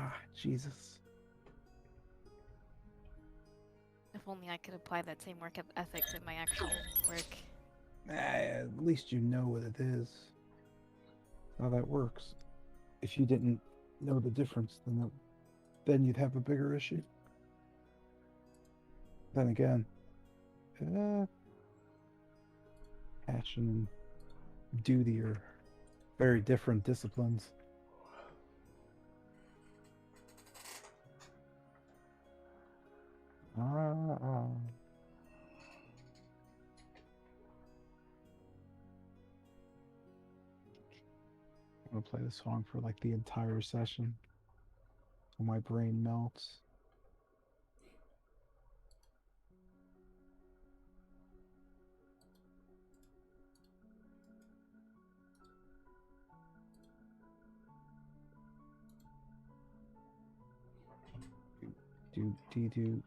Ah, Jesus. If only I could apply that same work ethic to my actual work. At least you know what it is. How that works. If you didn't know the difference, then you'd have a bigger issue. Then again, uh, passion and duty are very different disciplines. Ah. I'm gonna play this song for like the entire session till my brain melts. Do. Do.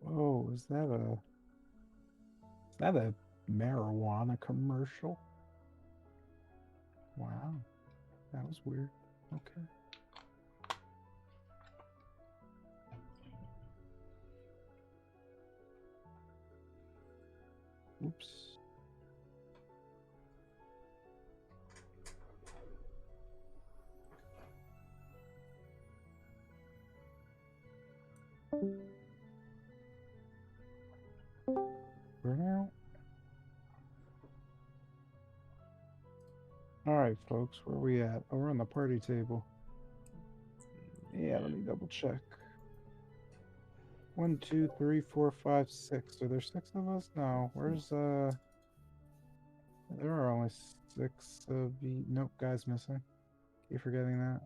Oh, is that a marijuana commercial? Wow, that was weird. Okay. Oops. Burnout. All right, folks, where are we at? Oh, we're on the party table. Yeah, let me double check. 1, 2, 3, 4, 5, 6. Are there 6 of us? No. Where's There are only 6 of you. Nope, guy's missing. Keep forgetting that.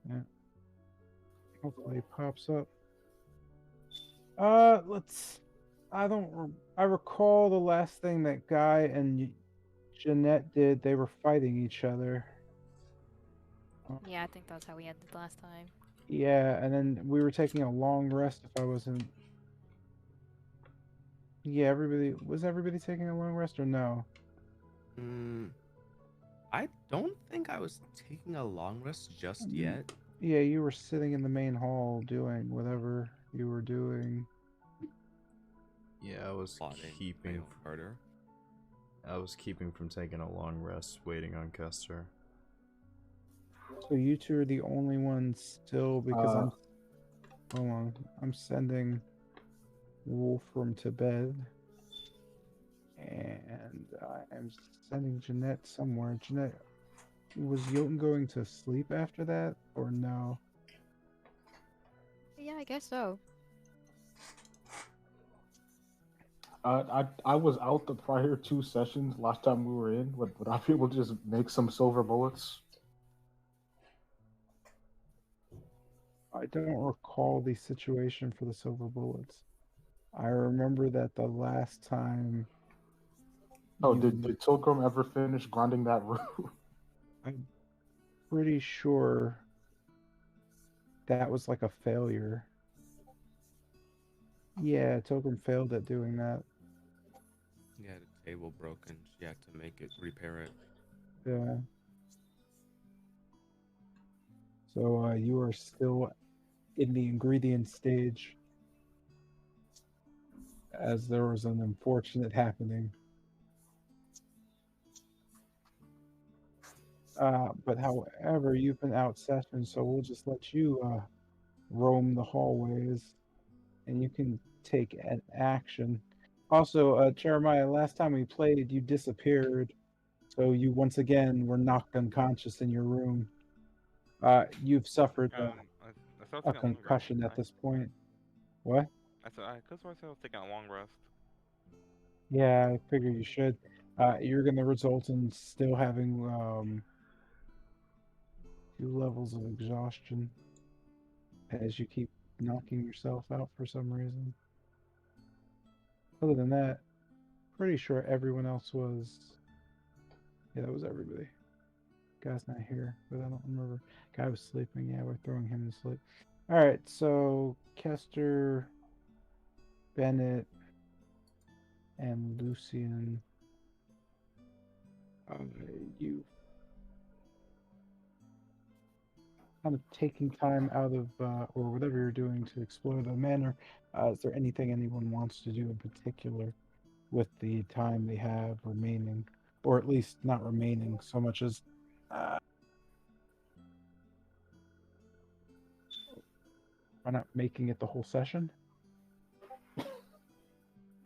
Yeah. Hopefully he pops up. Let's. I recall the last thing that Guy and Jeanette did. They were fighting each other. Yeah, I think that's how we ended last time. Yeah, and then we were taking a long rest. If I wasn't. Yeah, everybody taking a long rest or no? I don't think I was taking a long rest just yet. Yeah, you were sitting in the main hall doing whatever you were doing. Yeah, I was Plotting keeping. harder. I was keeping from taking a long rest, waiting on Kester. So you two are the only ones still because I'm. Hold on, I'm sending Wolfram to bed, and I am sending Jeanette somewhere. Jeanette, was Jotun going to sleep after that or no? Yeah, I guess so. I was out the prior 2 sessions last time we were in. Would I be able to just make some silver bullets? I don't recall the situation for the silver bullets. I remember that the last time. Oh, did Tilgrim ever finish grinding that root? I'm pretty sure that was like a failure. Yeah, Tilgrim failed at doing that. You had a table broken. She had to make it, repair it. Yeah. So you are still in the ingredient stage, as there was an unfortunate happening. But however, you've been out session, so we'll just let you roam the hallways, and you can take an action. Also, Jeremiah, last time we played, you disappeared, so you once again were knocked unconscious in your room. You've suffered I still a taking a long rest. concussion at this point. What? I said I could myself taking a long rest. Yeah, I figure you should. You're going to result in still having 2 levels of exhaustion as you keep knocking yourself out for some reason. Other than that, pretty sure everyone else was. Yeah, that was everybody. Guy's not here, but I don't remember. Guy was sleeping. Yeah, we're throwing him to sleep. All right, so Kester, Bennett and Lucian, you kind of taking time out of or whatever you're doing to explore the manor. Is there anything anyone wants to do in particular with the time they have remaining, or at least not remaining so much as why not making it the whole session?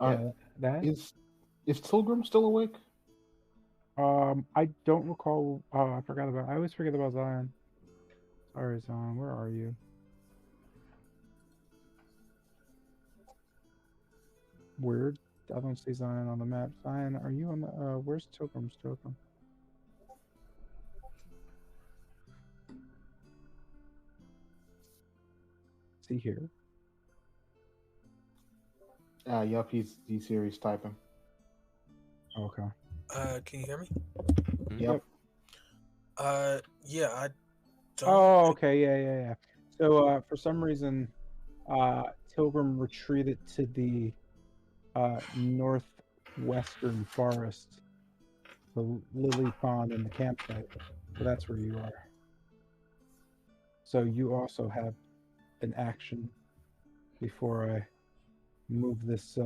Yeah, that. Is Tilgrim still awake? I don't recall. Oh, I forgot about. I always forget about Zion. Sorry, Zion. Where are you? Weird. I don't see Zion on the map. Zion, are you on the? Where's Tilgrim's Tilgrim? Is he here? Yup, he's here. He's typing. Okay. Can you hear me? Yep. Yeah, I don't. Oh, okay. Yeah. So, for some reason, Tilgrim retreated to the northwestern forest, the lily pond and the campsite. So that's where you are. So you also have an action before I move this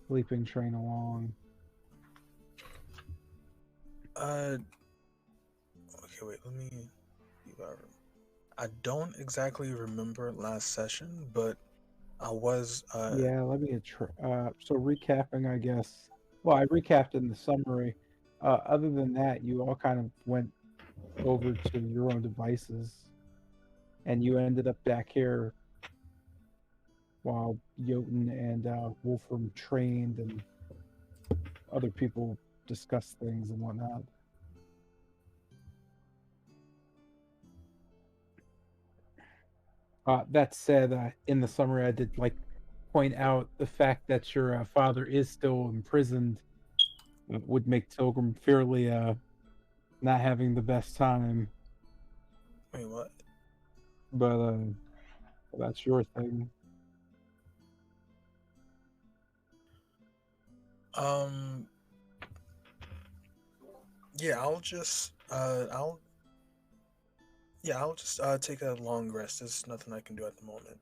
sleeping train along. Okay, wait. Let me. I don't exactly remember last session, but I was. Yeah, let me so recapping, I guess. Well, I recapped in the summary. Other than that, you all kind of went over to your own devices, and you ended up back here while Jotun and Wolfram trained, and other people discussed things and whatnot. That said, in the summary, I did point out the fact that your father is still imprisoned would make Tilgrim fairly not having the best time. Wait, what? But that's your thing. Yeah, I'll just take a long rest. There's nothing I can do at the moment.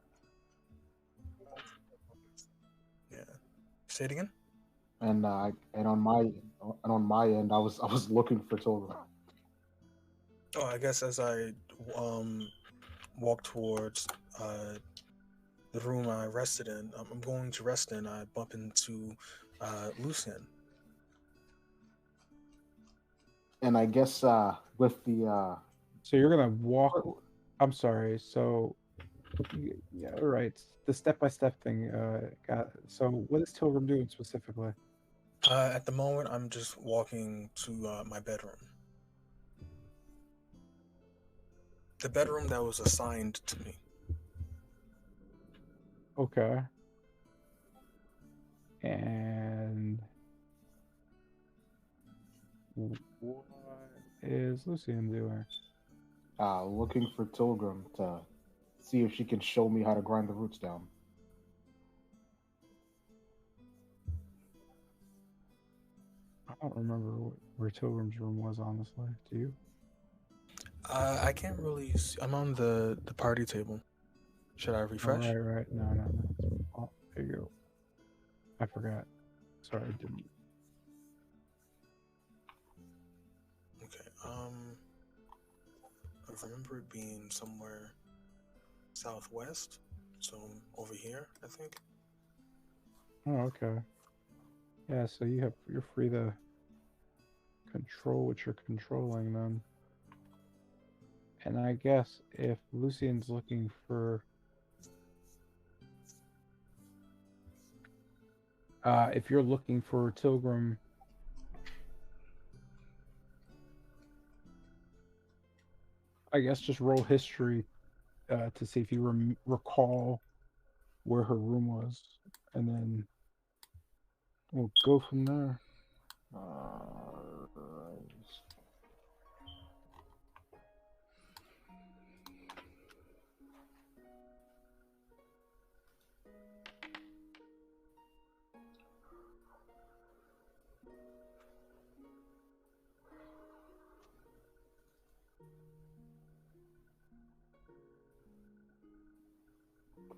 Yeah. Say it again. And on my end, I was looking for Tilgrim. Oh, I guess as I walk towards the room I rested in, I'm going to rest in. I bump into Lucian. And I guess with the So you're gonna walk. I'm sorry. So yeah, all right. The step-by-step thing. So what is Tilgrim doing specifically? At the moment, I'm just walking to my bedroom. The bedroom that was assigned to me. Okay. And what is Lucian doing? looking for Tilgrim to see if she can show me how to grind the roots down. I don't remember where Tilgrim's room was, honestly. Do you? I can't really see. I'm on the party table. Should I refresh? Oh, right. No. Oh, there you go. I forgot. Sorry, I didn't. Okay. I remember it being somewhere southwest. So over here, I think. Oh, okay. Yeah, so you're free to control what you're controlling then. And I guess if Lucian's looking for if you're looking for Tilgrim, I guess just roll history to see if you recall where her room was, and then we'll go from there.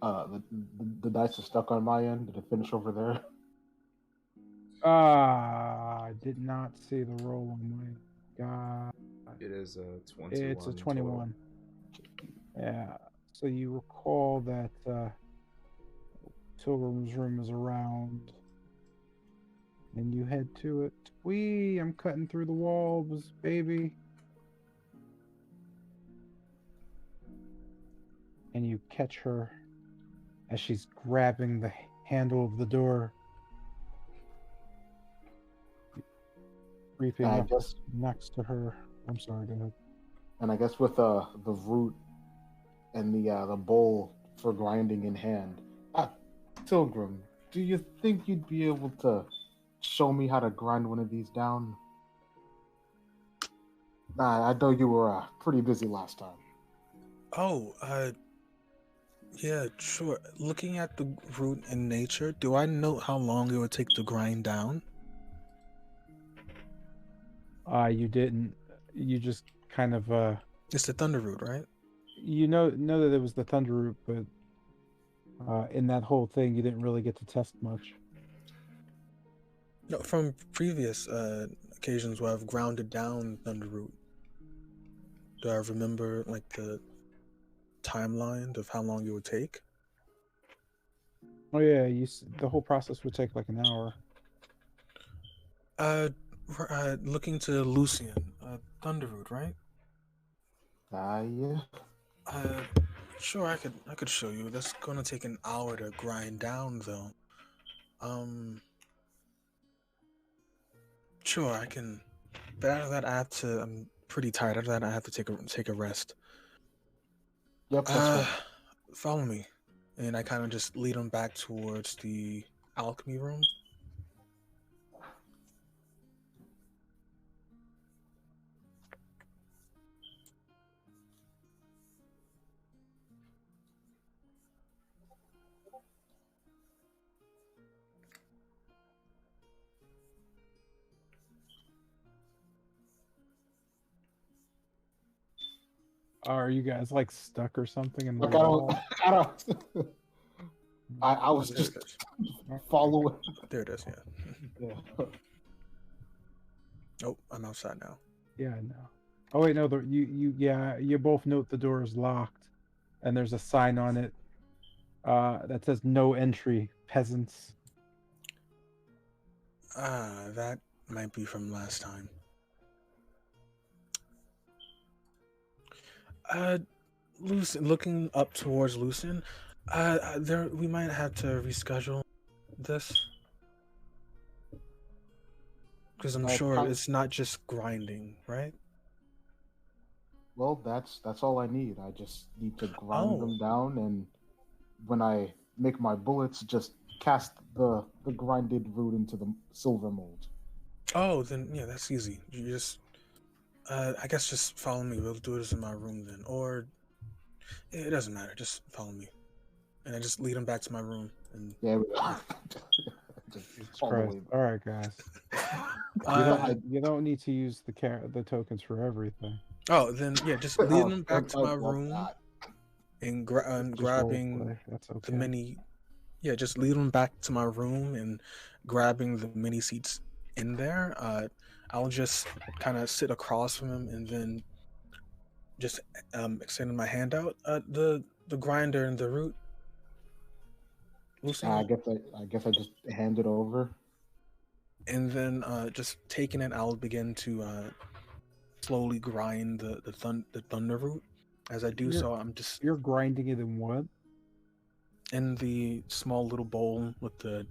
The dice are stuck on my end. Did it finish over there? I did not see the roll on my god. It is a 21. It's a total. 21. Yeah. So you recall that Pilgrim's room is around, and you head to it. Wee! I'm cutting through the walls, baby. And you catch her as she's grabbing the handle of the door, creeping I up guess, next to her. I'm sorry, go ahead. and I guess with the root and the bowl for grinding in hand. Pilgrim, do you think you'd be able to show me how to grind one of these down? I know you were pretty busy last time. Oh, yeah, sure. Looking at the root in nature, do I know how long it would take to grind down? You didn't. You just kind of It's the thunder root, right? you know that it was the thunder root, but in that whole thing, you didn't really get to test much. No, from previous occasions where I've grounded down thunder root. Do I remember like the timeline of how long it would take? Oh yeah, the whole process would take like an hour. Looking to Lucian, Thunderroot, right? Yeah. Sure, I could show you. That's gonna take an hour to grind down, though. Sure, I can. But out of that, I have to. I'm pretty tired. After that, I have to take a rest. Yep, that's fine. Follow me, and I kind of just lead him back towards the alchemy room. Are you guys like stuck or something in the Like, wall? I don't. I was There just it is. following. There it is. Yeah. Yeah. Oh, I'm outside now. Yeah, I know. Oh wait, no. You both note the door is locked, and there's a sign on it that says "No entry, peasants." That might be from last time. Lucian, looking up towards Lucian, there we might have to reschedule this because I'm sure it's not just grinding, right? Well, that's all I need. I just need to grind them Oh. down, and when I make my bullets, just cast the grinded root into the silver mold. Oh, then yeah, that's easy. You just, I guess just follow me. We'll do this in my room then, or it doesn't matter. Just follow me, and I just lead him back to my room. And Yeah. Jesus Christ. All right, guys. You don't need to use the tokens for everything. Oh, then yeah, just lead him back to my well, room and Just grabbing roleplay, that's okay. the mini. Yeah, just lead him back to my room and grabbing the mini seats in there. I'll just kind of sit across from him and then just extending my hand out. The grinder and the root. I guess I just hand it over. And then just taking it, I'll begin to slowly grind the thunder root. As I do so, I'm just You're grinding it in what? in the small little bowl with the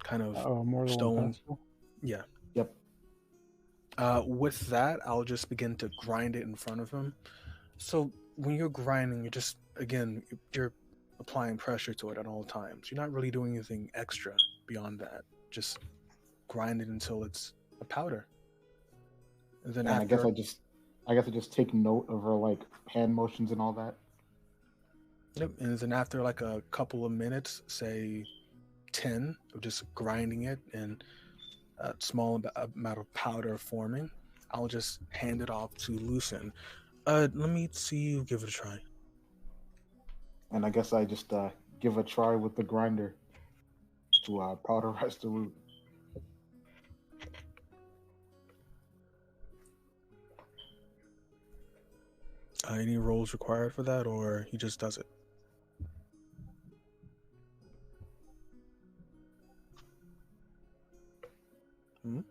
kind of More than one stone. pencil? Yeah. Yep. With that, I'll just begin to grind it in front of him. So when you're grinding, you're just you're applying pressure to it at all times. You're not really doing anything extra beyond that. Just grind it until it's a powder. And then I guess I just take note of her like hand motions and all that. Yep. And then after like a couple of minutes, say 10 of just grinding it and a small amount of powder forming, I'll just hand it off to Lucian. Let me see you give it a try. And I guess I just give a try with the grinder to powderize the root. Any rolls required for that, or he just does it? No.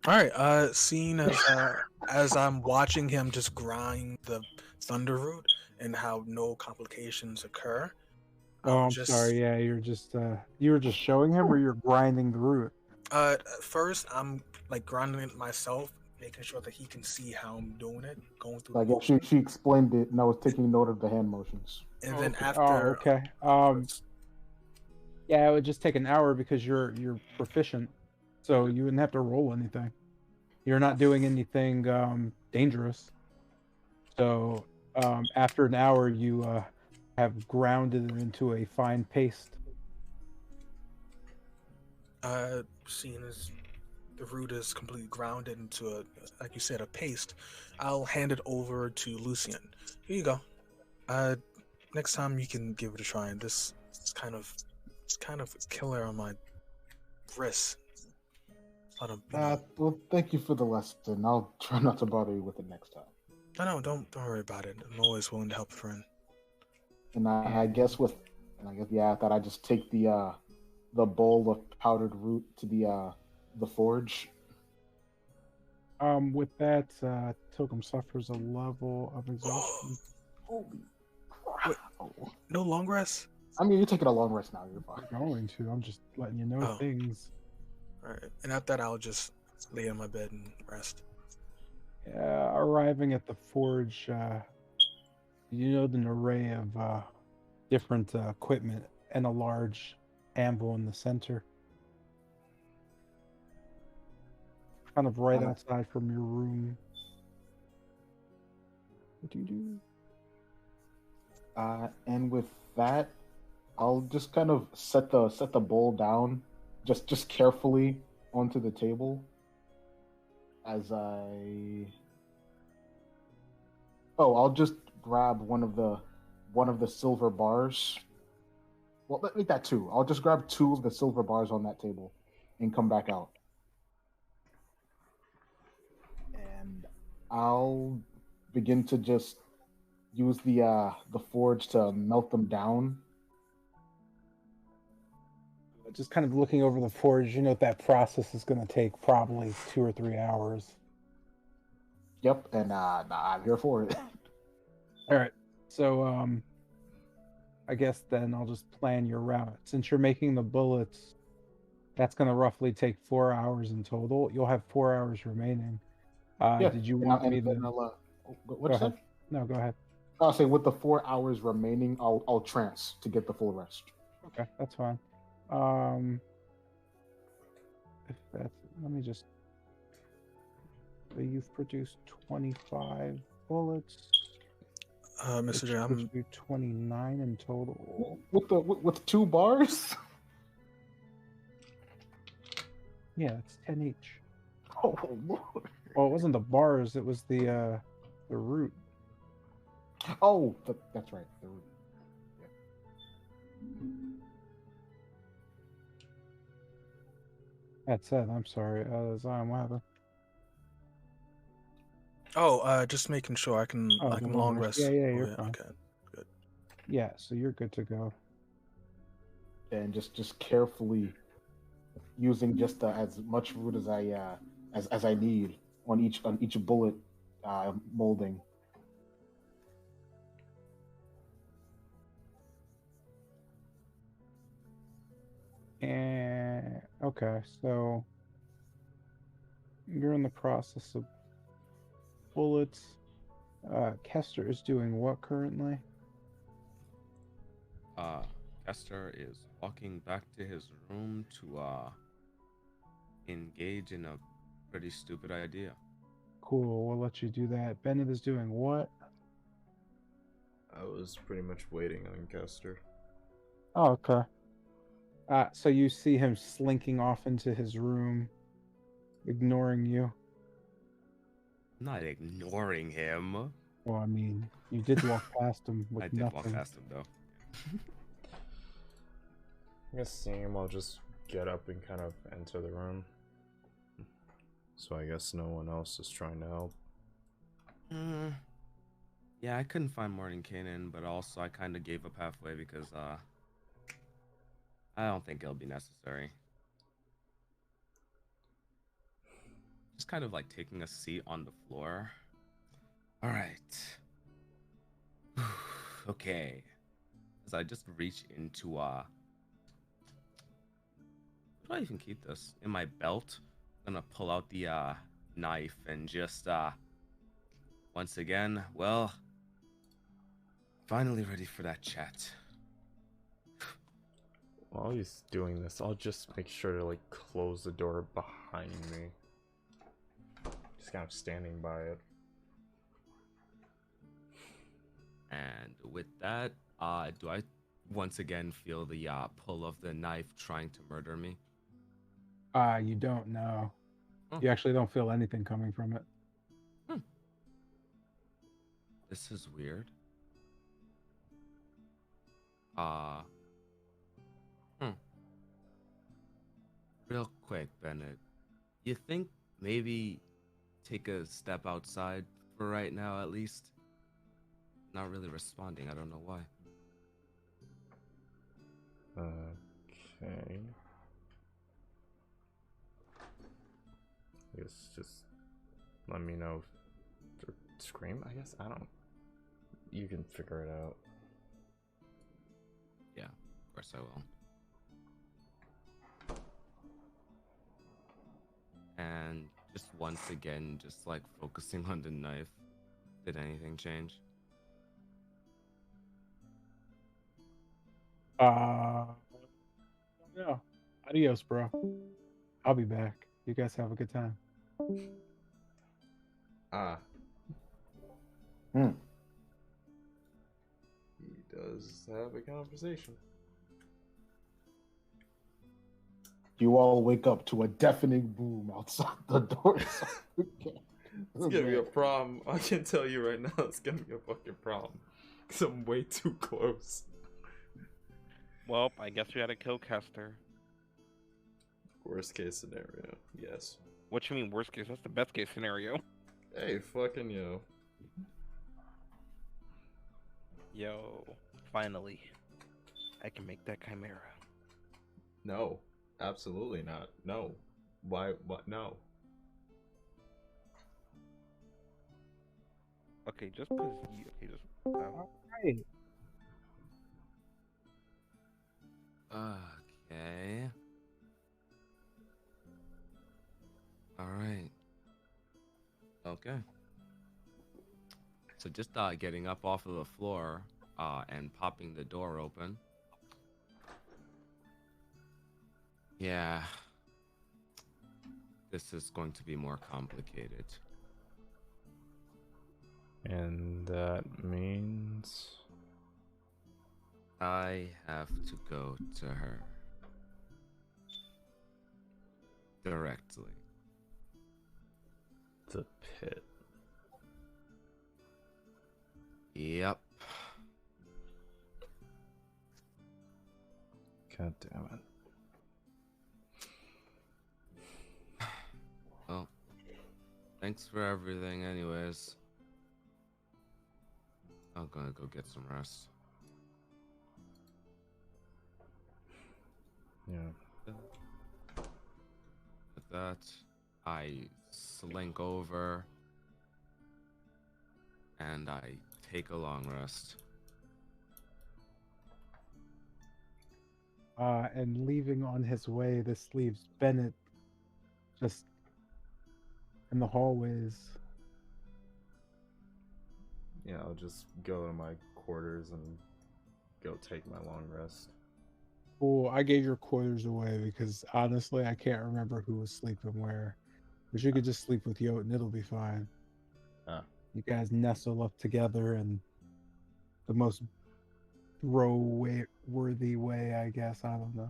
All right. Seeing as I'm watching him just grind the thunder root and how no complications occur. Oh, I'm sorry. Yeah, you're just you were just showing him, or you're grinding the root. First, I'm like grinding it myself, making sure that he can see how I'm doing it, going through. Like she explained it, and I was taking note of the hand motions. And then Okay. after, okay. Yeah, it would just take an hour because you're proficient, so you wouldn't have to roll anything. You're not doing anything dangerous. So after an hour, you have grounded it into a fine paste. seeing as the root is completely grounded into a, like you said, a paste, I'll hand it over to Lucian. Here you go. Next time you can give it a try. And this is kind of a killer on my wrist. Well, thank you for the lesson. I'll try not to bother you with it next time. No, don't worry about it. I'm always willing to help a friend. And I guess I thought I'd just take the bowl of powdered root to the forge. With that, Tilgrim suffers a level of exhaustion. Holy crap. No long rest? I mean, you're taking a long rest now. You're fine. I'm going to. I'm just letting you know things. Alright. And after that, I'll just lay on my bed and rest. Arriving at the forge, you note an array of different equipment and a large anvil in the center. Kind of right outside from your room. What do you do? And with that, I'll just kind of set the bowl down, just carefully onto the table. I'll just grab one of the silver bars. Well, let me make that two. I'll just grab two of the silver bars on that table, and come back out. And I'll begin to just use the forge to melt them down. Just kind of looking over the forge, you know that process is going to take probably 2 or 3 hours. Yep, and I'm here for it. All right, so I guess then I'll just plan your route. Since you're making the bullets, that's going to roughly take 4 hours in total. You'll have 4 hours remaining. Did you want me to? What'd you say? No, go ahead. I'll say with the 4 hours remaining, I'll trance to get the full rest. Okay, that's fine. If that's, let me just. So you've produced 25 bullets. Mr. J, I'm 29 in total. With 2 bars? Yeah, it's 10 each. Oh Lord. Well, it wasn't the bars; it was the root. Oh, that's right, the root. That said, I'm sorry, Zion, what happened? just making sure I can long rest. Yeah, you're fine. Okay, good. Yeah, so you're good to go. And just carefully using just as much root as I need on each bullet molding. And okay, so you're in the process of bullets. Kester is doing what currently? Kester is walking back to his room to engage in a pretty stupid idea. Cool, we'll let you do that. Bennett is doing what? I was pretty much waiting on Kester. Oh, okay. So you see him slinking off into his room, ignoring you. I'm not ignoring him. Well, I mean, you did walk past him with I did nothing. walk past him though. I guess seeing him, I'll just get up and kind of enter the room. So I guess no one else is trying to help. Yeah, I couldn't find Mordenkainen, but also I kind of gave up halfway because I don't think it'll be necessary. Just kind of like taking a seat on the floor. All right. Okay. As I just reach into where do I even keep this? In my belt. I'm gonna pull out the knife and just once again, well, finally ready for that chat. While he's doing this, I'll just make sure to like close the door behind me. Just kind of standing by it. And with that, do I once again feel the pull of the knife trying to murder me? You don't know. Oh. You actually don't feel anything coming from it. This is weird. Real quick, Bennett. You think maybe take a step outside for right now, at least? Not really responding. I don't know why. Okay. I guess just let me know. Or scream, I guess? I don't. You can figure it out. Yeah, of course I will. And just once again, just like focusing on the knife. Did anything change? Yeah. Adios, bro. I'll be back. You guys have a good time. He does have a conversation. You all wake up to a deafening boom outside the door. It's gonna be a problem. I can tell you right now, it's gonna be a fucking problem. Because I'm way too close. Well, I guess we had to kill Kester. Worst case scenario, yes. What you mean worst case? That's the best case scenario. Hey, fucking yo. Yo, finally, I can make that chimera. No, absolutely not. No. Why? What? No. Okay, just cause you. Okay, just. Alright. Okay. All right. Okay. So just getting up off of the floor and popping the door open. Yeah. This is going to be more complicated. And that means I have to go to her directly. the pit. Yep. God damn it. Well, thanks for everything anyways. I'm gonna go get some rest. Yeah. With that, I slink over and I take a long rest. And leaving on his way, this leaves Bennett just in the hallways. Yeah, I'll just go to my quarters and go take my long rest. Well, I gave your quarters away because honestly, I can't remember who was sleeping where. But you could just sleep with Yote and it'll be fine. Ah. You guys nestle up together in the most bro-worthy way, I guess. I don't know.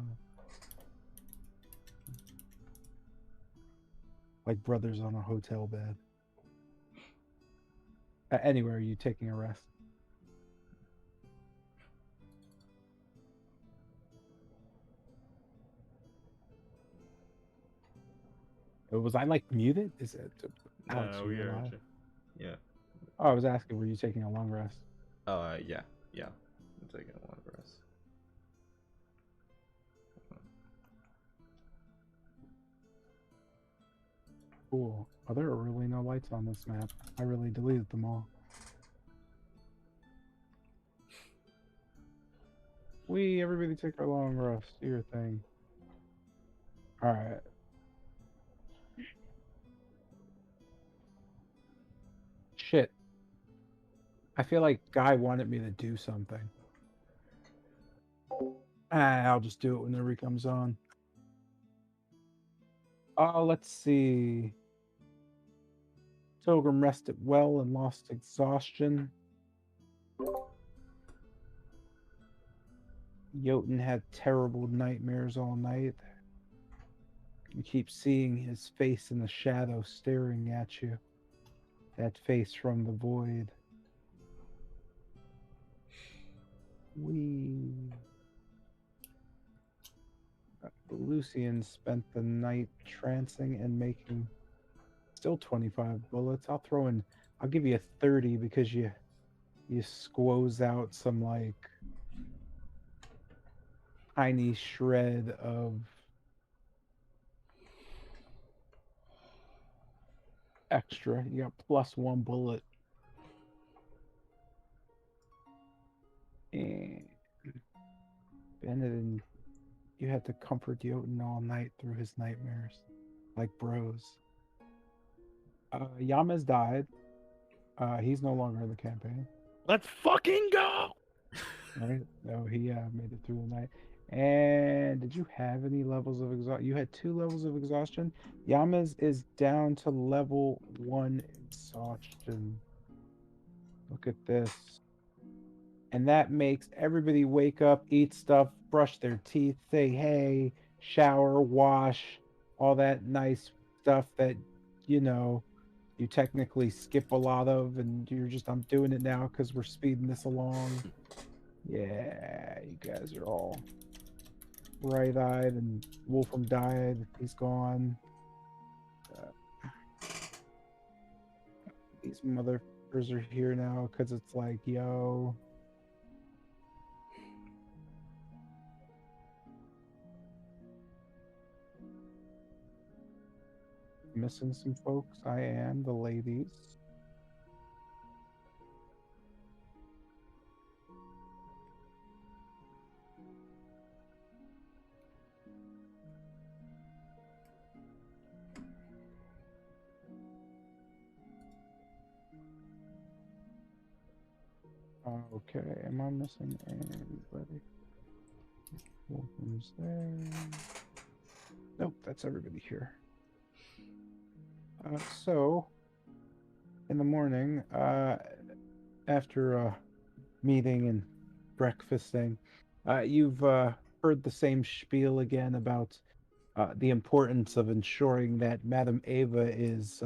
Like brothers on a hotel bed. Anywhere are you taking a rest? Was I like muted? Is it? Alex, are we you are. alive? Yeah. Oh, I was asking, were you taking a long rest? Yeah. I'm taking a long rest. Cool. Oh, there are really no lights on this map. I really deleted them all. Everybody take a long rest. Do your thing. Alright. Shit. I feel like Guy wanted me to do something. I'll just do it whenever he comes on. Oh, let's see. Pilgrim rested well and lost exhaustion. Jotun had terrible nightmares all night. You keep seeing his face in the shadow staring at you. That face from the void. Lucian spent the night trancing and making still 25 bullets. I'll give you a 30 because you squoze out some like tiny shred of extra. You got +1 bullet. And Bennett, you had to comfort Jotun all night through his nightmares, like bros. Yama's died. He's no longer in the campaign. Let's fucking go! Right? No, he made it through the night. And did you have any levels of exhaustion? You had 2 levels of exhaustion. Yama's is down to level 1 exhaustion. Look at this. And that makes everybody wake up, eat stuff, brush their teeth, say hey, shower, wash, all that nice stuff that, you technically skip a lot of, and you're just, I'm doing it now because we're speeding this along. Yeah, you guys are all bright-eyed, and Wolfram died. He's gone. These motherfuckers are here now because it's like, yo. Missing some folks. I am. The ladies. Okay, am I missing anybody? Wolfram's there. Nope, that's everybody here. So, in the morning, after meeting and breakfasting, you've heard the same spiel again about the importance of ensuring that Madame Ava is,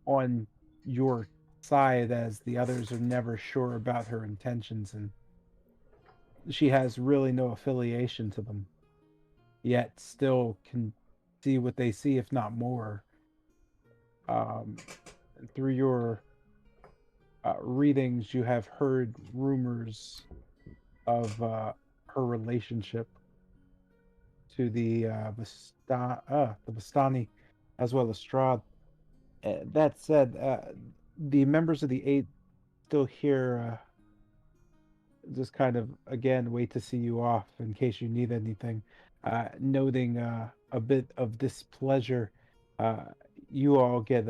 on your side, as the others are never sure about her intentions, and she has really no affiliation to them, yet still can see what they see, if not more. Through your readings, you have heard rumors of her relationship to the Vistani, as well as Strahd. That said, the members of the Eight still here, just kind of again wait to see you off in case you need anything. Noting a bit of displeasure, you all get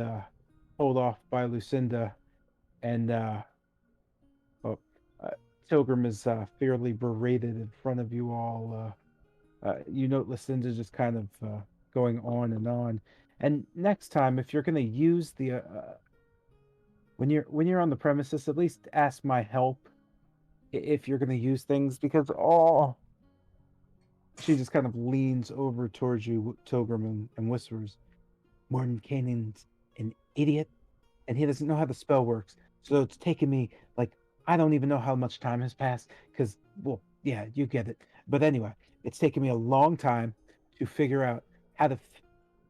told off by Lucinda, and Tilgrim is fairly berated in front of you all. You note Lucinda just kind of going on and on. And next time, if you're going to use the when you're on the premises, at least ask my help if you're going to use things, because she just kind of leans over towards you, Tilgrim, and whispers, Morton Cannon's an idiot and he doesn't know how the spell works. So it's taken me like I don't even know how much time has passed because, well, yeah, you get it. But anyway, it's taken me a long time to figure out how to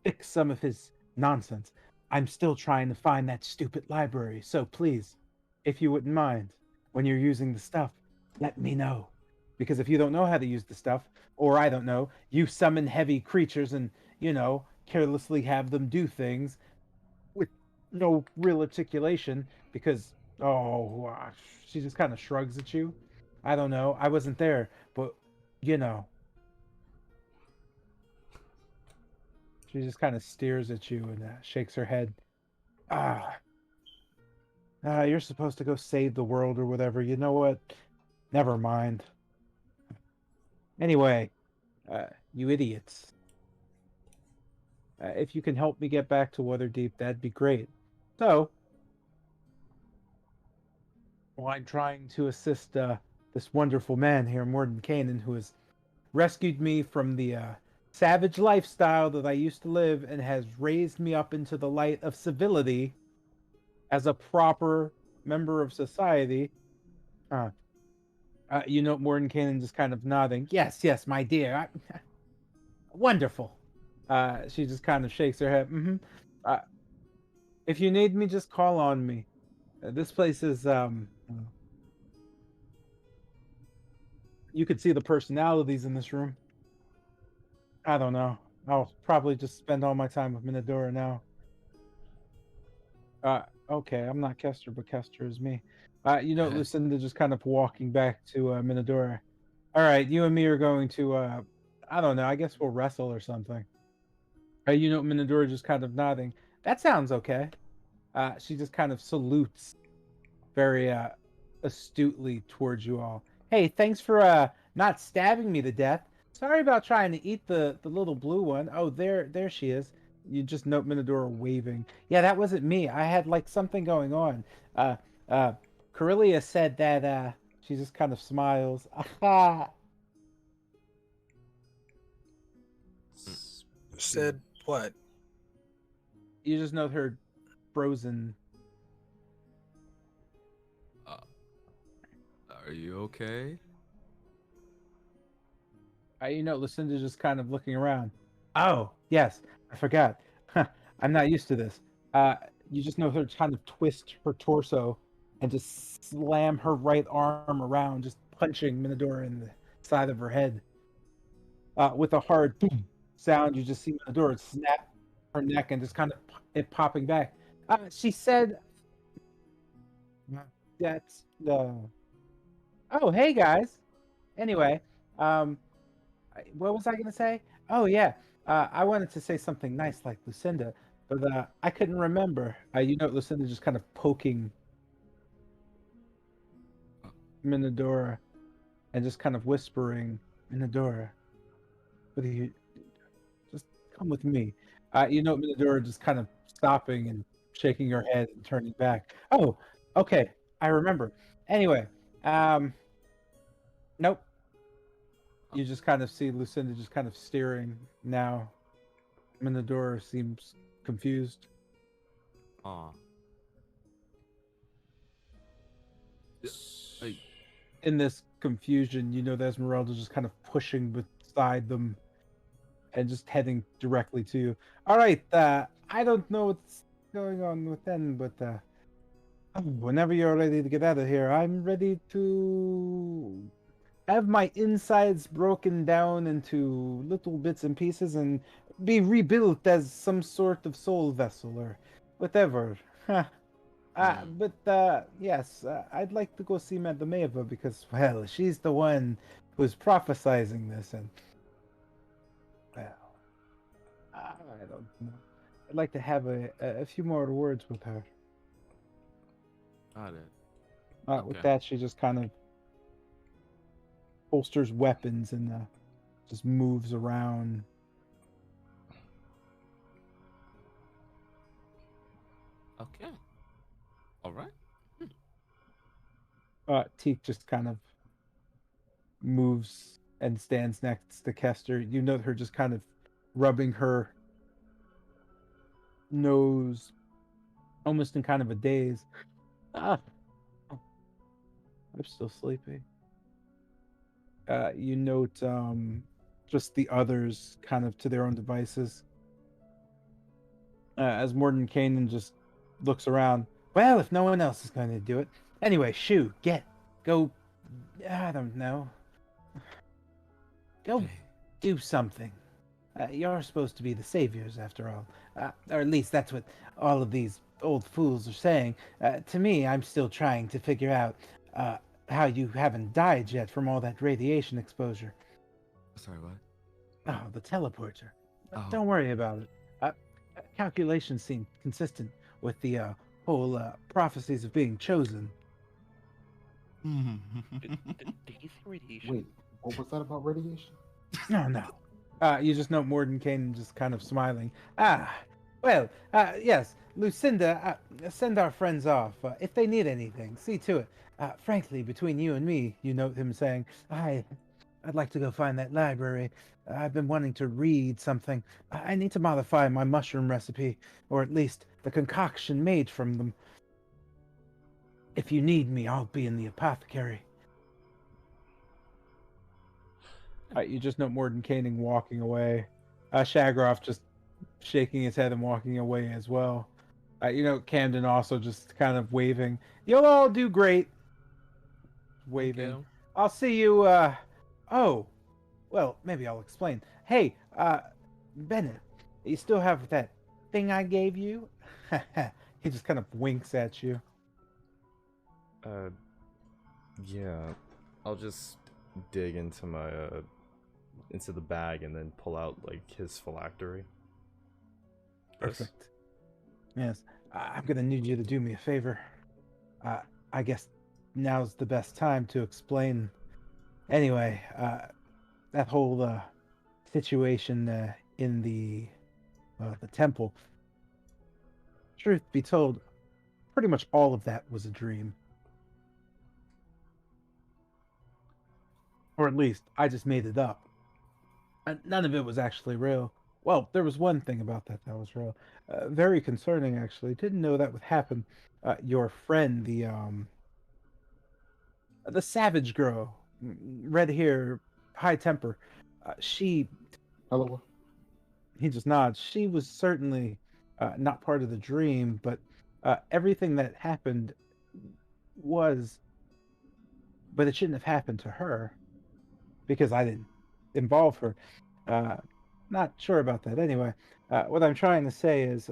fix some of his nonsense. I'm still trying to find that stupid library. So please, if you wouldn't mind, when you're using the stuff, let me know. Because if you don't know how to use the stuff, or I don't know, you summon heavy creatures and, carelessly have them do things with no real articulation because, she just kind of shrugs at you. I don't know. I wasn't there, but, you know, she just kind of stares at you and shakes her head. Ah, you're supposed to go save the world or whatever. You know what? Never mind. Anyway, you idiots. If you can help me get back to Waterdeep, that'd be great. So, well, I'm trying to assist this wonderful man here, Morden Kanan, who has rescued me from the savage lifestyle that I used to live and has raised me up into the light of civility as a proper member of society. Morden Kanan just kind of nodding. Yes, yes, my dear. Wonderful. She just kind of shakes her head. If you need me, just call on me. This place is you could see the personalities in this room. I don't know. I'll probably just spend all my time with Minadora now. Okay, I'm not Kester, but Kester is me. Lucinda just kind of walking back to Minadora. All right, you and me are going to, I don't know, I guess we'll wrestle or something. Minadora just kind of nodding. That sounds okay. She just kind of salutes very astutely towards you all. Hey, thanks for not stabbing me to death. Sorry about trying to eat the little blue one. Oh, there she is. You just note Minadora waving. Yeah, that wasn't me. I had like something going on. Corellia said that she just kind of smiles. Aha. Said what? You just note her frozen. Are you okay? Lucinda's just kind of looking around. Oh, yes, I forgot. I'm not used to this. You just know her kind of twist her torso and just slam her right arm around, just punching Minadora in the side of her head. With a hard boom sound, you just see Minadora snap her neck and just kind of it popping back. She said, "That's the." Oh, hey guys. Anyway, what was I gonna say? Oh yeah, I wanted to say something nice like Lucinda, but I couldn't remember. Lucinda just kind of poking Minadora and just kind of whispering, Minadora, what are you? Just come with me. Minadora just kind of stopping and shaking her head and turning back. Oh, okay, I remember. Anyway, nope. You just kind of see Lucinda just kind of staring now. Minadora seems confused. Aw. In this confusion, that Esmeralda's just kind of pushing beside them and just heading directly to you. All right, I don't know what's going on with them, but whenever you're ready to get out of here, I'm ready to have my insides broken down into little bits and pieces and be rebuilt as some sort of soul vessel or whatever. But yes, I'd like to go see Madame Eva because, well, she's the one who's prophesizing this, and well, I don't know. I'd like to have a few more words with her. Got it. With Okay. that, she just kind of holsters weapons and just moves around. Okay. All right. Teak just kind of moves and stands next to Kester. You know her just kind of rubbing her nose almost in kind of a daze. Ah, I'm still sleepy. You note just the others kind of to their own devices. As Mordenkainen just looks around. Well, if no one else is going to do it. Anyway, shoo, go, I don't know. Go do something. You're supposed to be the saviors, after all. Or at least that's what all of these old fools are saying. To me, I'm still trying to figure out how you haven't died yet from all that radiation exposure. Sorry, what? Oh, the teleporter. Oh. Don't worry about it. Calculations seem consistent with the whole prophecies of being chosen. Did he say radiation? Wait, what was that about radiation? No. You just note Mordenkainen just kind of smiling. Yes, Lucinda, send our friends off. If they need anything, see to it. Frankly, between you and me, you note him saying, I'd like to go find that library. I've been wanting to read something. I need to modify my mushroom recipe, or at least the concoction made from them. If you need me, I'll be in the apothecary. You just note Mordenkainen walking away. Shagroff just shaking his head and walking away as well. You know, Camden also just kind of waving. You'll all do great. Waving. I'll see you, oh. Well, maybe I'll explain. Hey, Bennett, you still have that thing I gave you? He just kind of winks at you. Yeah. I'll just dig into my, into the bag and then pull out, like, his phylactery. Perfect. Yes. I'm gonna need you to do me a favor. I guess now's the best time to explain. Anyway, that whole situation in the temple. Truth be told, pretty much all of that was a dream. Or at least, I just made it up. None of it was actually real. Well, there was one thing about that was real. Very concerning, actually. Didn't know that would happen. Your friend, the savage girl, red hair, high temper. She. Hello. He just nods. She was certainly not part of the dream, but everything that happened was. But it shouldn't have happened to her because I didn't involve her. Not sure about that. Anyway, what I'm trying to say is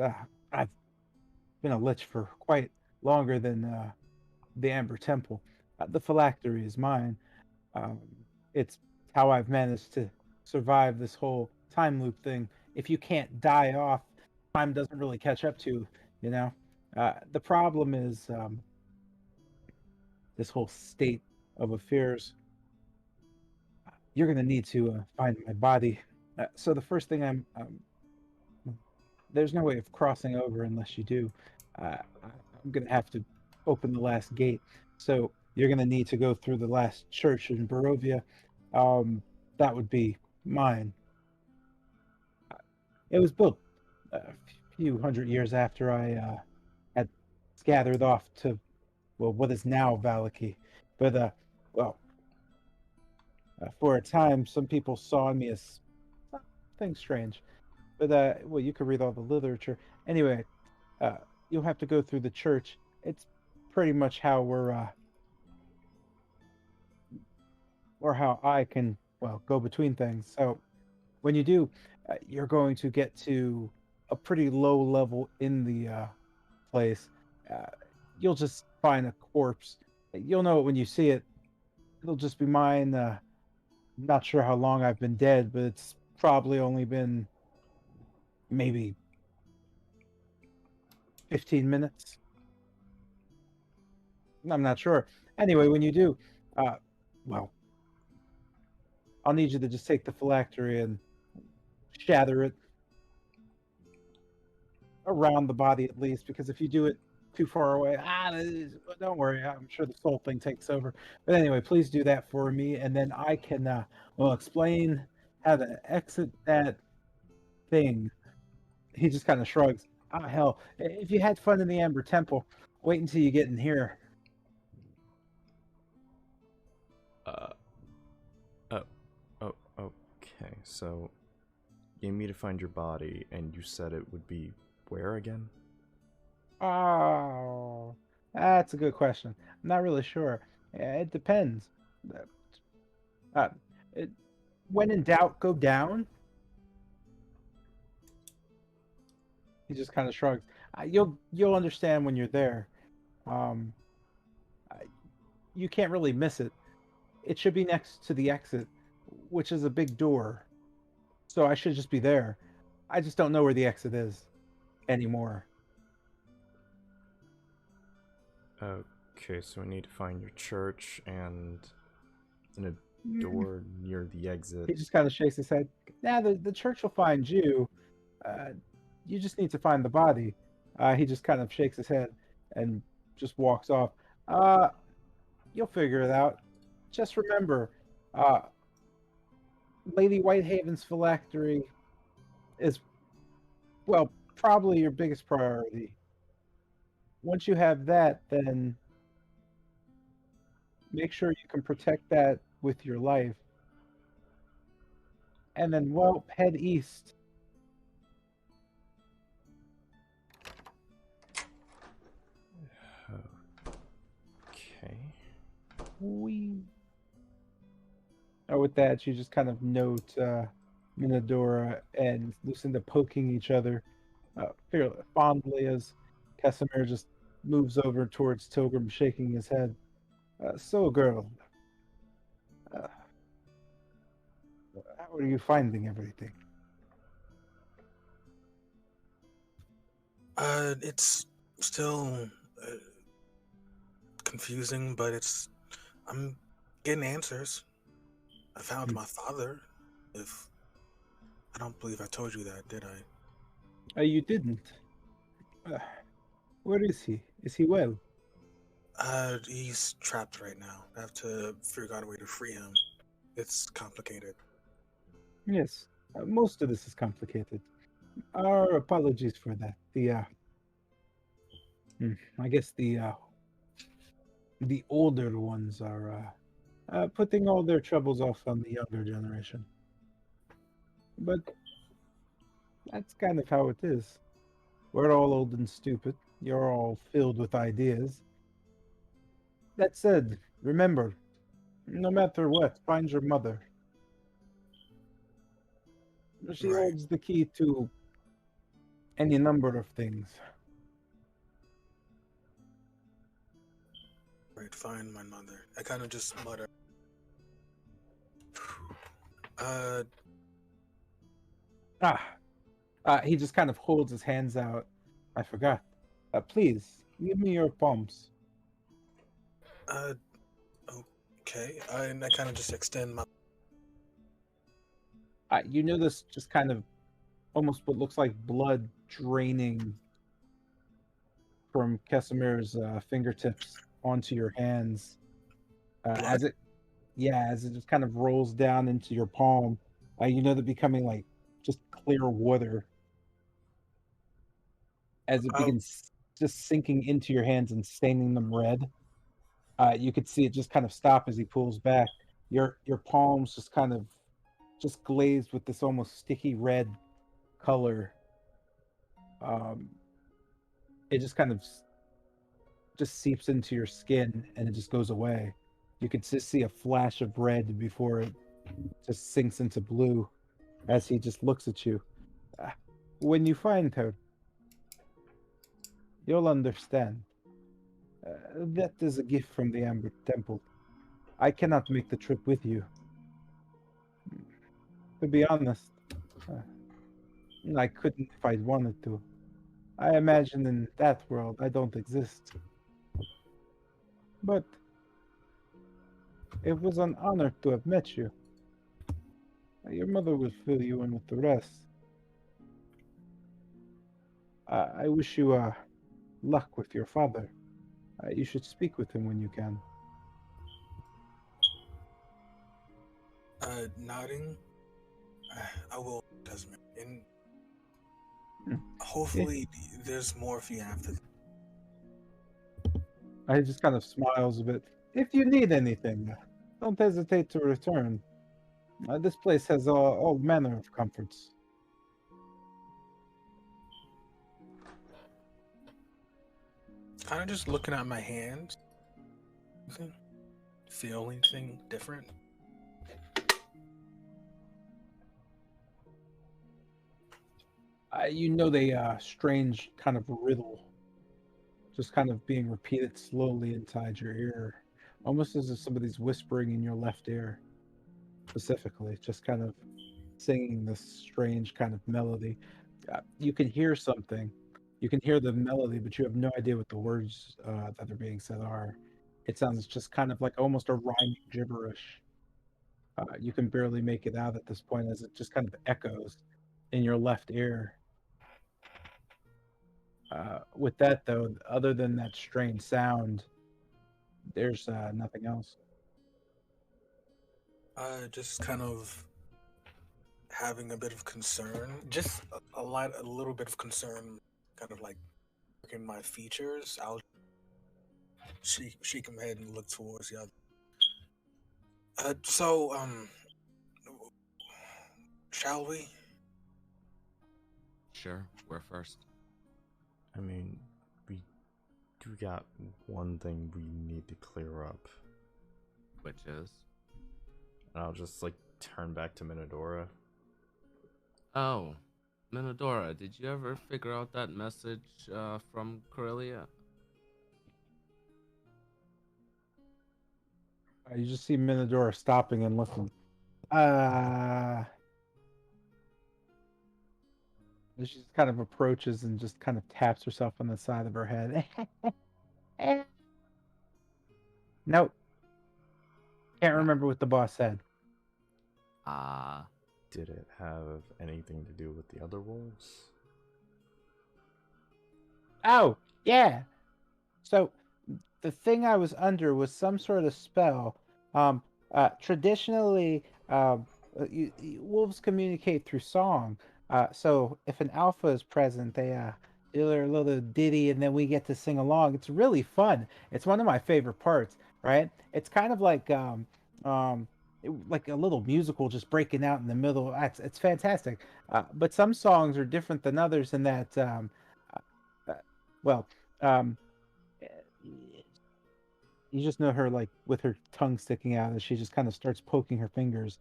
I've been a lich for quite longer than the Amber Temple. The phylactery is mine. It's how I've managed to survive this whole time loop thing. If you can't die off, time doesn't really catch up to you know. The problem is this whole state of affairs. You're gonna need to find my body. So the first thing there's no way of crossing over unless you do. I'm gonna have to open the last gate. So you're gonna need to go through the last church in Barovia. That would be mine. It was built a few hundred years after I had scattered off to, well, what is now Valaki. But for a time, some people saw me as something strange. But well, you could read all the literature. Anyway, you'll have to go through the church. It's pretty much how or how I can, well, go between things. So when you do, you're going to get to a pretty low level in the place. You'll just find a corpse. You'll know it when you see it. It'll just be mine. Not sure how long I've been dead, but it's probably only been maybe 15 minutes. I'm not sure. Anyway, when you do, well, I'll need you to just take the phylactery and shatter it around the body at least, because if you do it too far away, don't worry, I'm sure the soul thing takes over. But anyway, please do that for me, and then I can, well, explain how to exit that thing. He just kind of shrugs. Ah, hell, if you had fun in the Amber Temple, wait until you get in here. Uh, okay. So, you need me to find your body, and you said it would be where again? Oh, that's a good question. I'm not really sure. It depends. Uh, it, when in doubt, go down. He just kind of shrugs. You'll understand when you're there. Um, I- you can't really miss it. It should be next to the exit, which is a big door. So I should just be there. I just don't know where the exit is anymore. Okay, so we need to find your church and in a Mm. door near the exit. He just kind of shakes his head. Nah, the church will find you. Uh, you just need to find the body. He just kind of shakes his head and just walks off. Uh, you'll figure it out. Just remember, uh, Lady Whitehaven's phylactery is, well, probably your biggest priority. Once you have that, then make sure you can protect that with your life. And then, well, head east. Okay. We. Oh, with that, you just kind of note Minadora and Lucinda poking each other fairly fondly as Casimir just moves over towards Tilgrim, shaking his head. So, girl, uh, how are you finding everything? It's still confusing, but I'm getting answers. I found my father. If I don't believe I told you that, did I? You didn't. Uh, where is he? Is he well? He's trapped right now. I have to figure out a way to free him. It's complicated. Yes. Most of this is complicated. Our apologies for that. I guess the older ones are putting all their troubles off on the younger generation. But that's kind of how it is. We're all old and stupid. You're all filled with ideas. That said, remember, no matter what, find your mother. She Right. holds the key to any number of things. Right, find my mother. I kind of just mutter. Ah, he just kind of holds his hands out. I forgot. Please, give me your palms. Uh, okay. And I kind of just extend my. You notice just kind of almost what looks like blood draining from Casimir's fingertips onto your hands. Blood? As it just kind of rolls down into your palm. You know, they're becoming like just clear water as it Oh, begins just sinking into your hands and staining them red. You could see it just kind of stop as he pulls back. Your palms just kind of just glazed with this almost sticky red color. Um, it just kind of just seeps into your skin and it just goes away. You could just see a flash of red before it just sinks into blue as he just looks at you. Ah, when you find her, you'll understand. That is a gift from the Amber Temple. I cannot make the trip with you. To be honest, uh, I couldn't if I wanted to. I imagine in that world I don't exist. But it was an honor to have met you. Your mother will fill you in with the rest. I wish you luck with your father. You should speak with him when you can. nodding. I will, Desmond. And Hopefully, there's more for you after. He just kind of smiles a bit. If you need anything, don't hesitate to return. This place has all manner of comforts. Kind of just looking at my hands. Feel anything different? You know the strange kind of riddle, just kind of being repeated slowly inside your ear, almost as if somebody's whispering in your left ear, specifically, just kind of singing this strange kind of melody. You can hear something. You can hear the melody, but you have no idea what the words that are being said are. It sounds just kind of like almost a rhyming gibberish. You can barely make it out at this point as it just kind of echoes in your left ear. With that, though, other than that strange sound, there's nothing else. Just kind of having a bit of concern. Just a little bit of concern, kind of like in my features. I'll shake my head and look towards the other. Shall we? Sure, we're first. I mean, we do got one thing we need to clear up. Which is? And I'll just like turn back to Minodora. Oh, Minodora, did you ever figure out that message from Corellia? You just see Minodora stopping and looking. She just kind of approaches and just kind of taps herself on the side of her head. Nope. Can't remember what the boss said. Did it have anything to do with the other wolves? Oh, yeah. So the thing I was under was some sort of spell. Traditionally, wolves communicate through song. So if an alpha is present, they do their little ditty, and then we get to sing along. It's really fun. It's one of my favorite parts. Right? It's kind of like like a little musical just breaking out in the middle. It's fantastic. But some songs are different than others in that. Uh, well. Um, you just know her like with her tongue sticking out as she just kind of starts poking her fingers,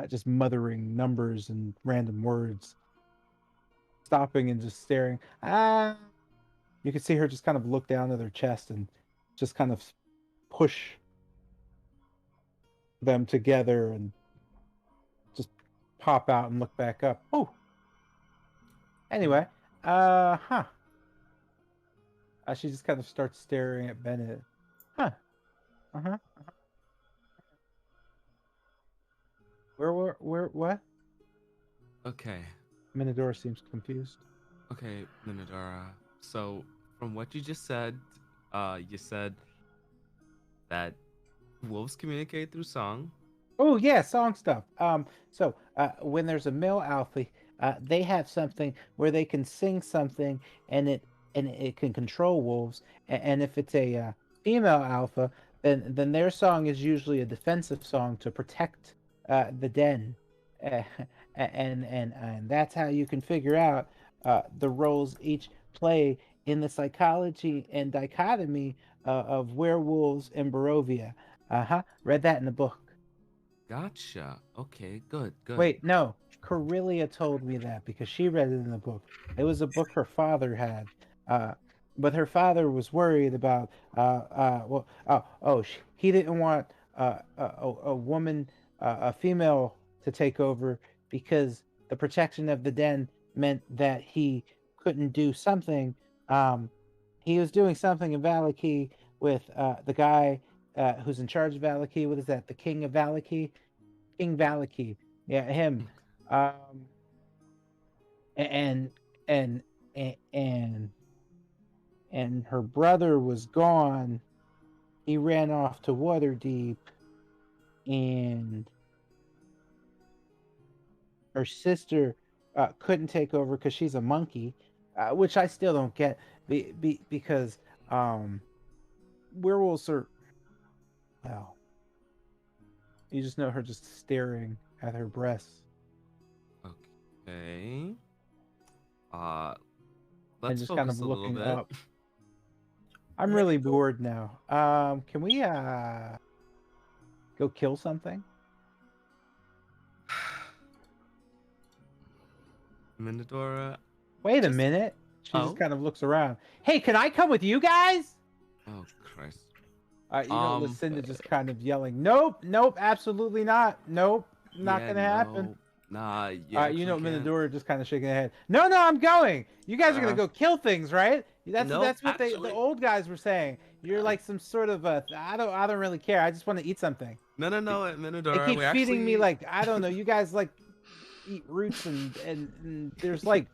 just muttering numbers and random words, stopping and just staring. You can see her just kind of look down at her chest and just kind of push them together and just pop out and look back up. Oh, anyway, huh. She just kind of starts staring at Bennett. Huh. Uh-huh. Where, what? Okay. Minodora seems confused. Okay, Minodora. So, from what you just said, you said that wolves communicate through song. Oh yeah, song stuff. So when there's a male alpha, they have something where they can sing something, and it can control wolves. And if it's a female alpha, then their song is usually a defensive song to protect the den. Uh, and that's how you can figure out the roles each play in the psychology and dichotomy of werewolves and Barovia. Read that in the book. Gotcha. Okay, good. Wait, no. Corellia told me that because she read it in the book. It was a book her father had. But her father was worried about, he didn't want a woman, a female to take over because the protection of the den meant that he couldn't do something. He was doing something in Valaki with the guy who's in charge of Valaki. What is that? The king of Valaki? King Valaki. Yeah, him. And and and and her brother was gone. He ran off to Waterdeep, and her sister couldn't take over because she's a monkey, which I still don't get. Because werewolves are, well, you just know her just staring at her breasts Okay. and Let's just kind of focus a little looking bit. up. I'm really bored now. Can we go kill something? Minotaura. Wait a Just- minute. She just Oh. kind of looks around. Hey, can I come with you guys? Oh Christ. You know, Lucinda just kind of yelling, "Nope, nope, absolutely not. Nope, not Yeah, gonna happen." no. Nah, you You know, actually can't. Minadora just kind of shaking her head. No, no, I'm going. You guys are gonna go kill things, right? That's Nope, what the actually- old guys were saying. You're like some sort of I don't really care. I just want to eat something. No, They Minotaura. keep We feeding me actually- like I don't know. You guys like eat roots and there's like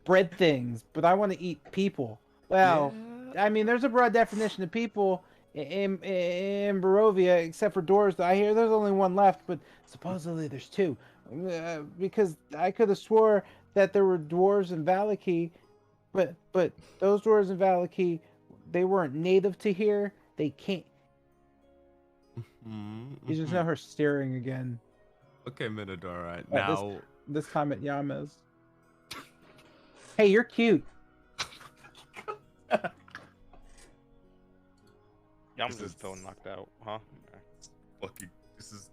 bread things, but I want to eat people. Well, Yeah. I mean, there's a broad definition of people in Barovia, except for dwarves. I hear there's only one left, but supposedly there's two. Because I could have swore that there were dwarves in Valaki, but those dwarves in Valaki, they weren't native to here. They can't. You just know her staring again. Okay, Minotaura. This- Now. This time at Yama's. Hey, you're cute. Yeah, I'm This just is- so knocked out, huh? Fucking. This is.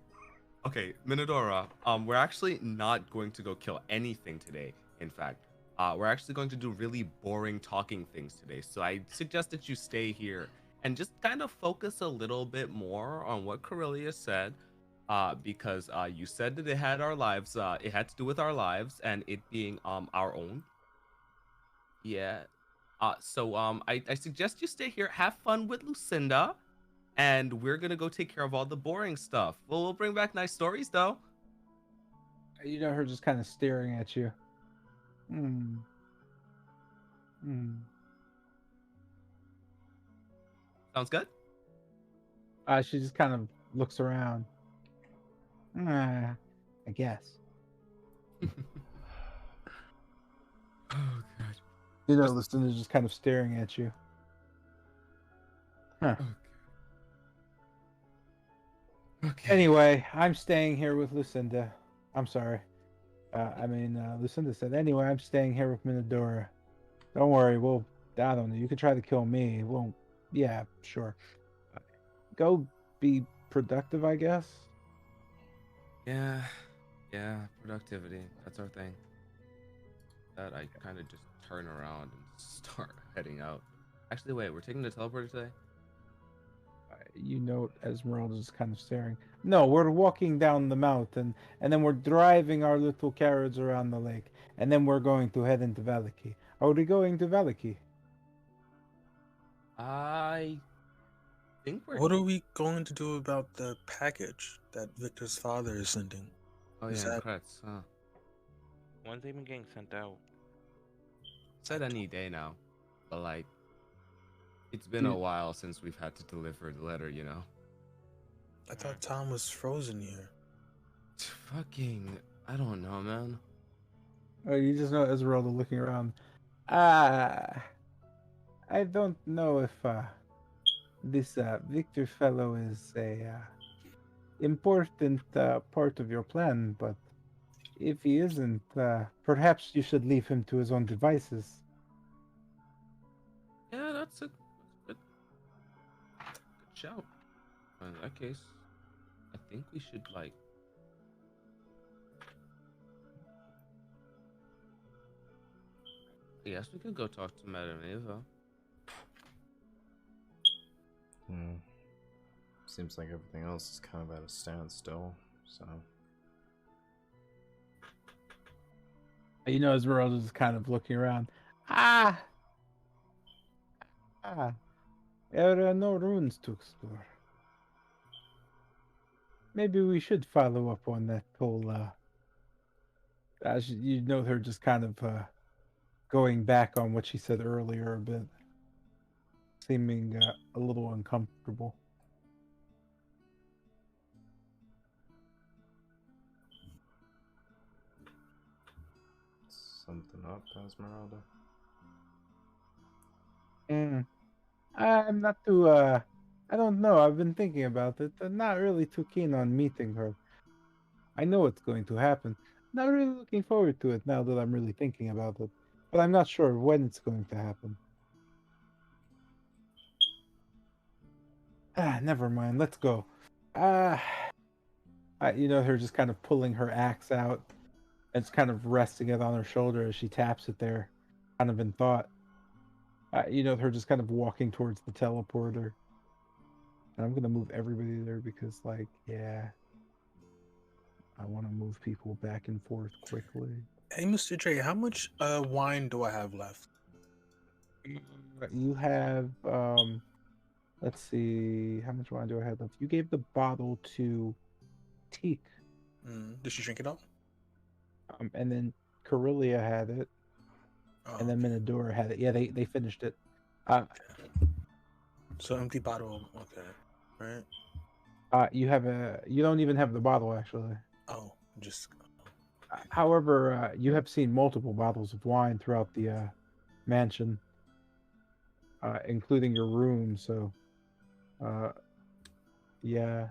Okay, Minotaura. We're actually not going to go kill anything today. In fact, we're actually going to do really boring talking things today. So I suggest that you stay here and just kind of focus a little bit more on what Corellia said. Because you said that it had our lives. It had to do with our lives and it being our own. Yeah. I suggest you stay here, have fun with Lucinda, and we're gonna go take care of all the boring stuff. Well, we'll bring back nice stories though. You know her just kind of staring at you. Hmm. Hmm. Sounds good? She just kind of looks around. I guess. Oh god. You know, Just- Lucinda's just kind of staring at you. Huh. Okay. Anyway, I'm staying here with Lucinda. I'm sorry. Lucinda said, anyway, I'm staying here with Minadora. Don't worry, I don't know. You can try to kill me. Well, yeah, sure. Go be productive, I guess. Yeah, productivity. That's our thing. That I kind of just turn around and start heading out. Actually, wait, we're taking the teleporter today? You note Esmeralda is kind of staring. No, we're walking down the mountain, and then we're driving our little carriage around the lake, and then we're going to head into Valaki. Are we going to Valaki? I think we're. What are we going to do about the package that Victor's father is sending? Oh is yeah, that- Kretz, huh? When's they been getting sent out? Said any day now, but like, it's been a while since we've had to deliver the letter, you know. I thought Tom was frozen here. Fucking, I don't know, man. Oh, you just know Esmeralda looking around. I don't know if this Victor fellow is a important part of your plan, but if he isn't, perhaps you should leave him to his own devices. Yeah, that's a good shout. In that case, I think we should like. Yes, we could go talk to Madame Eva. Seems like everything else is kind of at a standstill, so. You know, Esmeralda's kind of looking around. There are no ruins to explore. Maybe we should follow up on that whole. You know, her just kind of going back on what she said earlier a bit, seeming a little uncomfortable. up, Esmeralda? I'm not too, I don't know. I've been thinking about it. I'm not really too keen on meeting her. I know it's going to happen. Not really looking forward to it now that I'm really thinking about it. But I'm not sure when it's going to happen. Never mind. Let's go. Her just kind of pulling her axe out and just kind of resting it on her shoulder as she taps it there, kind of in thought. Her just kind of walking towards the teleporter. And I'm gonna move everybody there because, like, yeah, I want to move people back and forth quickly. Hey, Mr. J, how much wine do I have left? You have, let's see, how much wine do I have left? You gave the bottle to Teak. Did she drink it all? And then Corellia had it, and then Minadora had it. Yeah, they finished it. So empty bottle. Okay, right. You don't even have the bottle actually. Oh, just. However, you have seen multiple bottles of wine throughout the mansion, including your room. So, yeah.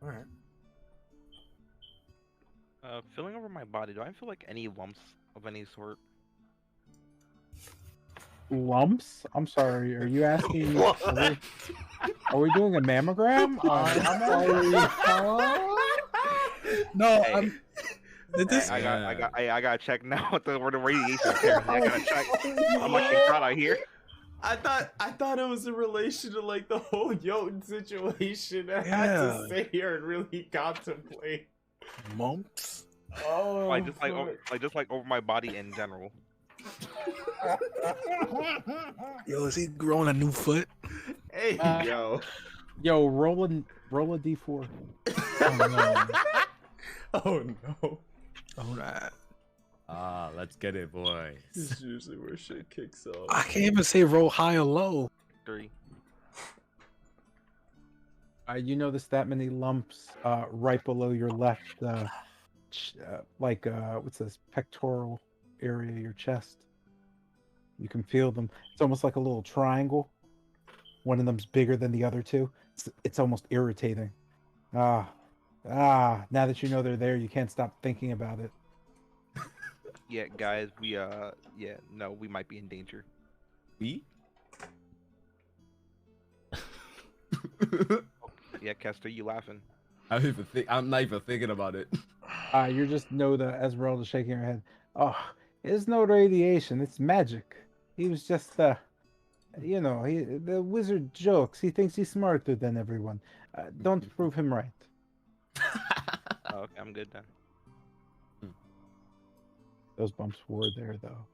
All right. Feeling over my body, do I feel like any lumps of any sort? Lumps? I'm sorry. Are you asking me? Are we doing a mammogram? No, Hey. This. I gotta check now with the radiation. Apparently. I gotta check how much they got out here. I thought it was in relation to like the whole Jotun situation. I had to sit here and really contemplate. Mumps. Oh, just like over my body in general. Yo, is he growing a new foot? Hey, yo, roll a d4. Oh no. Oh no. All right. Let's get it, boys. This is usually where shit kicks off. I can't even say roll high or low. 3. You notice that many lumps right below your left, what's this, pectoral area, your chest. You can feel them. It's almost like a little triangle. One of them's bigger than the other two. It's almost irritating. Now that you know they're there, you can't stop thinking about it. Yeah, guys, we might be in danger. We? Yeah, Kester, you laughing? I'm not even thinking about it. You just know that Esmeralda shaking her head. Oh, it's no radiation. It's magic. He was just, the wizard jokes. He thinks he's smarter than everyone. Don't prove him right. Oh, okay, I'm good then. Those bumps were there, though.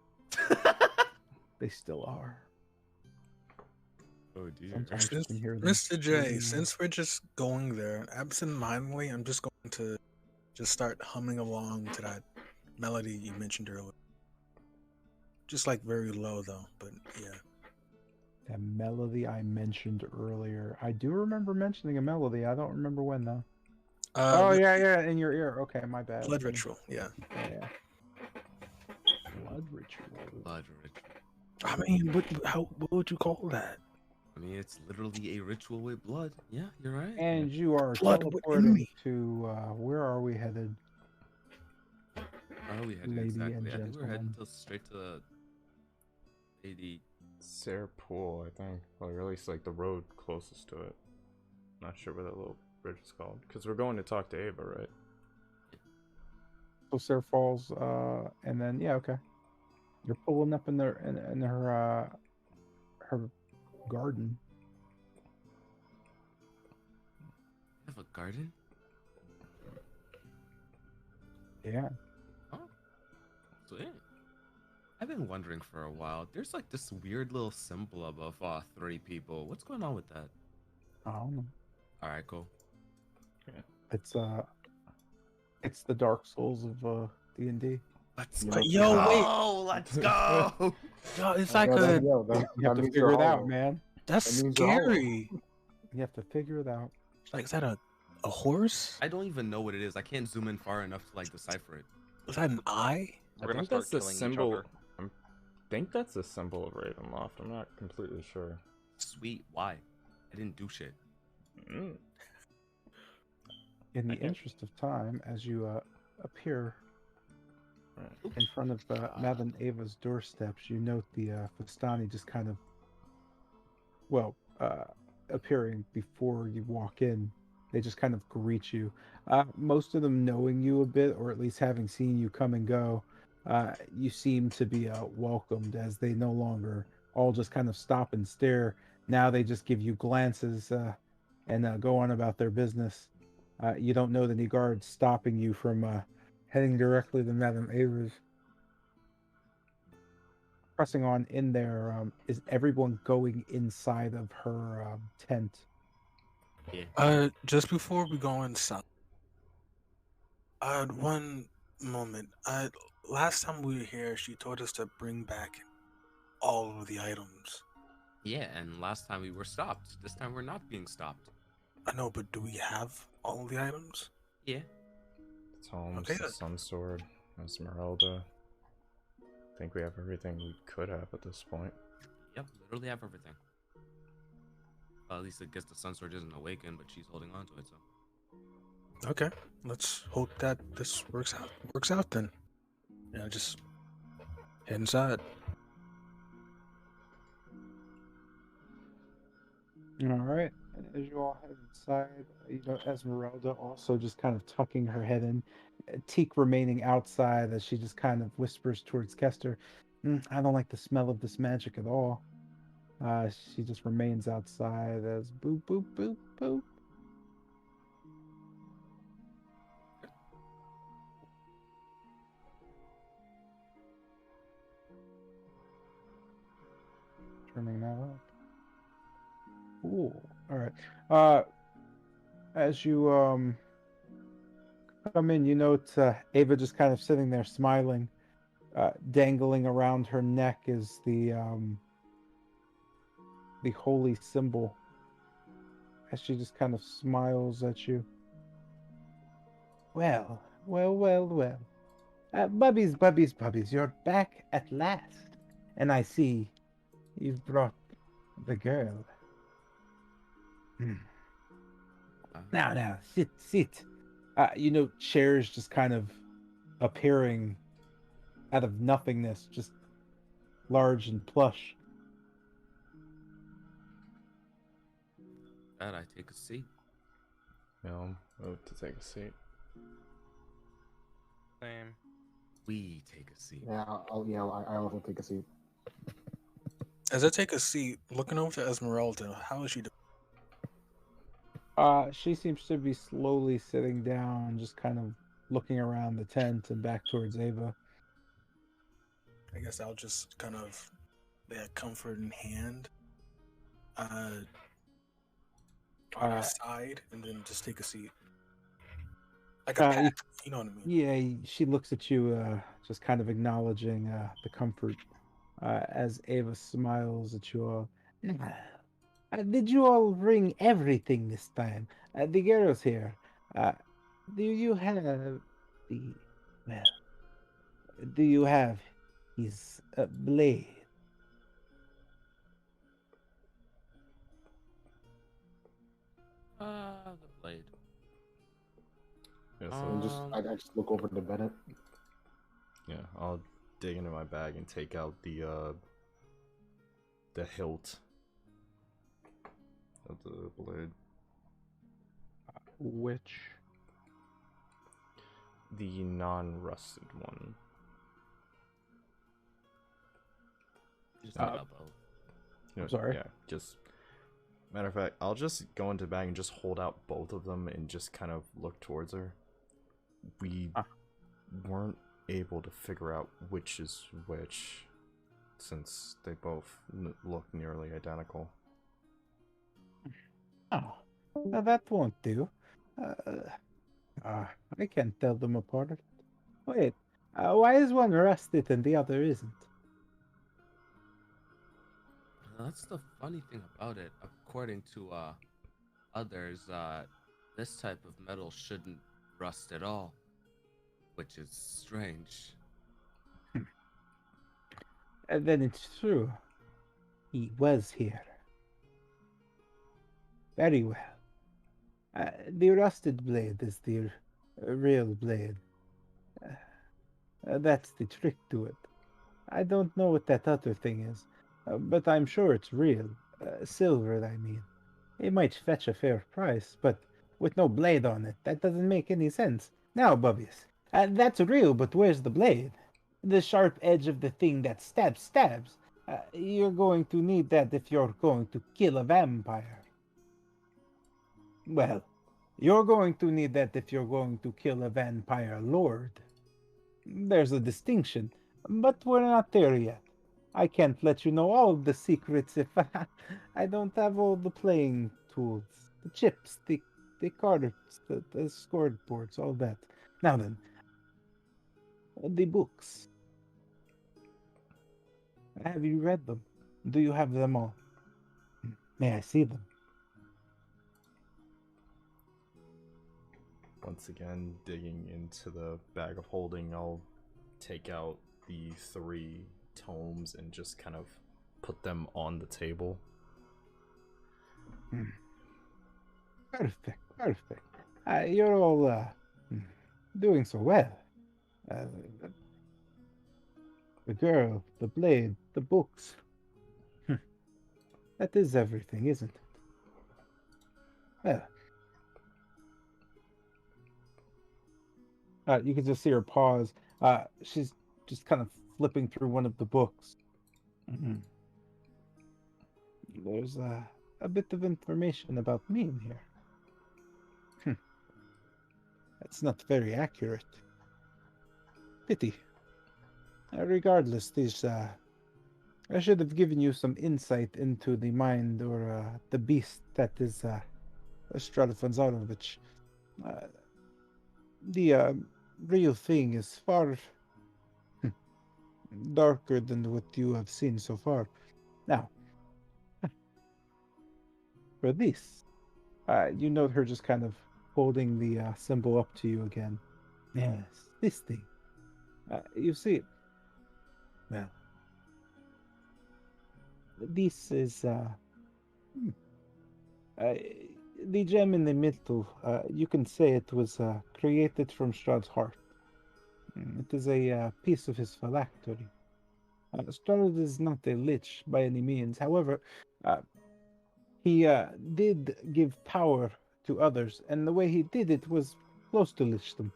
They still are. Oh dear. Sometimes you can hear them. Mr. J, since we're just going there, absent-mindedly, I'm just going to just start humming along to that melody you mentioned earlier. Just like very low, though, but yeah. That melody I mentioned earlier. I do remember mentioning a melody. I don't remember when, though. Yeah, in your ear. Okay, my bad. Blood ritual, yeah. Yeah. Blood ritual. Blood ritual. I mean, what would you call that? I mean, it's literally a ritual with blood. Yeah, you're right. And you are Blood within me. teleporting to, where are we headed? Where are we headed Lady exactly? and I think we're heading gentlemen. straight to the lady. Sarah Pool, I think. Or at least like the road closest to it. Not sure what that little bridge is called. Because we're going to talk to Ava, right? So Sarah Falls, and then, yeah, okay. You're pulling up in her garden. You have a garden? Yeah. Oh, sweet. I've been wondering for a while. There's like this weird little symbol above 3 people. What's going on with that? I don't know. All right, cool. It's the Dark Souls of D&D. Let's But go. yo, wait. Let's go. Yo, it's like You have to figure it out, man. That's That means you're home. scary. You have to figure it out. Like, is that a A horse? I don't even know what it is. I can't zoom in far enough to like decipher it. Was that an eye? We're I gonna think start that's the killing each symbol. other. I think that's a symbol of Ravenloft. I'm not completely sure. Sweet, why? I didn't do shit. Mm. In the Okay. interest of time, as you appear Right. in front of Madame Ava's doorsteps, you note the Fustani just kind of, well, appearing before you walk in. They just kind of greet you. Most of them knowing you a bit, or at least having seen you come and go, you seem to be welcomed as they no longer all just kind of stop and stare. Now they just give you glances and go on about their business. You don't know any guards stopping you from heading directly to Madame Ava's. Pressing on in there, is everyone going inside of her tent? Yeah. Just before we go inside, one moment. Last time we were here, she told us to bring back all of the items. Yeah, and last time we were stopped. This time we're not being stopped. I know, but do we have all of the items? Yeah. Tomes, Okay, the then. Sun Sword, Esmeralda. I think we have everything we could have at this point. Yep, literally have everything. Well, at least I guess the Sun Sword isn't awakened, but she's holding on to it, so. Okay, let's hope that this works out. Works out then. Yeah, just head inside. All right. As you all head inside, Esmeralda also just kind of tucking her head in, Teak remaining outside as she just kind of whispers towards Kester, I don't like the smell of this magic at all. She just remains outside as boop, boop, boop, boop. Turning that up. Cool. All right. As you come in, you note Ava just kind of sitting there smiling. Dangling around her neck is the holy symbol. As she just kind of smiles at you. Well, well, well, well. Bubbies, bubbies, bubbies, you're back at last. And I see you've brought the girl. Now, sit, sit. Chairs just kind of appearing out of nothingness, just large and plush. That I take a seat. Move to take a seat. Same. We take a seat. Yeah, I also take a seat. As I take a seat, looking over to Esmeralda, how is she doing? She seems to be slowly sitting down, just kind of looking around the tent and back towards Ava. I guess I'll just kind of lay a comforting hand on her side and then just take a seat. Like a pack, you know what I mean? Yeah, she looks at you, just kind of acknowledging the comfort as Ava smiles at you all. Did you all bring everything this time? The girls here. Do you have the... Well, do you have his blade? The blade. Yeah, And I just look over to Bennett. yeah, I'll dig into my bag and take out the hilt of the blade. Which? The non-rusted one. Just think about both. No, I'm sorry? Yeah, just... Matter of fact, I'll just go into the bag and just hold out both of them and just kind of look towards her. We weren't able to figure out which is which, since they both look nearly identical. Oh, that won't do. I can't tell them apart. Wait, why is one rusted and the other isn't? That's the funny thing about it. According to others, This type of metal shouldn't rust at all, which is strange. And then it's true. He was here. Very well. The rusted blade is the real blade. That's the trick to it. I don't know what that other thing is, but I'm sure it's real. Silver, I mean. It might fetch a fair price, but with no blade on it, that doesn't make any sense. Now, Bubbies, that's real, but where's the blade? The sharp edge of the thing that stabs. You're going to need that if you're going to kill a vampire. Well, you're going to need that if you're going to kill a vampire lord. There's a distinction, but we're not there yet. I can't let you know all the secrets if I don't have all the playing tools, the chips, the cards, the scoreboards, all that. Now then, the books. Have you read them? Do you have them all? May I see them? Once again, digging into the bag of holding, I'll take out the 3 tomes and just kind of put them on the table. Perfect. You're all doing so well. The girl, the blade, the books. That is everything, isn't it? Well, you can just see her pause. She's just kind of flipping through one of the books. There's a bit of information about me in here. That's not very accurate. Pity. Regardless, these I should have given you some insight into the mind or the beast that is Strahd Vanzarovich. The real thing is far darker than what you have seen so far. Now, for this, you note her just kind of holding the symbol up to you again. Yes, this thing. You see, well, this is the gem in the middle. You can say it was created from Strahd's heart. It is a piece of his phylactery. Strahd is not a lich by any means. However, he did give power to others, and the way he did it was close to lichdom.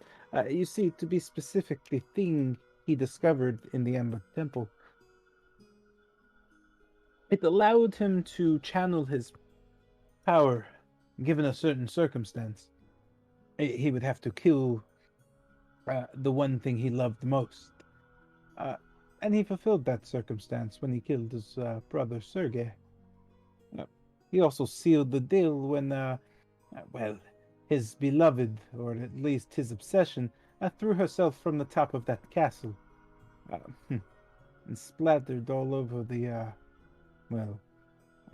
You see, to be specific, the thing he discovered in the Amber Temple, it allowed him to channel his power given a certain circumstance. He would have to kill the one thing he loved most. And he fulfilled that circumstance when he killed his brother Sergei. He also sealed the deal when, well, his beloved, or at least his obsession, threw herself from the top of that castle. And splattered all over the, well,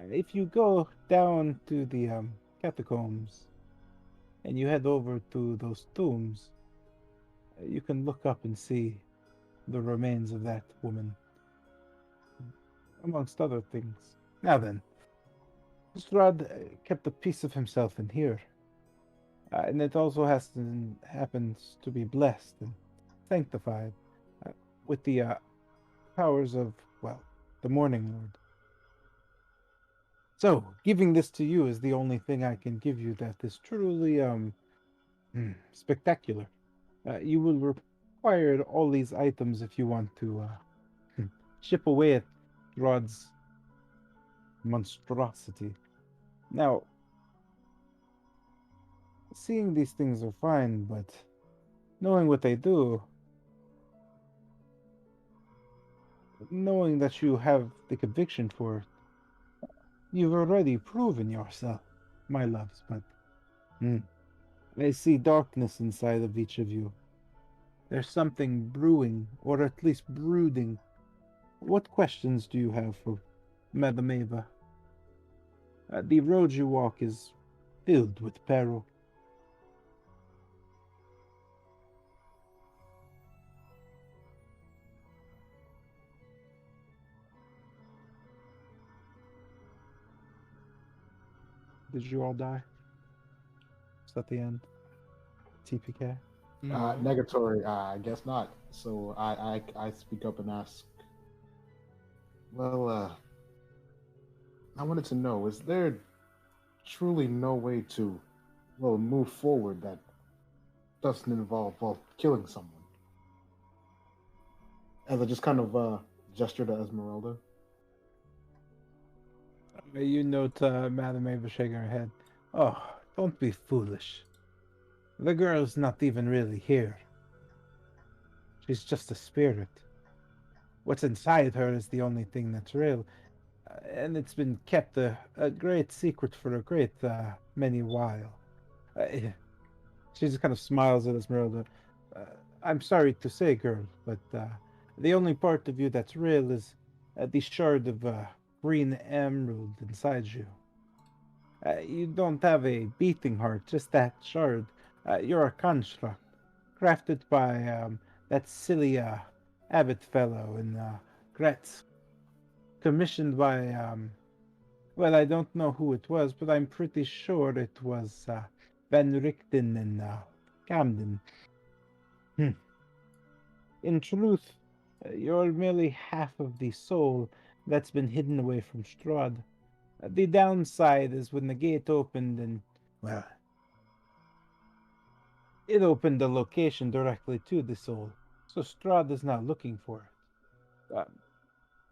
if you go down to the catacombs and you head over to those tombs, you can look up and see the remains of that woman, amongst other things. Now then, Strahd kept a piece of himself in here, and it also happens to be blessed and sanctified with the powers of, well, the Morning Lord. So, giving this to you is the only thing I can give you that is truly spectacular. You will require all these items if you want to chip away at Rod's monstrosity. Now, seeing these things are fine, but knowing what they do, knowing that you have the conviction for it, you've already proven yourself, my loves, but I see darkness inside of each of you. There's something brewing, or at least brooding. What questions do you have for Madame Eva? The road you walk is filled with peril. Did you all die? Is that the end? TPK? No. Negatory, I guess not. So I speak up and ask, well, I wanted to know, is there truly no way to, well, move forward that doesn't involve, well, killing someone? As I just kind of gesture to Esmeralda. You note Madame Ava shaking her head. Oh, don't be foolish. The girl's not even really here. She's just a spirit. What's inside her is the only thing that's real, and it's been kept a great secret for a great many while. She just kind of smiles at Esmeralda. Uh, I'm sorry to say, girl, but the only part of you that's real is the shard of green emerald inside you. You don't have a beating heart, just that shard. You're a construct, crafted by that silly abbot fellow in Gretz, commissioned by, well, I don't know who it was, but I'm pretty sure it was Van Richten and Camden. In truth, you're merely half of the soul that's been hidden away from Strahd. The downside is when the gate opened and, well, it opened the location directly to the soul, so Strahd is now looking for it.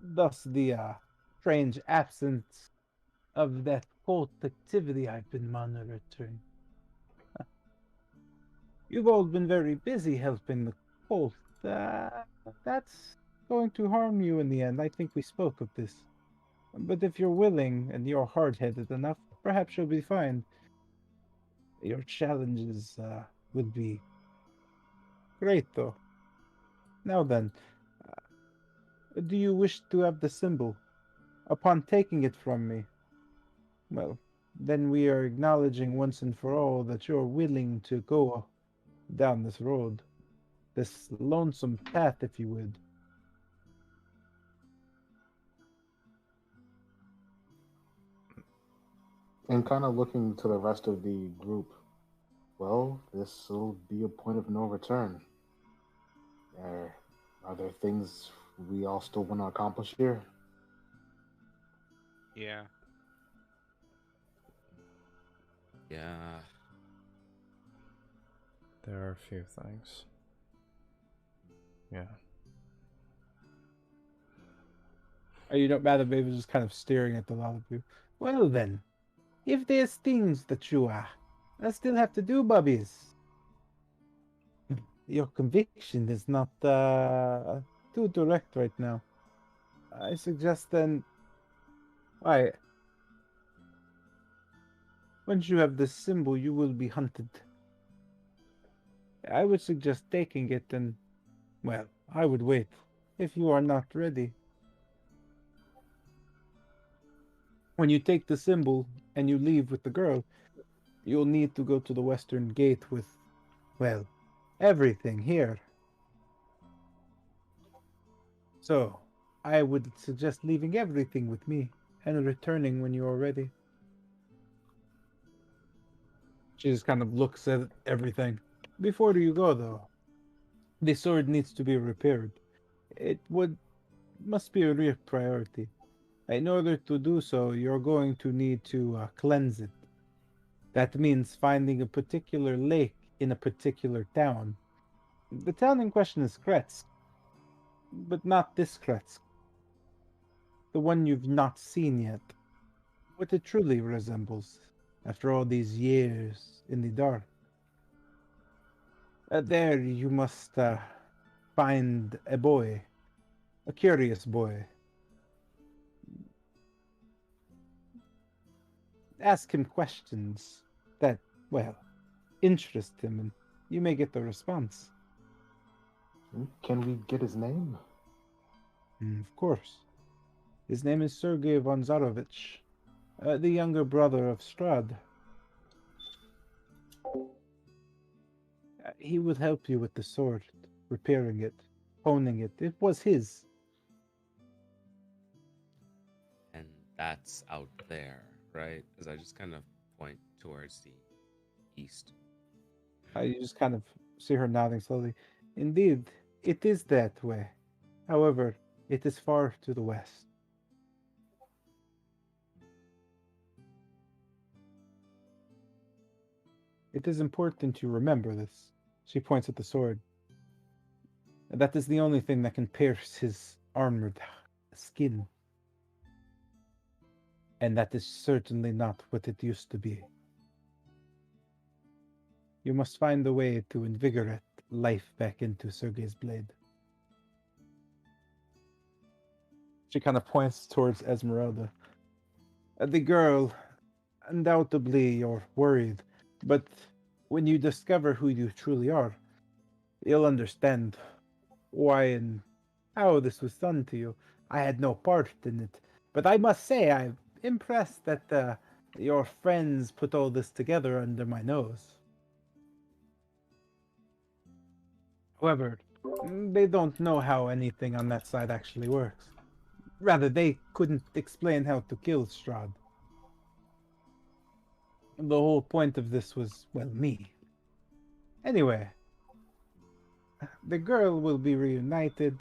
Thus the strange absence of that cult activity I've been monitoring. You've all been very busy helping the cult. That's going to harm you in the end. I think we spoke of this. But if you're willing and you're hard-headed enough, perhaps you'll be fine. Your challenges would be great, though. Now then, do you wish to have the symbol? Upon taking it from me, well, then we are acknowledging once and for all that you're willing to go down this road. This lonesome path, if you would. And kind of looking to the rest of the group, well, this will be a point of no return. Are there things we all still want to accomplish here? Yeah. Yeah. There are a few things. Yeah. Are you not mad at me? Just kind of staring at the lot of you. Well then, if there's things that you still have to do, bubbies, your conviction is not too direct right now. I suggest then, why, once you have this symbol, you will be hunted. I would suggest taking it and, well, I would wait if you are not ready. When you take the symbol and you leave with the girl, you'll need to go to the western gate with, well, everything here. So, I would suggest leaving everything with me and returning when you are ready. She just kind of looks at everything. Before you go, though, the sword needs to be repaired. It must be a real priority. In order to do so, you're going to need to cleanse it. That means finding a particular lake in a particular town. The town in question is Kretsk, but not this Kretsk. The one you've not seen yet. What it truly resembles, after all these years in the dark. There you must find a boy, a curious boy. Ask him questions that, well, interest him, and you may get the response. Can we get his name? Of course. His name is Sergei von Zarovich, the younger brother of Strahd. He would help you with the sword, repairing it, honing it. It was his. And that's out there, right? As I just kind of point towards the east. You just kind of see her nodding slowly. Indeed, it is that way. However, it is far to the west. It is important to remember this. She points at the sword. That is the only thing that can pierce his armored skin. And that is certainly not what it used to be. You must find a way to invigorate life back into Sergei's blade. She kind of points towards Esmeralda. The girl, undoubtedly you're worried, but when you discover who you truly are, you'll understand why and how this was done to you. I had no part in it, but I must say I'm impressed that your friends put all this together under my nose. However, they don't know how anything on that side actually works. Rather, they couldn't explain how to kill Strahd. The whole point of this was, well, me. Anyway, the girl will be reunited.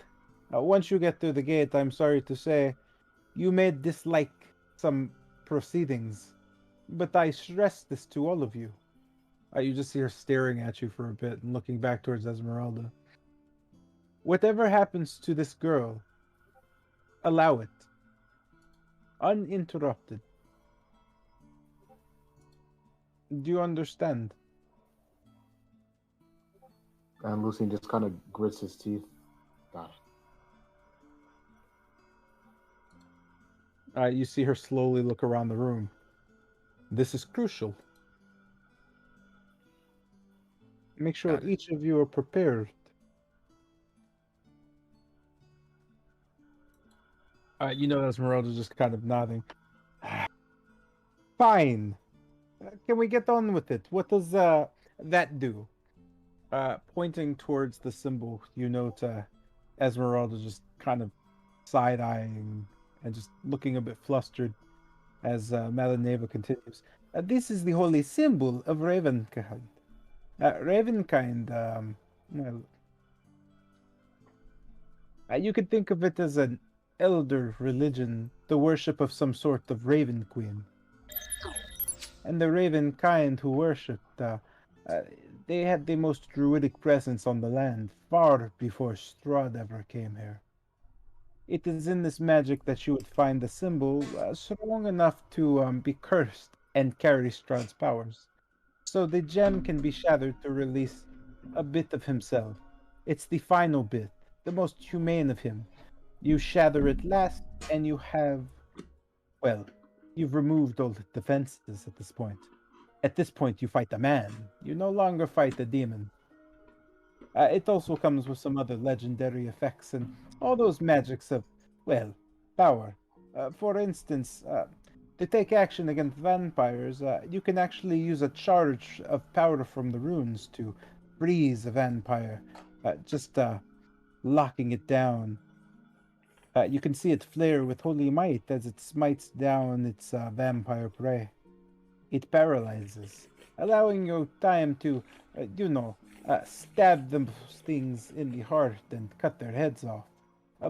Once you get through the gate, I'm sorry to say, you may dislike some proceedings, but I stress this to all of you. You just see her staring at you for a bit and looking back towards Esmeralda. Whatever happens to this girl, allow it. Uninterrupted. Do you understand? And Lucian just kind of grits his teeth. Got it. You see her slowly look around the room. This is crucial. Make sure each of you are prepared. You know Esmeralda's just kind of nodding. Fine. Can we get on with it? What does that do? Pointing towards the symbol, you note Esmeralda just kind of side-eyeing and just looking a bit flustered as Malineva continues. This is the holy symbol of Ravenkind. Ravenkind, well, you could think of it as an elder religion, the worship of some sort of Raven Queen. And the Ravenkind who worshipped, they had the most druidic presence on the land, far before Strahd ever came here. It is in this magic that you would find the symbol strong enough to be cursed and carry Strahd's powers. So the gem can be shattered to release a bit of himself. It's the final bit, the most humane of him. You shatter it last, and you have, well, you've removed all the defenses at this point. At this point, you fight a man. You no longer fight a demon. It also comes with some other legendary effects and all those magics of, well, power. For instance, to take action against vampires, you can actually use a charge of power from the runes to freeze a vampire, just locking it down. You can see it flare with holy might as it smites down its vampire prey. It paralyzes, allowing you time to, stab those things in the heart and cut their heads off.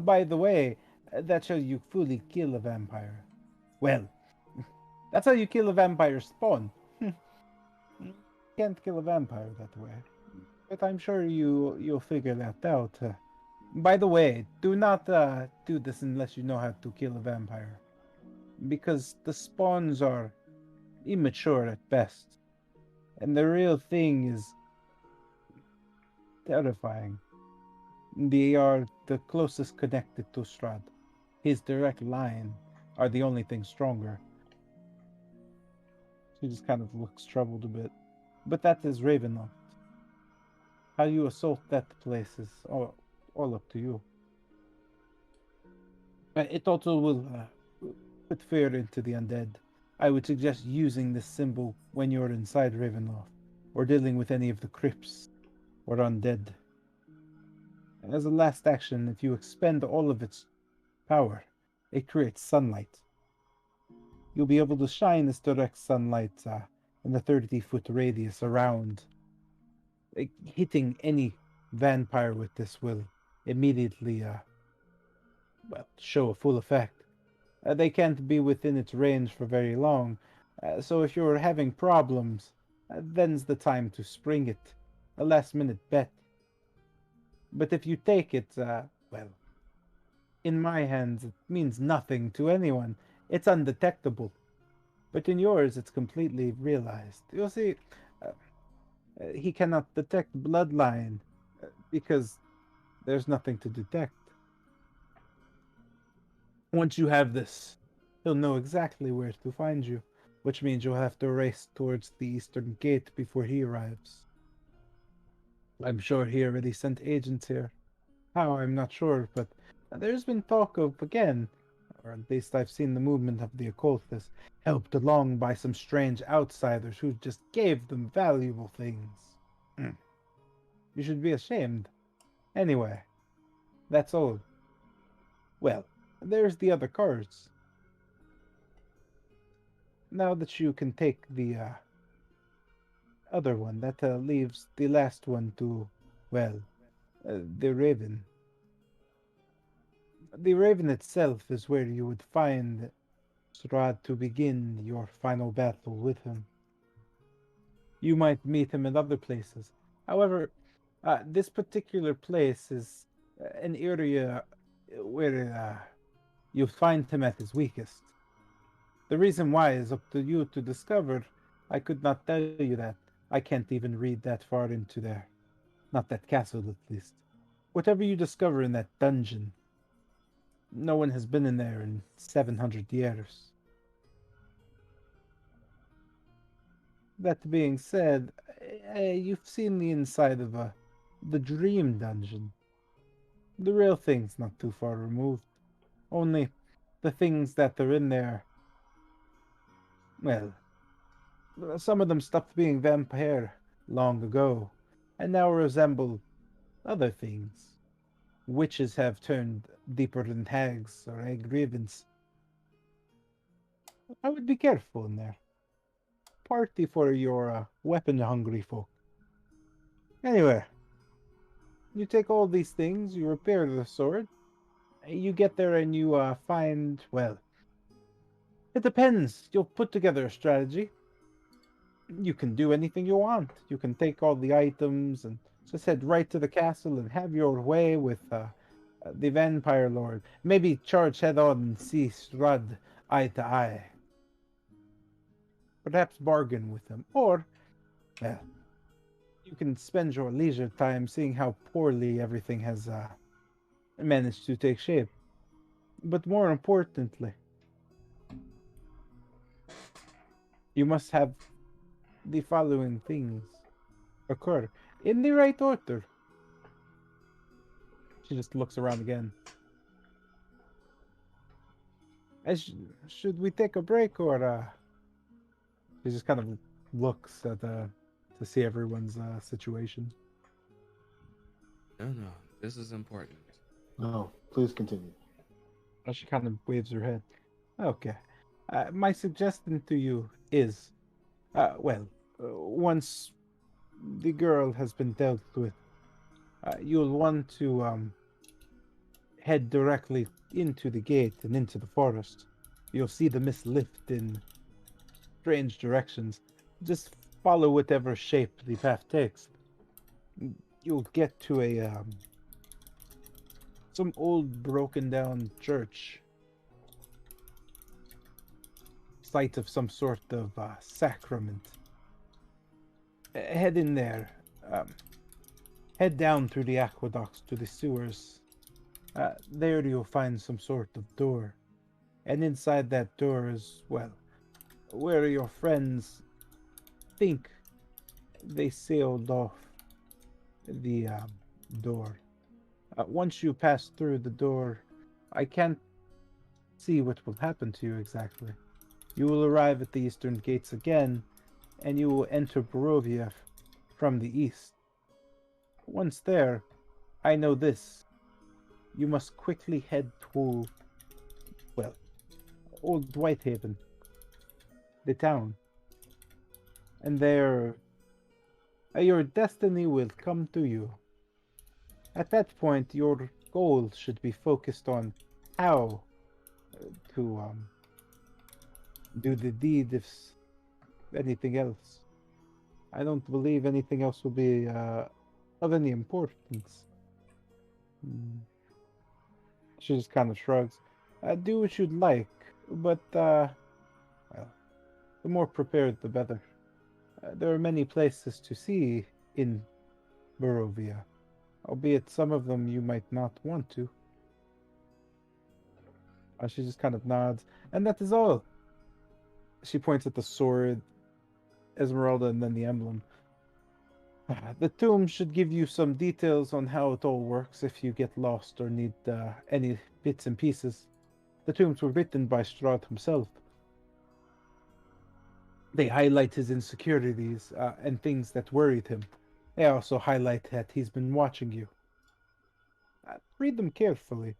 By the way, that's how you fully kill a vampire. Well, that's how you kill a vampire spawn. You can't kill a vampire that way. But I'm sure you'll figure that out. By the way, do not do this unless you know how to kill a vampire. Because the spawns are immature at best. And the real thing is terrifying. They are the closest connected to Strahd. His direct line are the only thing stronger. She just kind of looks troubled a bit. But that is Ravenloft. How you assault that place is all up to you. It also will put fear into the undead. I would suggest using this symbol when you're inside Ravenloft, or dealing with any of the crypts or undead. And as a last action, if you expend all of its power, it creates sunlight. You'll be able to shine this direct sunlight in a 30-foot radius around. Hitting any vampire with this will immediately, show a full effect. They can't be within its range for very long, so if you're having problems, then's the time to spring it. A last-minute bet. But if you take it, in my hands, it means nothing to anyone. It's undetectable. But in yours, it's completely realized. You'll see, he cannot detect bloodline because there's nothing to detect. Once you have this, he'll know exactly where to find you, which means you'll have to race towards the eastern gate before he arrives. I'm sure he already sent agents here. How, I'm not sure, but there's been talk of, again, or at least I've seen the movement of the occultists, helped along by some strange outsiders who just gave them valuable things. You should be ashamed. Anyway, that's all. Well, there's the other cards. Now that you can take the other one, that leaves the last one to, the Raven. The Raven itself is where you would find Strahd to begin your final battle with him. You might meet him in other places. However, this particular place is an area where you'll find him at his weakest. The reason why is up to you to discover. I could not tell you that. I can't even read that far into there. Not that castle, at least. Whatever you discover in that dungeon, no one has been in there in 700 years. That being said, you've seen the inside of the Dream Dungeon. The real thing's not too far removed. Only the things that are in there, some of them stopped being vampire long ago, and now resemble other things. Witches have turned deeper than hags or egg ravens. I would be careful in there. Party for your weapon-hungry folk. Anyway, you take all these things, you repair the sword, you get there and you find, it depends. You'll put together a strategy. You can do anything you want. You can take all the items and just head right to the castle and have your way with the Vampire Lord. Maybe charge head on and see Strahd eye to eye. Perhaps bargain with him. Or, you can spend your leisure time seeing how poorly everything has managed to take shape. But more importantly, you must have the following things occur in the right order. She just looks around again. Should we take a break, or she just kind of looks at to see everyone's situation. No, this is important. No, please continue. She kind of waves her head. Okay. My suggestion to you is, once the girl has been dealt with, you'll want to head directly into the gate and into the forest. You'll see the mist lift in strange directions. Just follow whatever shape the path takes. You'll get to some old broken down church. Site of some sort of sacrament. Head in there. Head down through the aqueducts to the sewers. There you'll find some sort of door. And inside that door is, where your friends think they sealed off the door. Once you pass through the door, I can't see what will happen to you exactly. You will arrive at the eastern gates again, and you will enter Barovia from the east. Once there, I know this. You must quickly head to, Old Whitehaven, the town. and your destiny will come to you. At that point, your goal should be focused on how to do the deed if anything else. I don't believe anything else will be of any importance. Hmm. She just kind of shrugs. Do what you'd like, but well, the more prepared, the better. There are many places to see in Barovia, albeit some of them you might not want to. She just kind of nods, and that is all. She points at the sword, Esmeralda, and then the emblem. The tomb should give you some details on how it all works if you get lost or need any bits and pieces. The tombs were written by Strahd himself. They highlight his insecurities and things that worried him. They also highlight that he's been watching you. Read them carefully.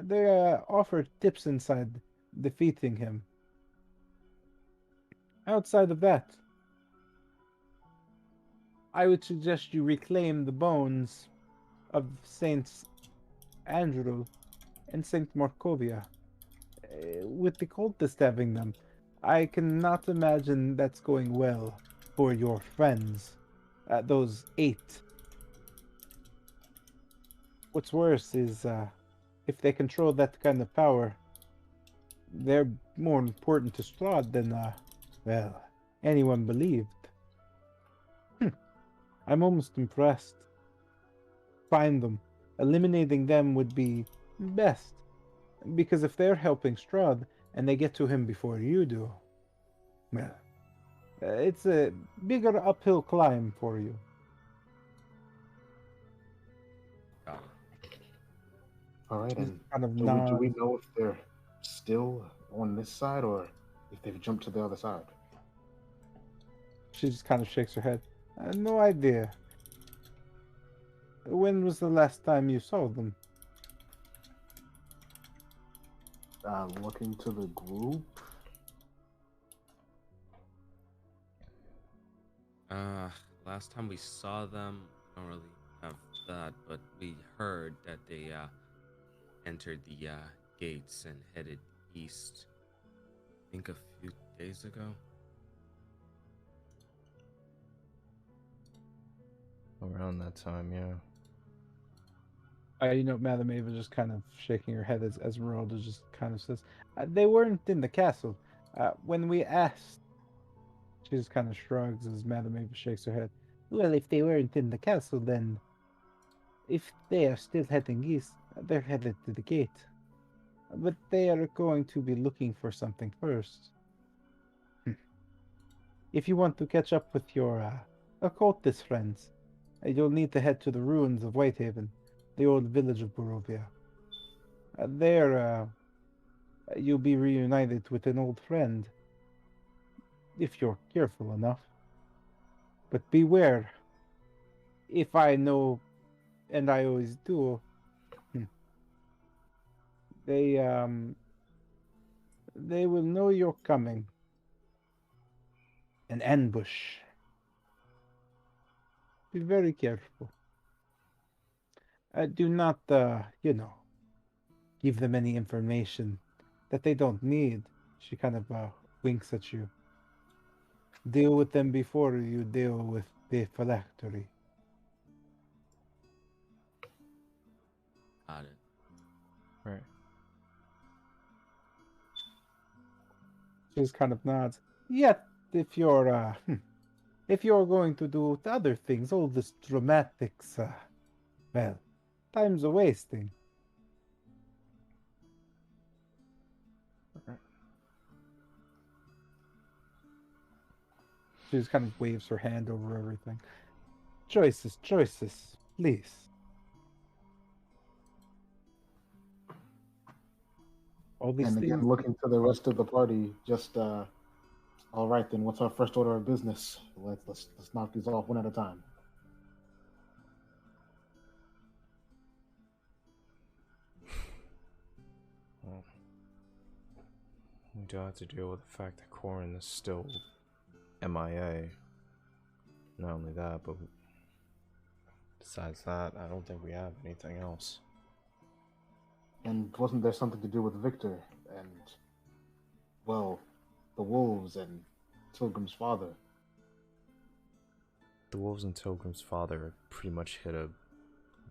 They offer tips inside defeating him. Outside of that, I would suggest you reclaim the bones of Saints Andrew and Saint Markovia. With the cultist having them, I cannot imagine that's going well for your friends. Those 8. What's worse is if they control that kind of power, they're more important to Strahd than, well, anyone believed. I'm almost impressed. Find them. Eliminating them would be best. Because if they're helping Strahd and they get to him before you do, well, it's a bigger uphill climb for you. Got it. All right, Just and kind of do we nod. know if they're still on this side or if they've jumped to the other side? She just kind of shakes her head. No idea. When was the last time you saw them? Looking to the group. Last time we saw them, I don't really have that, but we heard that they entered the gates and headed east. I think a few days ago. Around that time, yeah. Madame Ava just kind of shaking her head as Esmeralda just kind of says, they weren't in the castle. When we asked, she just kind of shrugs as Madame Ava shakes her head. Well, if they weren't in the castle, then if they are still heading east, they're headed to the gate. But they are going to be looking for something first. If you want to catch up with your occultist friends, you'll need to head to the ruins of Whitehaven, the old village of Barovia. There, you'll be reunited with an old friend, if you're careful enough. But beware, if I know, and I always do, they will know you're coming. An ambush. Be very careful. Do not, give them any information that they don't need. She kind of winks at you. Deal with them before you deal with the phylactery. Got it. Right. She just kind of nods. Yet, if you're if you're going to do the other things, all this dramatics, well, time's a wasting. She just kind of waves her hand over everything. Choices, please. All these And again, things. looking to the rest of the party, just all right then. What's our first order of business? Let's knock these off one at a time. Well, we do have to deal with the fact that Corin is still MIA. Not only that, but besides that, I don't think we have anything else. And wasn't there something to do with Victor and, well, the wolves and Tilgrim's father? The wolves and Tilgrim's father pretty much hit a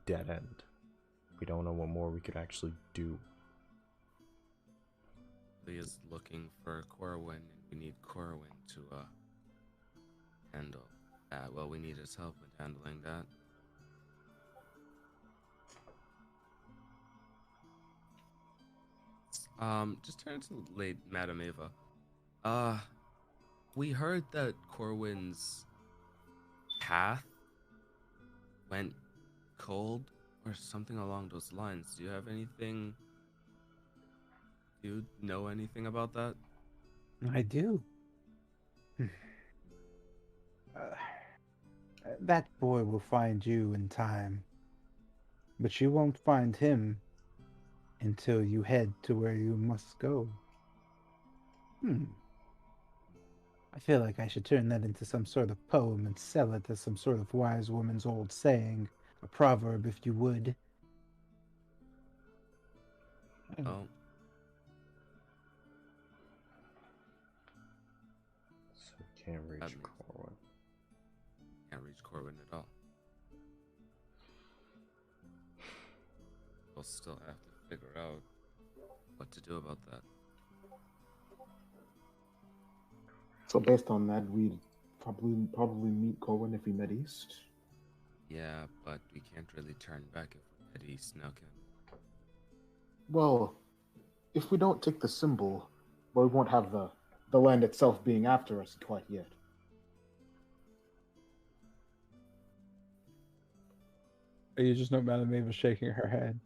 dead end. We don't know what more we could actually do. He is looking for Corwin, and we need Corwin to handle that. Well, we need his help with handling that. Just turn to late Madam Ava. We heard that Corwin's path went cold or something along those lines. Do you have anything? Do you know anything about that? I do. That boy will find you in time, but you won't find him until you head to where you must go. I feel like I should turn that into some sort of poem and sell it as some sort of wise woman's old saying, a proverb, if you would. Oh, So we can't reach That makes- Corwin. can't reach Corwin at all. We'll still have to figure out what to do about that. So based on that, we'd probably meet Corwin if we met east. Yeah, but we can't really turn back if we head east now, can we? Well, if we don't take the symbol, well, we won't have the land itself being after us quite yet. You just know Madame Ava shaking her head.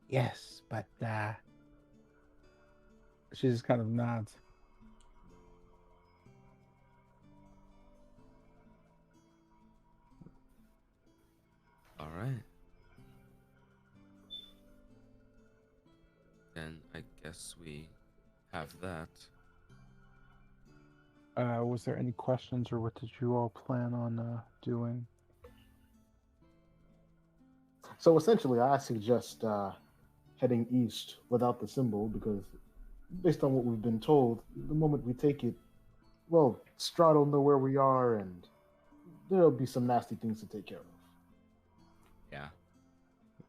Yes, but she just kind of nods. All right. Then I guess we have that. Was there any questions, or what did you all plan on doing? So essentially, I suggest heading east without the symbol because, based on what we've been told, the moment we take it, well, Strahd will know where we are, and there'll be some nasty things to take care of. Yeah.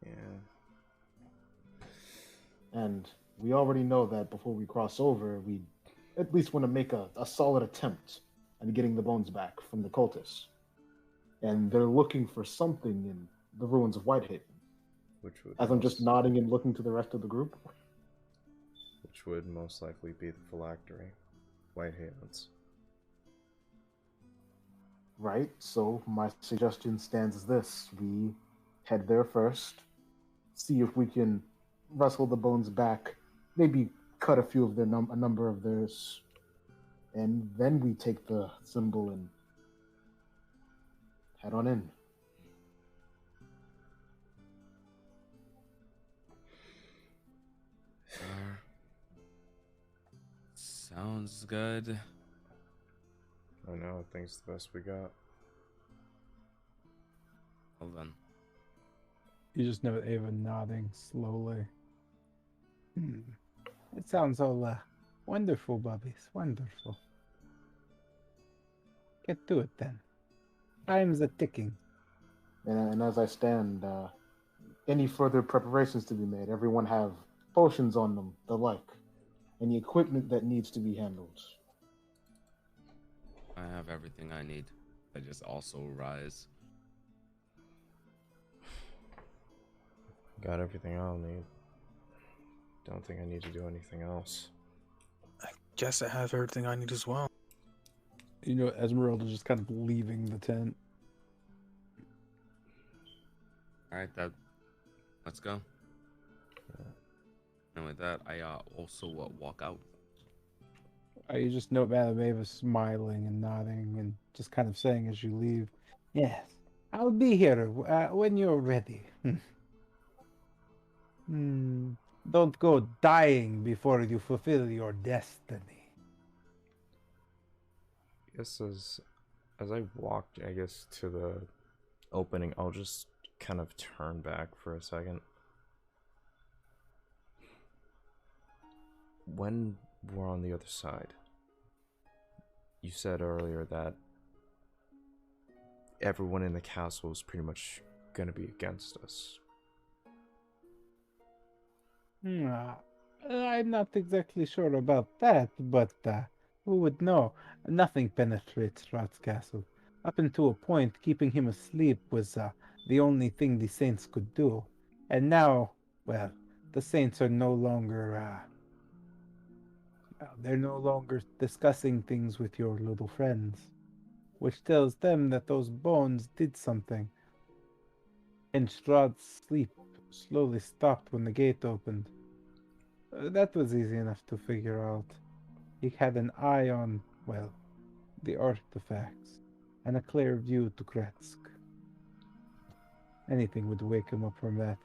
Yeah. And we already know that before we cross over, we at least want to make a solid attempt at getting the bones back from the cultists. And they're looking for something in the ruins of Whitehaven. Which would As I'm just most- nodding and looking to the rest of the group. Which would most likely be the phylactery. Whitehaven's. Right, so my suggestion stands as this. We head there first, see if we can wrestle the bones back, maybe cut a few of their a number of theirs, and then we take the symbol and head on in. Sounds good. I know, I think it's the best we got. Hold on. You just know Ava nodding slowly. It sounds all wonderful, Bubbies. Wonderful. Get to it then. Time's a ticking. And as I stand, any further preparations to be made? Everyone have potions on them, the like. Any equipment that needs to be handled. I have everything I need. I just also rise. Got everything I'll need. Don't think I need to do anything else. Guess I have everything I need as well. You know, Esmeralda just kind of leaving the tent. All right, let's go. And with that, I also walk out. You just note Madame Ava smiling and nodding and just kind of saying as you leave, yes, I'll be here when you're ready. Don't go dying before you fulfill your destiny. I guess as I walked, I guess, to the opening, I'll just kind of turn back for a second. When we're on the other side, you said earlier that everyone in the castle is pretty much gonna be against us. I'm not exactly sure about that, but who would know? Nothing penetrates Strahd castle. Up until a point, keeping him asleep was the only thing the saints could do. And now, well, the saints are no longer, they're no longer discussing things with your little friends, which tells them that those bones did something. And Strahd's sleep slowly stopped when the gate opened. That was easy enough to figure out. He had an eye on, well, the artifacts, and a clear view to Kretsk. Anything would wake him up from that,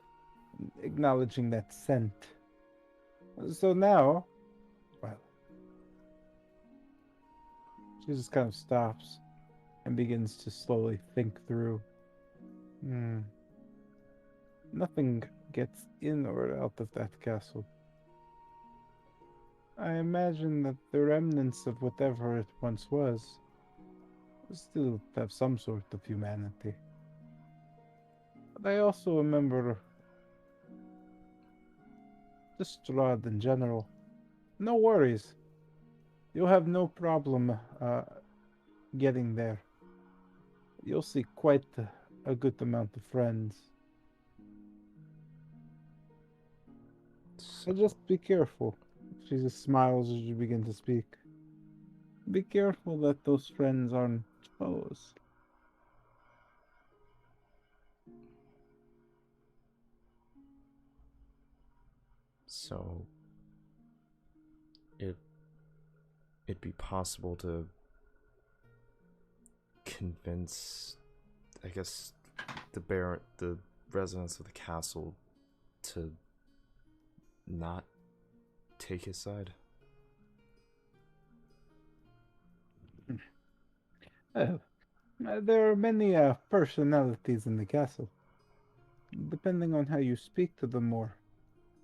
acknowledging that scent. So now, well, she just kind of stops and begins to slowly think through. Nothing gets in or out of that castle. I imagine that the remnants of whatever it once was still have some sort of humanity. But I also remember the Strahd in general. No worries. You'll have no problem getting there. You'll see quite a good amount of friends. So just be careful. She just smiles as you begin to speak. Be careful that those friends aren't foes. So it'd be possible to convince, I guess, the residents of the castle to not take his side. Oh, there are many personalities in the castle. Depending on how you speak to them or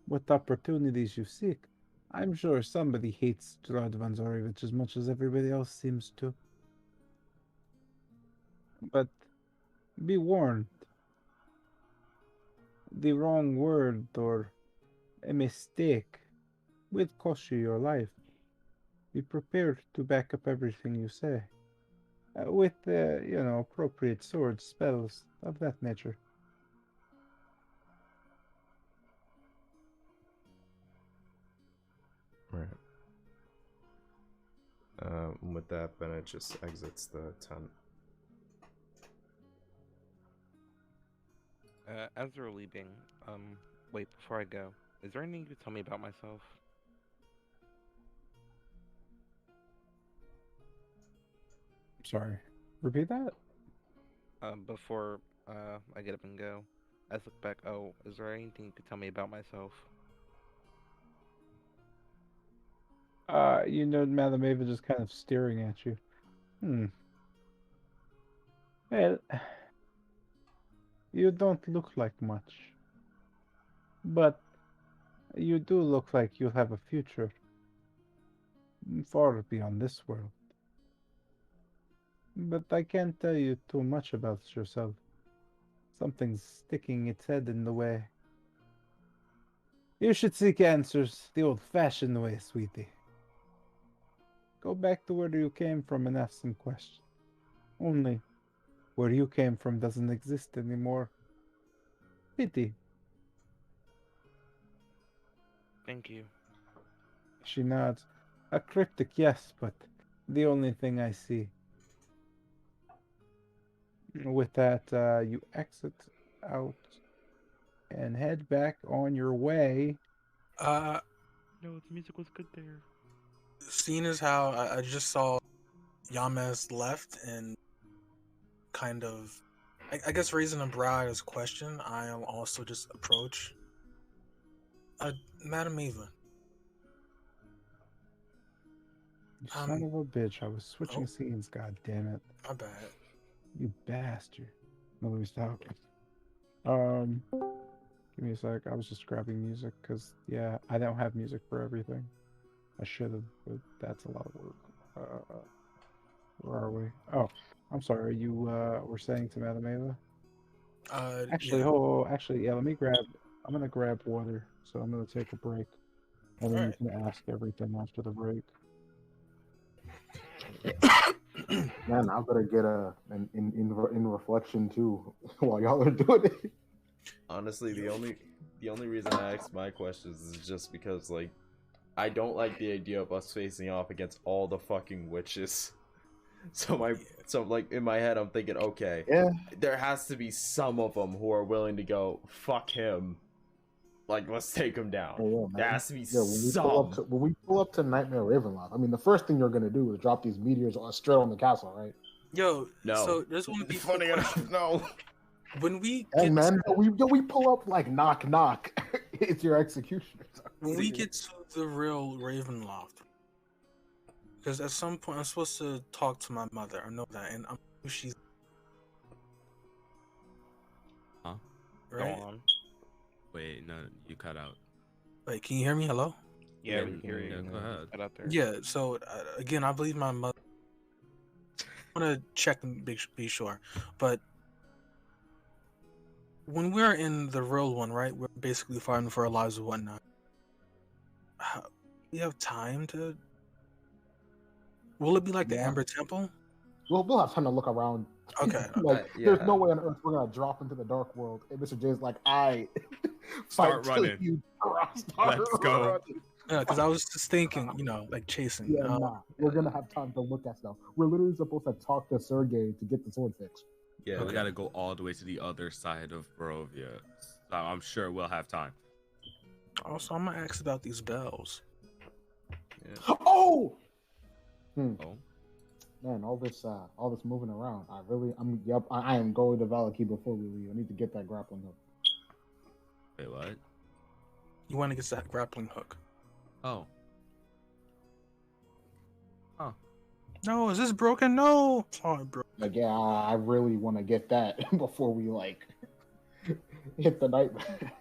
what opportunities you seek, I'm sure somebody hates Strahd van Zorevich as much as everybody else seems to. But be warned. The wrong word or a mistake will cost you your life. Be prepared to back up everything you say. With, appropriate swords, spells of that nature. Right. With that, Bennett just exits the tent. As they're leaving, wait, before I go, is there anything you could tell me about myself? Sorry. Repeat that? Before I get up and go, I look back. Oh, is there anything you could tell me about myself? Madam Ava just kind of staring at you. Well, you don't look like much. But you do look like you have a future far beyond this world. But I can't tell you too much about yourself. Something's sticking its head in the way. You should seek answers the old-fashioned way, sweetie. Go back to where you came from and ask some questions. Only, where you came from doesn't exist anymore. Pity. Thank you. She nods. A cryptic yes, but the only thing I see. With that, you exit out and head back on your way. No, the music was good there. Seeing as how I just saw Yames left and kind of, I guess, raising a brow at his question, I am also just approach. Madam Eva. You son of a bitch! I was switching scenes. God damn it! My bad. You bastard! No, let me stop. Give me a sec. I was just grabbing music because yeah, I don't have music for everything. I should have, but that's a lot of work. Where are we? Oh, I'm sorry. You were saying to Madame Ava? Actually, Yeah. actually, yeah. Let me grab. I'm gonna grab water, so I'm gonna take a break, and then Alright. you can ask everything after the break. Man, I'm gonna get in reflection too while y'all are doing it. Honestly, the only reason I ask my questions is just because like I don't like the idea of us facing off against all the fucking witches. So like in my head I'm thinking, okay, Yeah. there has to be some of them who are willing to go fuck him. Like let's take him down. Yeah, man. There has to be When some. we pull up to Nightmare Ravenloft, I mean, the first thing you're gonna do is drop these meteors straight on the castle, right? Yo, No. so there's one be Funny enough, no. when we Hey get man, we pull up like knock knock. It's your executioner. when we get to the real Ravenloft, because at some point I'm supposed to talk to my mother. I know that, and I'm she's Huh? right. Go on. Wait, no, you cut out. Wait, can you hear me? Hello. Yeah, we can hear Yeah, you. go ahead. Get out there. Yeah. So again, I believe my mother. I want to check and be sure, but when we're in the real one, right? We're basically fighting for our lives and whatnot. We have time to. Will it be like the Yeah. Amber Temple? We'll have time to look around. Okay. Like, yeah. there's no way on earth we're gonna drop into the dark world. And Mr. J's like, I Start fight till running. you Let's go. running. Yeah, because I was just thinking, like chasing. Yeah, nah. We're gonna have time to look at stuff. We're literally supposed to talk to Sergey to get the sword fixed. Yeah, We gotta go all the way to the other side of Barovia. So I'm sure we'll have time. Also, I'm gonna ask about these bells. Oh! Oh, Man, all this moving around. I am going to Valaki before we leave. I need to get that grappling hook. wait, what? You want to get that grappling hook? Oh, No, is this broken? No. Oh, it broke. Like, yeah, I really want to get that before we hit the nightmare.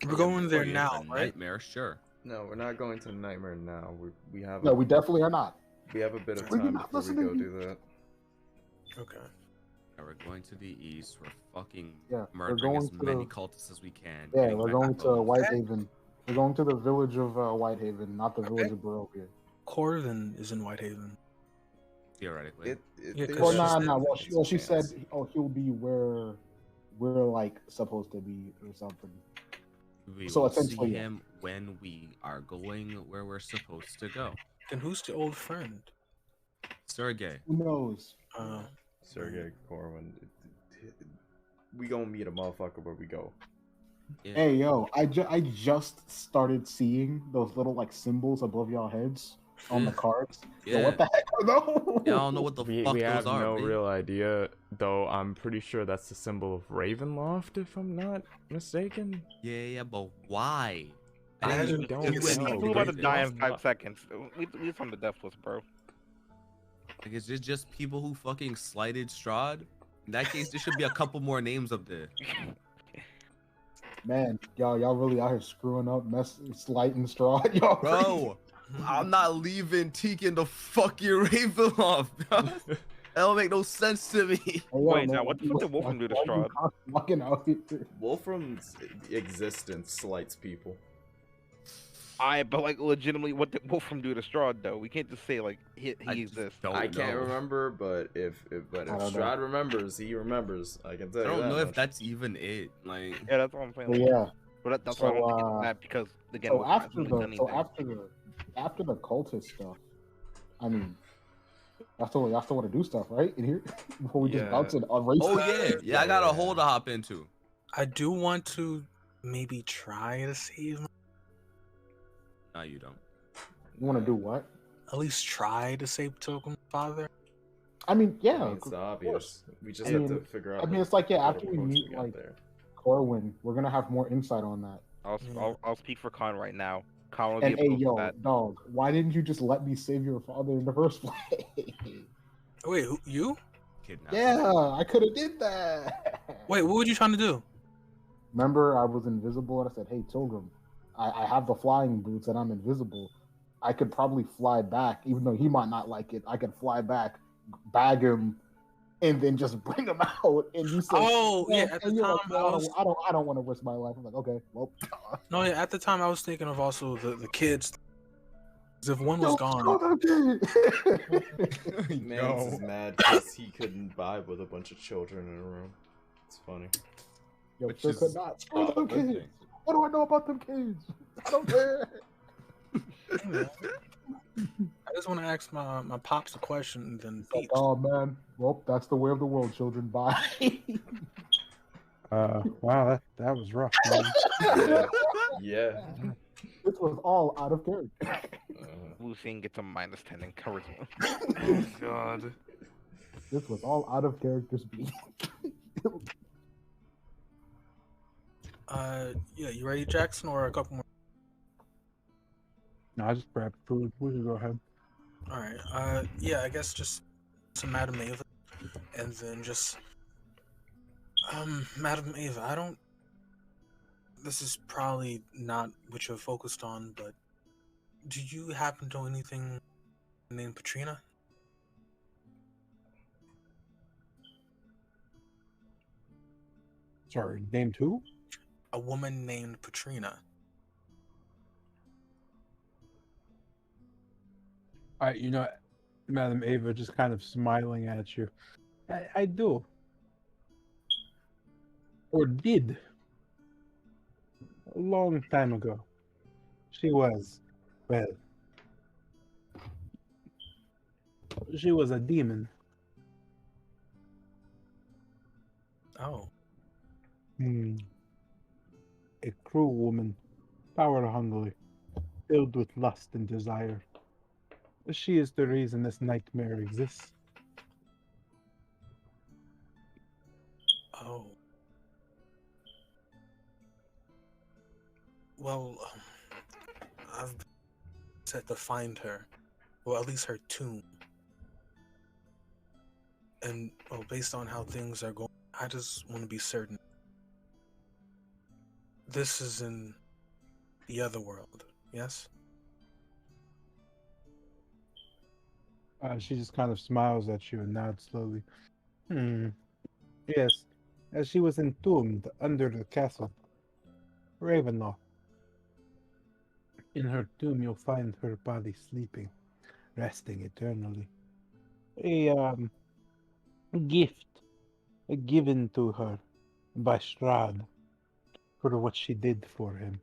We're going there Before you hit now, the right? Nightmare, sure. No, we're not going to the nightmare now. We have No, we definitely are not. we have a bit of Were you time not before we listening go to- do that. Okay. Yeah, we're going to the east. We're fucking Yeah, we're murdering as going to many the- cultists as we can. Yeah, getting we're back going up to on- Whitehaven. We're going to the village of Whitehaven, not the village of Barovia. Corvin is in Whitehaven. Theoretically. Yeah, There's Well, Well, it's nah, just- nah. Well, she said, he'll be where we're supposed to be or something. We so will see essentially, yeah. him when we are going where we're supposed to go. Then who's the old friend? Sergey. Who knows? Sergey Corwin. We gonna meet a motherfucker where we go. Yeah. Hey, yo, I just started seeing those little symbols above y'all heads on the cards. Yo, Yeah. what the heck are those? Yeah, I don't know what the fuck We those have are. no B. real idea, though. I'm pretty sure that's the symbol of Ravenloft, if I'm not mistaken. Yeah, but why? I didn't don't even know. do It's- anything. We're about to Ravenloft. die in 5 seconds. We from the death list, bro. Like, is it just people who fucking slighted Strahd? In that case, there should be a couple more names up there. Man, y'all really out here screwing up, slighting straw. Y'all Bro, I'm not leaving Teak the fucking Ravenloft, bro. That don't make no sense to me. Hey, yo, Wait, man, now what the fuck did Wolfram do to why you Strahd? Fucking out here. Wolfram's existence slights people. But like legitimately, what did Wolfram do to Strahd though? We can't just say like he I just exists. don't I can't know. remember, but if I don't know. Strahd remembers, he remembers. I can tell I you don't that know if much. that's even it. Like, Yeah, that's what I'm saying. But Like, yeah. but that's So, why I don't think it's that because again, So Wolfram after hasn't the done anything. after the cultist stuff, I mean, y'all still want to do stuff, right? In here before we just Yeah. bounce it on race. oh yeah, I got a Yeah. hole to hop into. I do want to maybe try to save my, No, you don't. You want to do what? at least try to save Token's father. I mean, yeah. I mean, it's of obvious. course. We just I have mean- to figure out. I mean, it's like, yeah, what after we approach meet got there. Corwin, we're gonna have more insight on that. I'll speak for Khan right now. Colin will And be hey, able to yo, that. dog, why didn't you just let me save your father in the first place? Wait, you? Kidnapped. Yeah, I could have did that. Wait, what were you trying to do? Remember, I was invisible and I said, "Hey, Tilgrim, I have the flying boots and I'm invisible. I could probably fly back, even though he might not like it. I could fly back, bag him, and then just bring him out." And you said, Oh, "No," yeah. At the and you're time, like, "No, I don't want to risk my life." I'm like, "Okay, well." No, yeah. At the time, I was thinking of also the kids. 'Cause if one was Yo, gone, okay. Man's is mad because he couldn't vibe with a bunch of children in a room. It's funny. Yo, Which sure is could not. Screw a them good kids. thing. What do I know about them kids? I don't care. hey, man, I just want to ask my pops a question and then It's like, peace. oh man, well, that's the way of the world, children. Bye. Wow, that was rough, man. Yeah. This was all out of character. Lucian gets a -10 in charisma. Oh God. This was all out of character speed. Yeah, you ready, Jackson, or a couple more? No, I just grabbed food. We can go ahead. All right. Yeah, I guess just to Madam Ava, and then just Madam Ava. I don't. This is probably not what you're focused on, but do you happen to know anything named Katrina? Sorry, named who? A woman named Katrina. You know, Madam Ava just kind of smiling at you. I do. Or did. A long time ago. She was, well, she was a demon. Oh. A cruel woman, power hungry, filled with lust and desire. She is the reason this nightmare exists. Oh. Well, I've been set to find her, well, at least her tomb. And well, based on how things are going, I just want to be certain. This is in the other world, yes? She just kind of smiles at you and nods slowly. Yes, as she was entombed under the castle. Ravenloft. In her tomb, you'll find her body sleeping, resting eternally. A gift given to her by Strahd for what she did for him.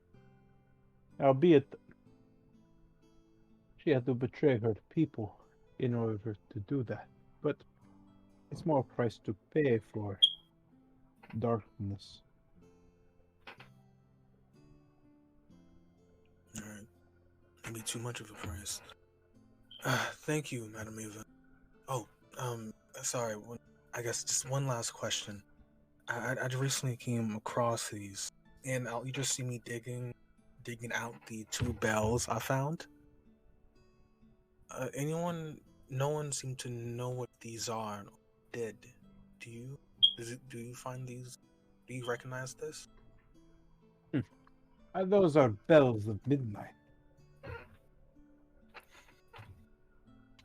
Albeit, she had to betray her people in order to do that. But a small price to pay for darkness. Alright. Maybe too much of a price. Thank you, Madam Eva. Oh, sorry. I guess just one last question. I recently came across these, and you just see me digging out the 2 bells I found. No one seemed to know what these are. Did? Do you? Do you find these? Do you recognize this? Those are bells of midnight.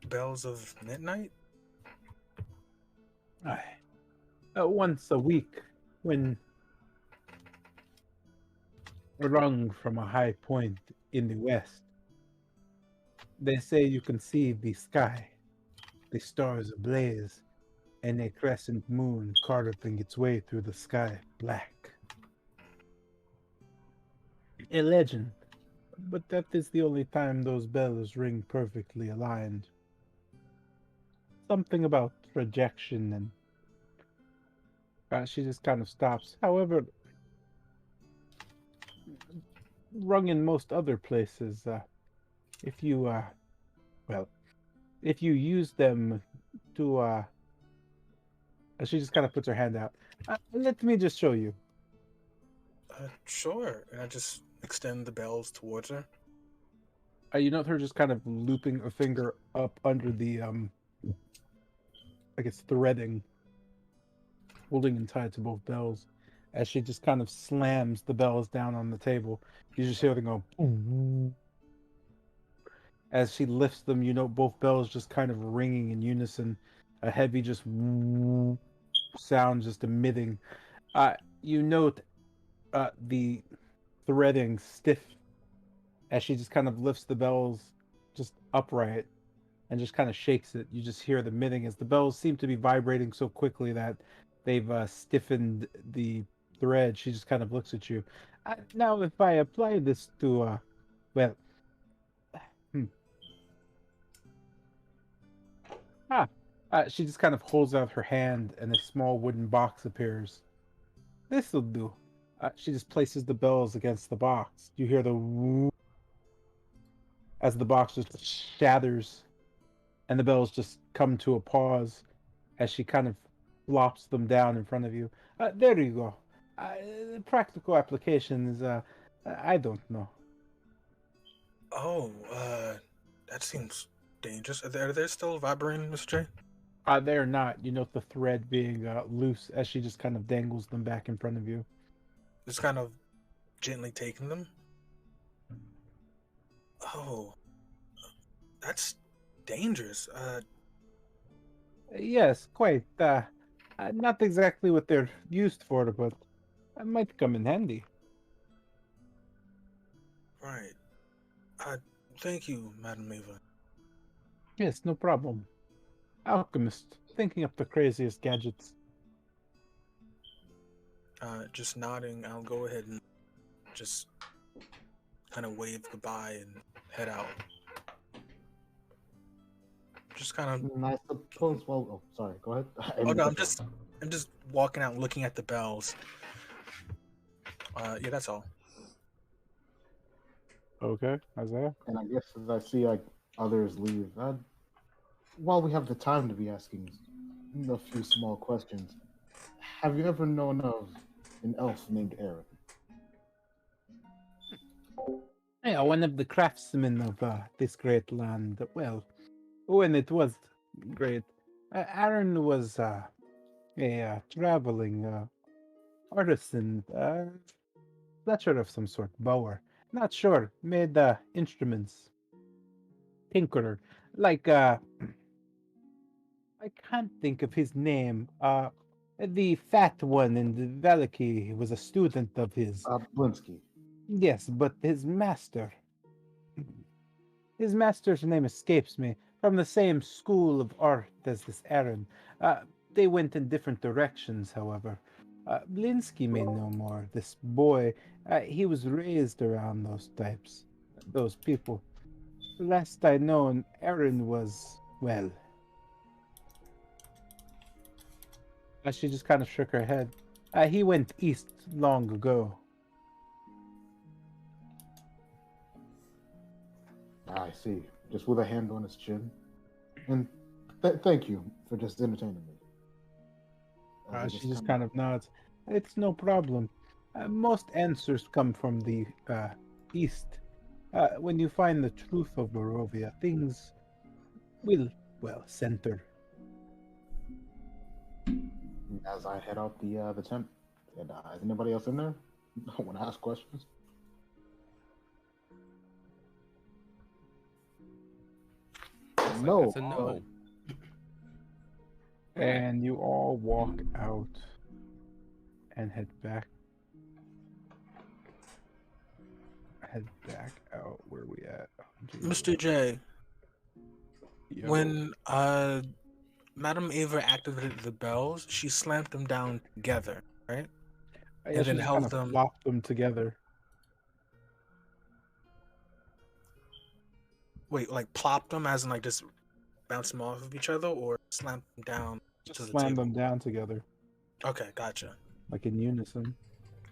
Bells of midnight? Aye. Once a week, when rung from a high point in the west, they say you can see the sky, the stars ablaze, and a crescent moon carving its way through the sky black. A legend, but that is the only time those bells ring perfectly aligned. Something about rejection and she just kind of stops. However, rung in most other places, if you, well, if you use them to, she just kind of puts her hand out. Let me just show you. Sure. And I just extend the bells towards her. You note her just kind of looping a finger up under the like it's threading, holding and tied to both bells, as she just kind of slams the bells down on the table. You just hear them go boom. As she lifts them, you know both bells just kind of ringing in unison, a heavy just sound just emitting. You note the threading stiff as she just kind of lifts the bells just upright and just kind of shakes it. You just hear the emitting as the bells seem to be vibrating so quickly that they've stiffened the thread. She just kind of looks at you. Now, if I apply this to, well, hmm. She just kind of holds out her hand and a small wooden box appears. This'll do. She just places the bells against the box. You hear the woo as the box just shatters and the bells just come to a pause as she kind of flops them down in front of you. There you go. Practical applications, I don't know. Oh, that seems dangerous. Are they still vibrating, Mr. J? They're not. You note the thread being loose as she just kind of dangles them back in front of you. Just kind of gently taking them. Oh, that's dangerous. Yes, quite. Not exactly what they're used for, but it might come in handy. Right. Thank you, Madam Ava. Yes, no problem. Alchemist, thinking up the craziest gadgets. Just nodding, I'll go ahead and just kind of wave goodbye and head out. Just kind of. And I suppose. Well, oh, sorry. Go ahead. Oh no, I'm just walking out, looking at the bells. Yeah, that's all. Okay, Isaiah? And I guess as I see like others leave, while we have the time to be asking a few small questions, have you ever known of an elf named Aaron? Yeah, one of the craftsmen of this great land. Well, when it was great, Aaron was a traveling artisan, fletcher of some sort, bower. Not sure. Made instruments. Tinkerer. Like, I can't think of his name. The fat one in the Valaki was a student of his. Blinsky. Yes, but his master. His master's name escapes me. From the same school of art as this Aaron. They went in different directions, however. Blinsky may know more. This boy, he was raised around those types, those people. Last I known, Aaron was, well. She just kind of shook her head. He went east long ago. I see. Just with a hand on his chin. And thank you for just entertaining me. She just kind of nods. It's no problem. Most answers come from the east. When you find the truth of Barovia, things will, well, center. As I head out the tent, and is anybody else in there? I want to ask questions. No. That's a no. And you all walk out and head back. Head back out. Where are we at? Mr. J, Yo. when Madam Ava activated the bells, she slammed them down together, right? Yeah, and she then just held kind of them. flopped them together. Wait, like plopped them as in like just bounce them off of each other, or slammed them down Just to the slammed table? them down together, Okay, gotcha, like in unison.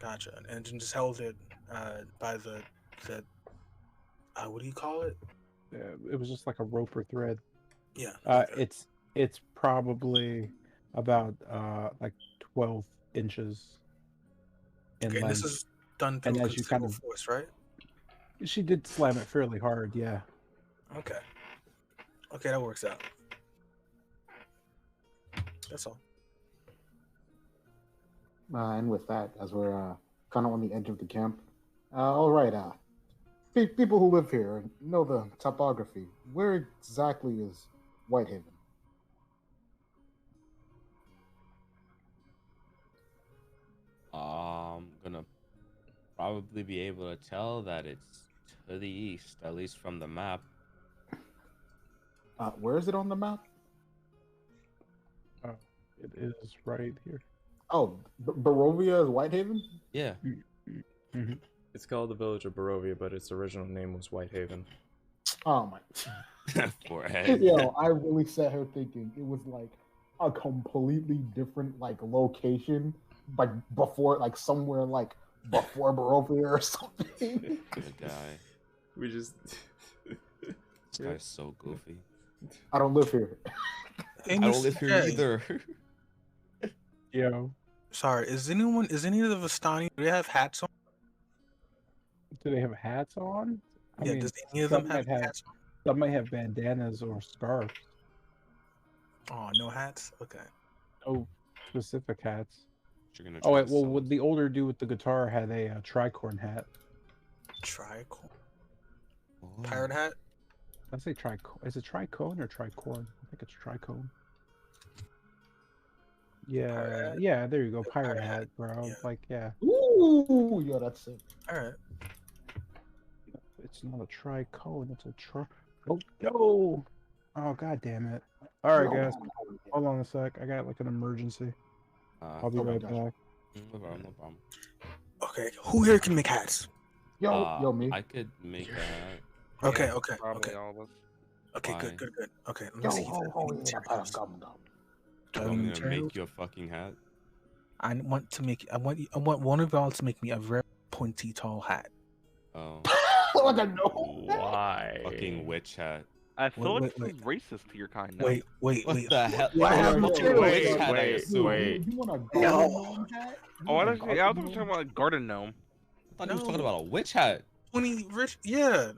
gotcha. And then just held it by the what do you call it? It was just like a rope or thread. Yeah. Okay. It's probably about like 12 inches in Okay, and length. this is done And through as you kind considerable of force, right? She did slam it fairly hard, yeah. Okay. Okay, that works out. That's all. And with that, as we're kind of on the edge of the camp, all right, people who live here know the topography. Where exactly is Whitehaven? I'm gonna probably be able to tell that it's to the east, at least from the map. Where is it on the map? It is right here. Oh, Barovia is Whitehaven? Yeah. Mm-hmm. It's called the village of Barovia, but its original name was Whitehaven. Oh my. Forehead. Yo, I really sat here thinking it was like a completely different like location, like before, like somewhere like before Barovia or something. Good guy. We just. This guy's so goofy. I don't live here. I don't live here either. Yo, Sorry, is any of the Vistani, do they have hats on? do they have hats on? I Yeah, mean, does any of them some have might hats on? Some might have bandanas or scarves. Oh, no hats? Okay. No specific hats. You're gonna Oh, try wait, to well, sell the older dude with the guitar had a tricorn hat. Tricorn? Oh. Pirate hat? I say tricorn. Is it tricone or tricorn? I think it's tricone. Yeah, Pirate hat? yeah, there you go. Pirate Pirate hat, hat, bro. yeah. Like, yeah. Ooh, yo, that's sick. All right. It's not a tricone, it's a Oh, yo! Oh, god damn it. Alright, guys. Hold on a sec. I got like an emergency. I'll be right back. No problem, no problem. Okay, who here can make hats? Yo, me. I could make that. Okay, Yeah, okay, Probably okay. all of us. Okay, Fine. good. Okay, let me Yo, see if I have any yeah, materials. Do I have I'm any gonna materials? make you a fucking hat. I want one of y'all to make me a very pointy, tall hat. Oh, Like I know. Why? fucking witch hat. I feel Wait, like wait, this is racist to your kind. No? Wait. What the hell? Do I have Fucking materials? witch hat, I Wait, assume. wait. You want a Yo. garden gnome hat? You Oh, want I a was garden talking gnome about a garden gnome. I thought he was talking No. about a witch hat. 20 rich? Yeah.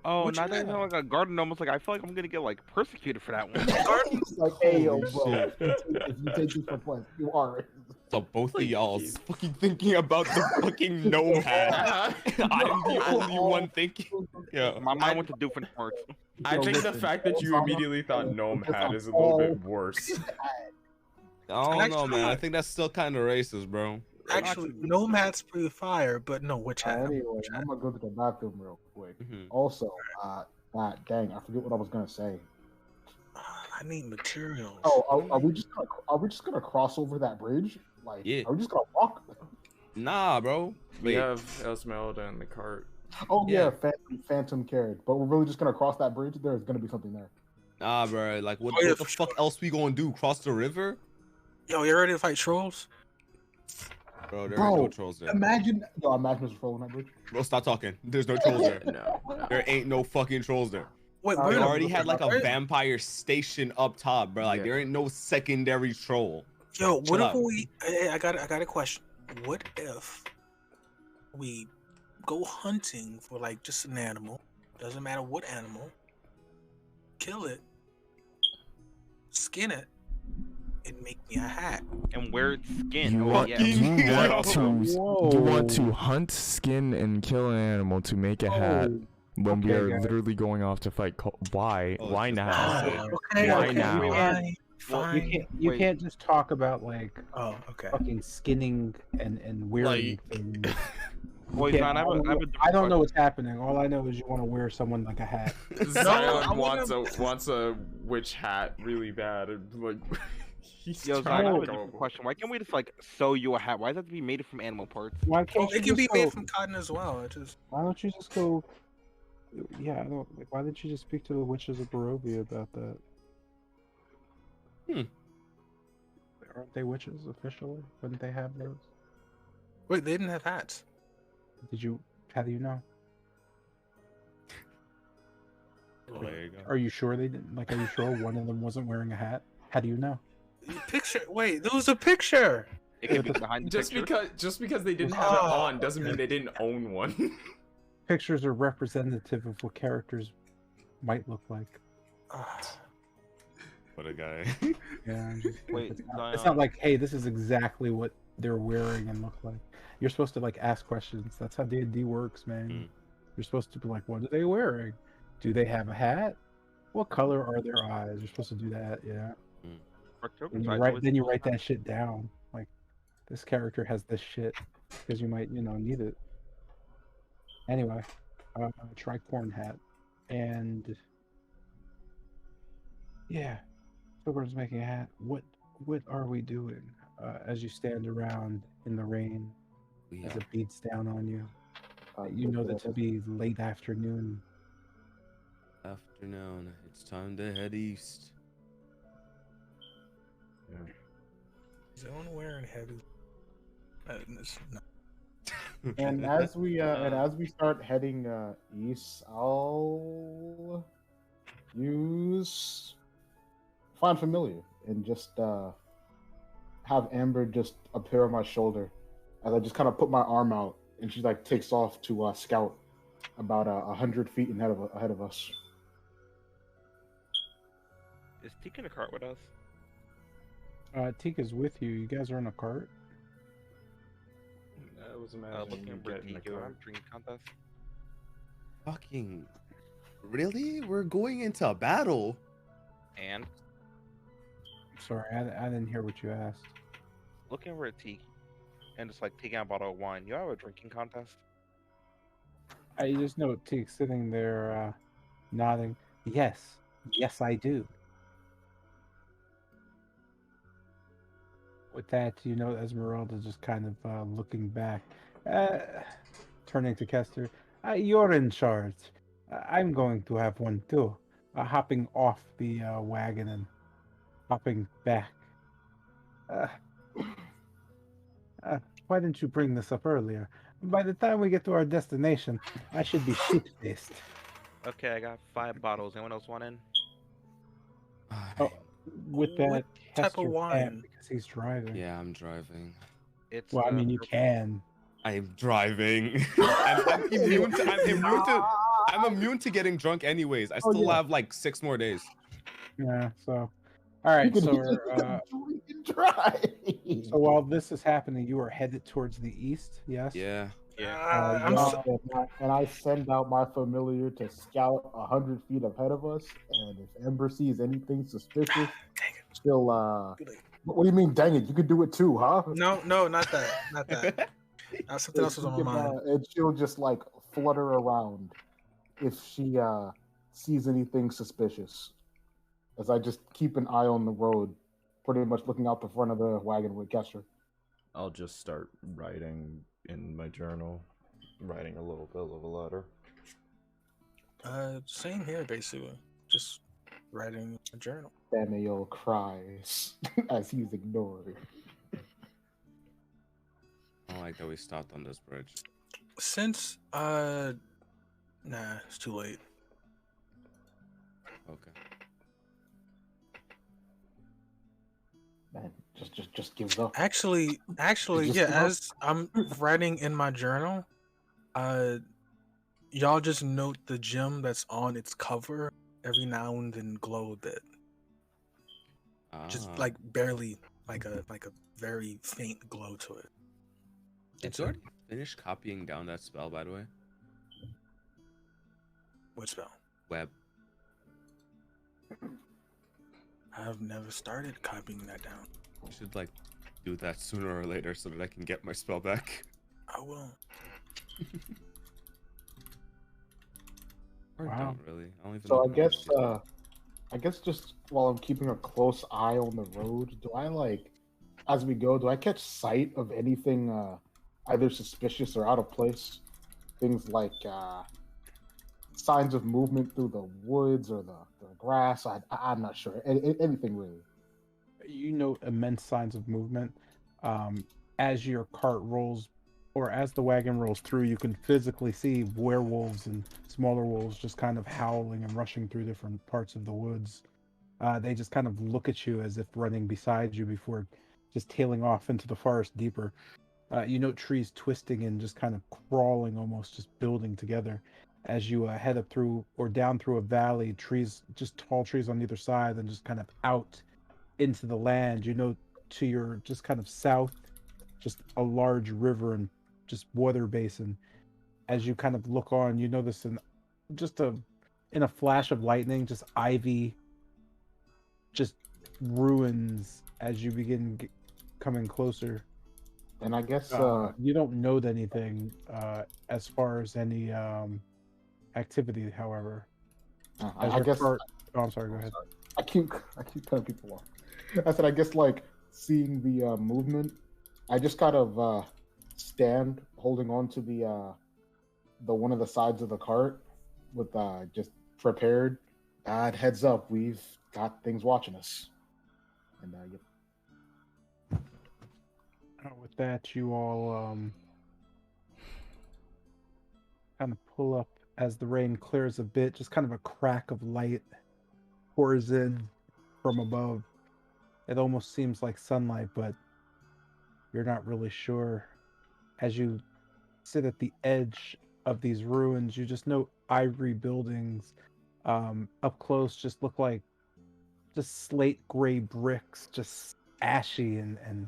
Oh, Which now that you hat? know like a garden gnome, it's like I feel like I'm gonna get like persecuted for that one. It's like, hey, yo, Holy bro. shit. If you take this for fun, you are. So both of y'all's fucking thinking about the fucking gnome hat. I'm the only one thinking. Yeah. My mind went to Doofenshmirtz. I Yo, think the listen, fact that you Osama, immediately thought gnome it's hat a is a little bit all- worse. I don't know, man. I Actually- think that's still kind of racist, bro. Actually, gnome hat's pretty fire, but no, witch hat. Anyway, I'm gonna go to the bathroom real quick. Mhm. Also, dang, I forget what I was gonna say. I need materials. Oh, are we just gonna cross over that bridge? Like, Yeah. are we just gonna walk? Nah, bro. We Wait. have Esmeralda in the cart. Oh Yeah. yeah, Phantom carried. But we're really just gonna cross that bridge. There's gonna be something there. Nah, bro. Like, what, Oh, yeah, what the for fuck else we gonna do? Cross the river? Yo, you ready to fight trolls? Bro, there Bro, ain't no trolls there. Imagine there's a troll on that bridge. Bro, stop talking. There's no trolls there. No. There ain't no fucking trolls there. Wait, We We we're in already had like a where- vampire station up top, bro. Like, Yeah. there ain't no secondary troll. Yo, what Chill if out. we? Hey, I got a question. What if we go hunting for like just an animal? Doesn't matter what animal. Kill it, skin it, and make me a hat. And wear its skin. You Oh, want, yeah. you want to hunt, skin, and kill an animal to make a hat when we Okay, are guys. literally going off to fight. Why? Oh, Why it's just now? bullshit. Okay, Why okay, now? Fine, Well, fine. you Wait. can't just talk about like Oh, okay. fucking skinning and wearing things. Boys, Yeah, man, I have a different I don't know question. what's happening. All I know is you want to wear someone like a hat. Zion I wants a witch hat really bad. And, like, he's Yo, trying Zion, I have to a go. different question. Why can't we just like sew you a hat? Why does it have to be made from animal parts? Why Oh, can't you it can be just made go- from cotton as well. It just Why don't you just go? Yeah, I don't. Like, why didn't you just speak to the witches of Barovia about that? Aren't they witches officially? Wouldn't they have those? wait. They didn't have hats. Did you? How do you know? Oh, there you go. Are you sure they didn't? Like, are you sure one of them wasn't wearing a hat? How do you know? Picture. Wait, there was a picture. It could be behind the Just picture. because they didn't have it on doesn't mean they didn't own one. pictures are representative of what characters might look like. What a guy. Yeah, I'm just, Wait, it's not like, hey, this is exactly what they're wearing and look like. You're supposed to like ask questions. That's how D&D works, man. You're supposed to be like, what are they wearing? Do they have a hat? What color are their eyes? You're supposed to do that, yeah. And then you write that shit down. Like, this character has this shit because you might, need it. Anyway, tricorn hat, and yeah, Pilgrim's making a hat. What are we doing? As you stand around in the rain, as it beats down on you, you know that to be late afternoon. Afternoon. It's time to head east. Yeah. Is anyone wearing heavy? No. And as we start heading east, I'll use Find Familiar and just have Amber just appear on my shoulder as I just kind of put my arm out, and she like takes off to scout about 100 feet ahead of us. Is Teak in a cart with us? Tika's with you. You guys are in a cart. I was imagining Looking for Teak. Drinking contest. Fucking. Really? We're going into battle. And Sorry, I didn't hear what you asked. looking for a Teak, and just like taking out a bottle of wine. You have a drinking contest? I just know Teak sitting there, nodding. Yes, I do. With that, Esmeralda just kind of looking back, turning to Kester. You're in charge. I'm going to have one too. Hopping off the wagon and hopping back. Why didn't you bring this up earlier? By the time we get to our destination, I should be shit-faced. Okay, I got 5 bottles. Anyone else want in? Oh, with that, What type Kester of can't wine? because he's driving. Yeah, I'm driving. It's Well, I mean, you can. I'm driving. I'm immune to. I'm immune to getting drunk anyways. I still have like 6 more days. Yeah. So, all right. So, so while this is happening, you are headed towards the east. Yes. Yeah. And I send out my familiar to scout 100 feet ahead of us. And if Ember sees anything suspicious, she'll. What do you mean, dang it? You could do it too, huh? No, not that. Something else was on my mind. And she'll just like flutter around if she sees anything suspicious. As I just keep an eye on the road, pretty much looking out the front of the wagon with Kester. I'll just start writing in my journal, writing a little bit of a letter. Same here, basically. Just writing a journal. Daniel cries as he's ignored. I don't like that we stopped on this bridge. Since it's too late. Okay. Man, just gives up. Actually, yeah. As I'm writing in my journal, y'all just note the gem that's on its cover every now and then glow a bit. Just like barely, like a very faint glow to it. Did you already finish copying down that spell, by the way? What spell? Web. I've never started copying that down. You should like do that sooner or later so that I can get my spell back. I will. Or Wow. don't really. I don't even So know I guess just while I'm keeping a close eye on the road, do I as we go, do I catch sight of anything either suspicious or out of place? Things like signs of movement through the woods or the grass. I'm not sure. Anything really. You note immense signs of movement. As your cart rolls, or as the wagon rolls through, you can physically see werewolves and smaller wolves just kind of howling and rushing through different parts of the woods. They just kind of look at you as if running beside you before just tailing off into the forest deeper. You note trees twisting and just kind of crawling, almost just building together. As you head up through or down through a valley, trees, just tall trees on either side, and just kind of out into the land. You know, to your just kind of south, just a large river and just water basin. As you kind of look on, you notice in a flash of lightning, just ivy, just ruins as you begin coming closer. And I guess You don't note anything as far as any activity, however. As I your guess cart... Oh, I'm sorry. Go ahead. I keep cutting people off. I said I guess like seeing the movement, I just kind of stand holding on to the one of the sides of the cart with just prepared. Heads up, we've got things watching us. And yep. With that, you all kind of pull up as the rain clears a bit. Just kind of a crack of light pours in from above. It almost seems like sunlight, but you're not really sure. As you sit at the edge of these ruins, you just note ivory buildings up close just look like just slate gray bricks, just ashy and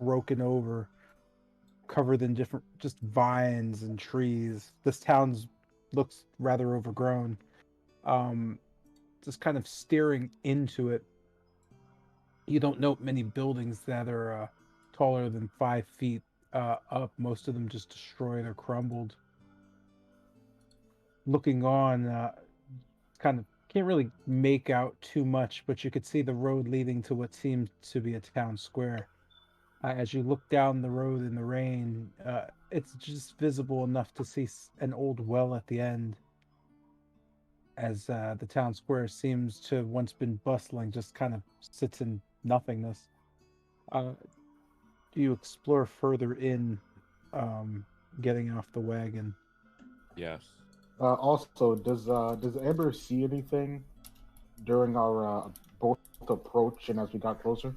broken over, covered in different just vines and trees. This town's looks rather overgrown. Um, just kind of staring into it. You don't note many buildings that are taller than 5 feet up. Most of them just destroyed or crumbled. Looking on, kind of can't really make out too much, but you could see the road leading to what seemed to be a town square. As you look down the road in the rain, it's just visible enough to see an old well at the end. As the town square seems to have once been bustling, just kind of sits in nothingness. Do you explore further in, getting off the wagon? Yes. Also, does Amber see anything during our both approach and as we got closer?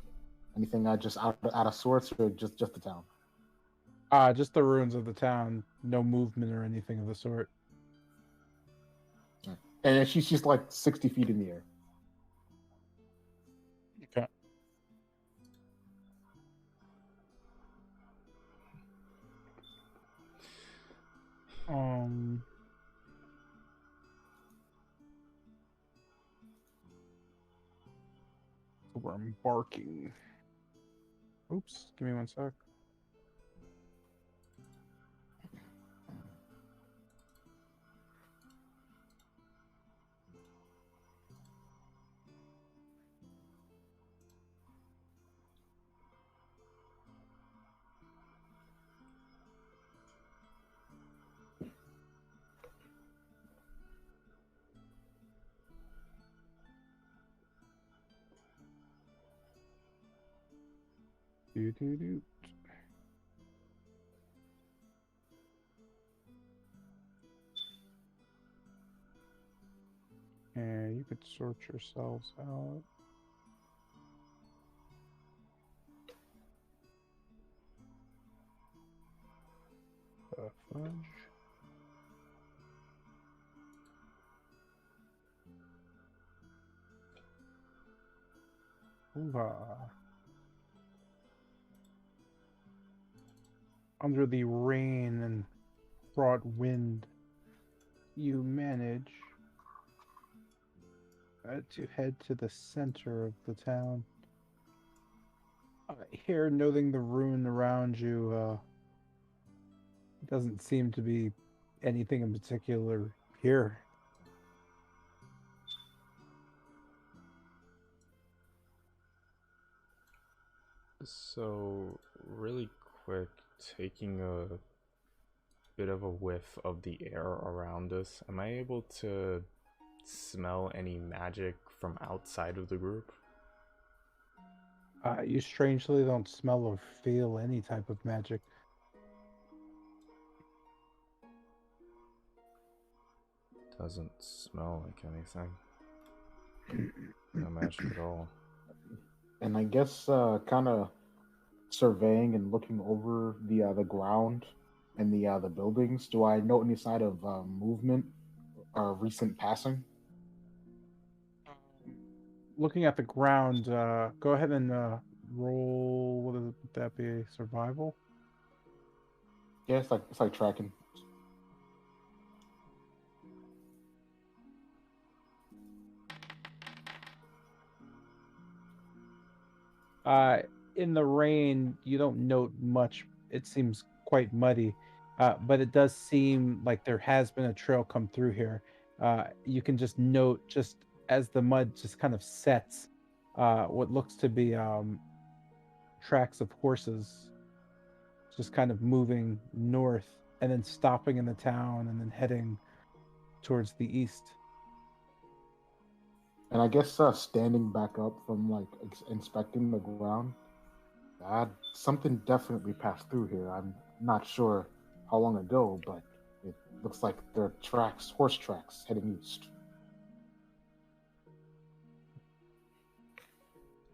Anything just out of sorts, or just the town? Just the ruins of the town. No movement or anything of the sort. And she's just like 60 feet in the air. Okay. So we're embarking. Oops, give me one sec. Do. Yeah, you could sort yourselves out. Fudge. Ooh-ah. Under the rain and fraught wind, you manage to head to the center of the town. Here, noting the ruin around you, doesn't seem to be anything in particular here. So, really quick, taking a bit of a whiff of the air around us, am I able to smell any magic from outside of the group? You strangely don't smell or feel any type of magic. Doesn't smell like anything. No magic at all. And I guess kind of surveying and looking over the ground and the buildings, do I note any sign of movement or recent passing? Looking at the ground, go ahead and roll. Would that be? Survival? Yeah, it's like tracking. In the rain, you don't note much. It seems quite muddy, but it does seem like there has been a trail come through here. You can just note, just as the mud just kind of sets, what looks to be tracks of horses just kind of moving north and then stopping in the town and then heading towards the east. And I guess standing back up from like inspecting the ground, something definitely passed through here. I'm not sure how long ago, but it looks like there are tracks, horse tracks, heading east.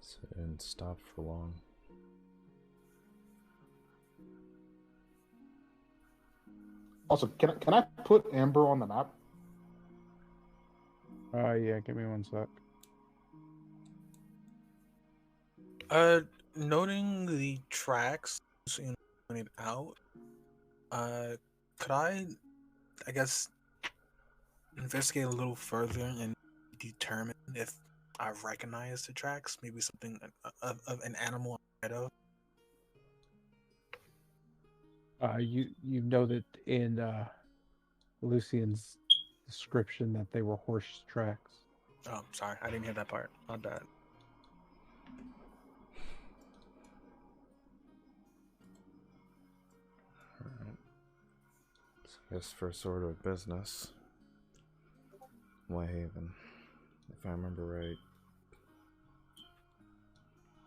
So it didn't stop for long. Also, can I put Amber on the map? Yeah, give me one sec. Noting the tracks, pointed out, could I guess, investigate a little further and determine if I recognize the tracks? Maybe something of an animal I'm ahead of. You noted in Lucian's description that they were horse tracks. Oh, sorry, I didn't hear that part. My bad. Alright. So I guess first order of business. Whitehaven. If I remember right.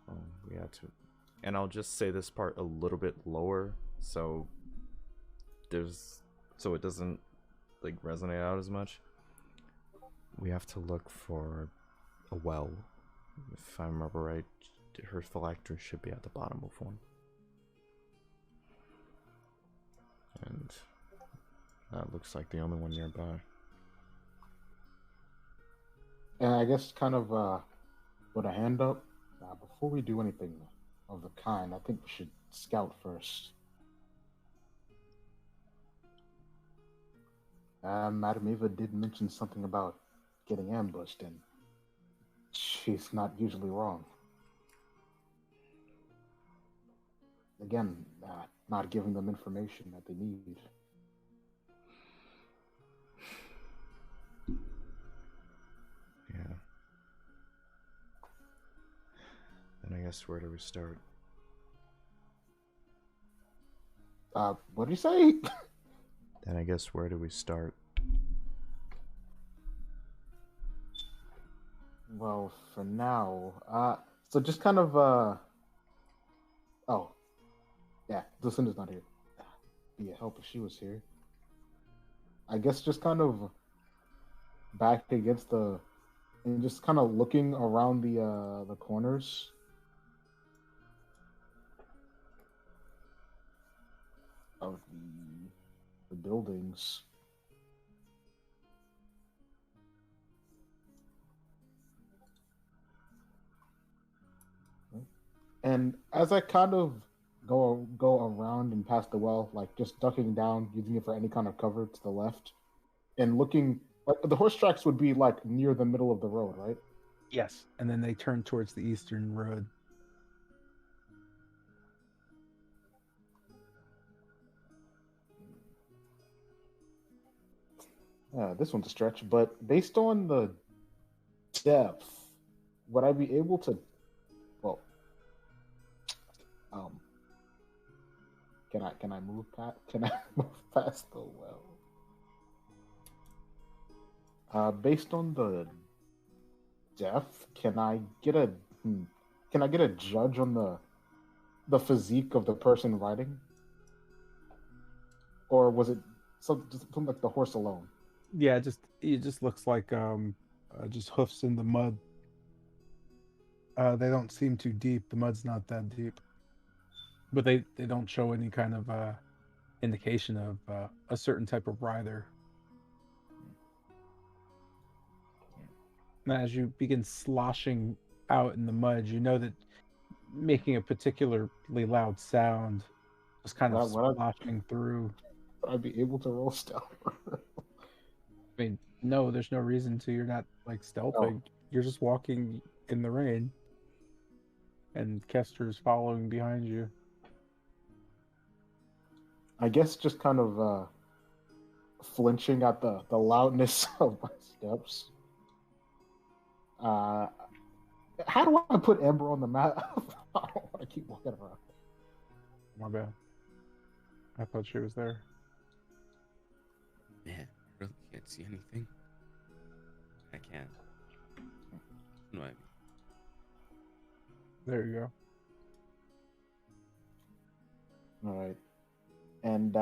Oh, we had to. And I'll just say this part a little bit lower so it doesn't like resonate out as much. We have to look for a well. If I remember right, her phylactery should be at the bottom of one. And that looks like the only one nearby. And I guess kind of with a hand up, before we do anything of the kind, I think we should scout first. Madam Eva did mention something about getting ambushed, and she's not usually wrong. Again, not giving them information that they need. Yeah. Then I guess where do we start? What did you say? Then I guess where do we start? Well, for now, so just kind of, oh, yeah, Lucinda's not here. Be a help if she was here. I guess just kind of back against and just kind of looking around the corners. Of the buildings. And as I kind of go around and past the well, like just ducking down, using it for any kind of cover to the left, and looking, like the horse tracks would be like near the middle of the road, right? Yes, and then they turn towards the eastern road. This one's a stretch, but based on the depth, would I be able to? Well, can I move past? Can I move past the well? Based on the depth, can I get a judge on the physique of the person riding, or was it something like the horse alone? Yeah, it just looks like just hoofs in the mud. They don't seem too deep. The mud's not that deep. but they don't show any kind of indication of a certain type of rider. And as you begin sloshing out in the mud, you know that making a particularly loud sound, just kind of sloshing through. Would I be able to roll stealth? I mean, no, there's no reason to. You're not like stealthing. You're just walking in the rain, and Kester's following behind you. I guess just kind of flinching at the loudness of my steps. How do I put Amber on the map? I don't want to keep walking around. My bad. I thought she was there. Man, I really can't see anything. I can't. No, I mean. There you go. All right. And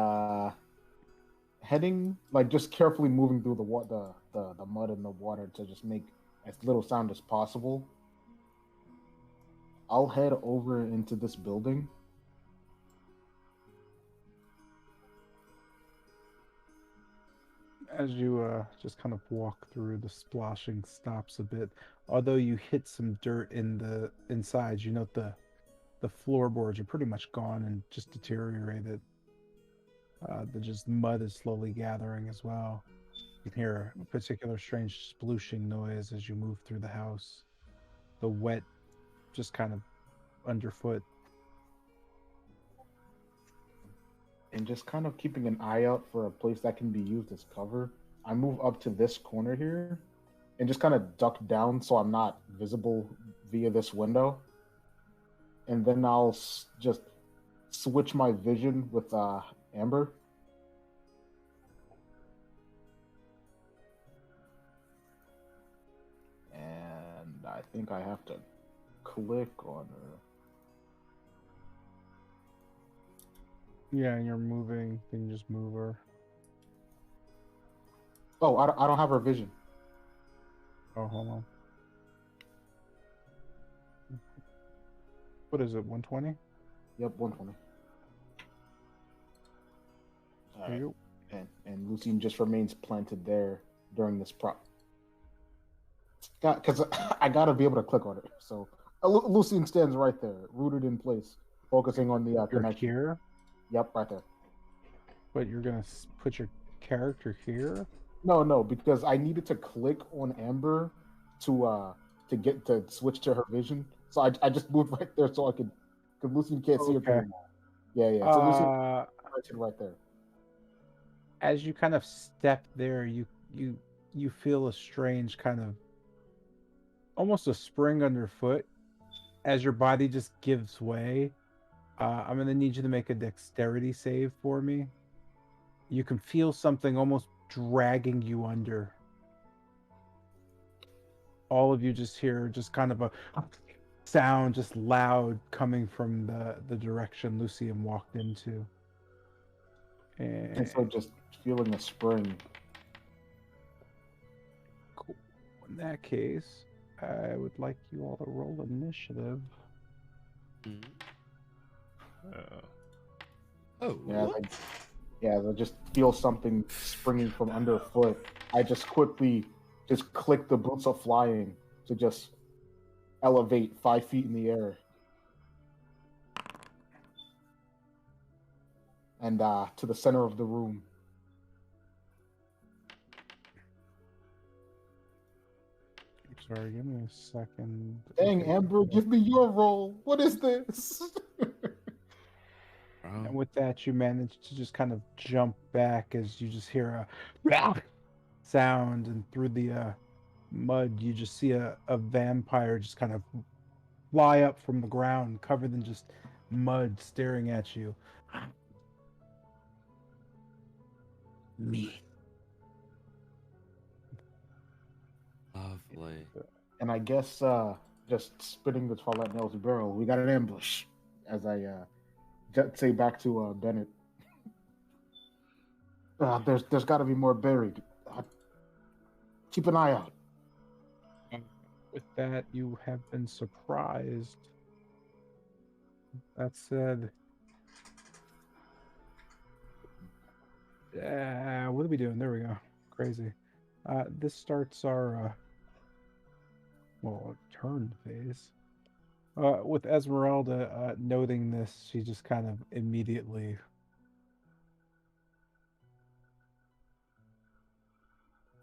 heading, like, just carefully moving through the mud and the water to just make as little sound as possible. I'll head over into this building. As you just kind of walk through, the splashing stops a bit. Although you hit some dirt in the inside, you note the floorboards are pretty much gone and just deteriorated. The just mud is slowly gathering as well. You can hear a particular strange splooshing noise as you move through the house. The wet just kind of underfoot. And just kind of keeping an eye out for a place that can be used as cover. I move up to this corner here and just kind of duck down so I'm not visible via this window. And then I'll just switch my vision with Amber. And I think I have to click on her. Yeah, and you're moving. Then you just move her. Oh, I don't have her vision. Oh, hold on. What is it, 120? Yep, 120. All right. And Lucine just remains planted there during this prop. Because I got to be able to click on it. So Lucine stands right there, rooted in place, focusing on the connection. Here? Yep, right there. But you're going to put your character here? No, because I needed to click on Amber to switch to her vision. So I just moved right there so I could, because Lucine can't see her anymore. Yeah. So Lucine right there. As you kind of step there, you feel a strange kind of, almost a spring underfoot, as your body just gives way. I'm going to need you to make a dexterity save for me. You can feel something almost dragging you under. All of you just hear just kind of a sound, just loud, coming from the direction Lucian walked into. And so just feeling a spring. Cool. In that case, I would like you all to roll initiative. I just feel something springing from underfoot. I just quickly click the boots of flying to just elevate 5 feet in the air. And to the center of the room. Sorry, give me a second. Dang, Amber, give me your roll. What is this? And with that, you manage to just kind of jump back as you just hear a sound, and through the mud, you just see a vampire just kind of fly up from the ground, covered in just mud, staring at you. Me. Lovely. And I guess just spitting the Twilight Nails barrel, we got an ambush. As I say back to Bennett. There's got to be more buried. Keep an eye out. With that, you have been surprised. That said, What are we doing? There we go. Crazy. This starts our turn phase. With Esmeralda noting this, she just kind of immediately.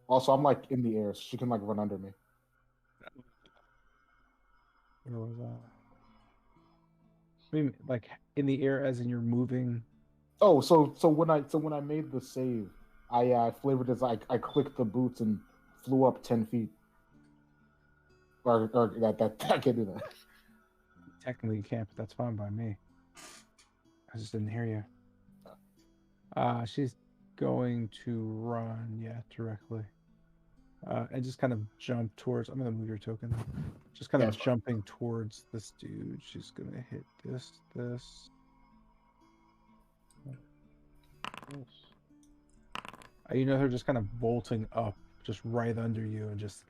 Also, I'm like in the air, so she can like run under me. Where was that? I mean, like in the air, as in you're moving. Oh, so when I made the save, I flavored as I clicked the boots and flew up 10 feet. Or that I can't do that. Technically, you can't, but that's fine by me. I just didn't hear you. She's going to run, directly. And just kind of jump towards. I'm gonna move your token. Just kind of jumping towards this dude. She's gonna hit this. You know her just kind of bolting up, just right under you, and just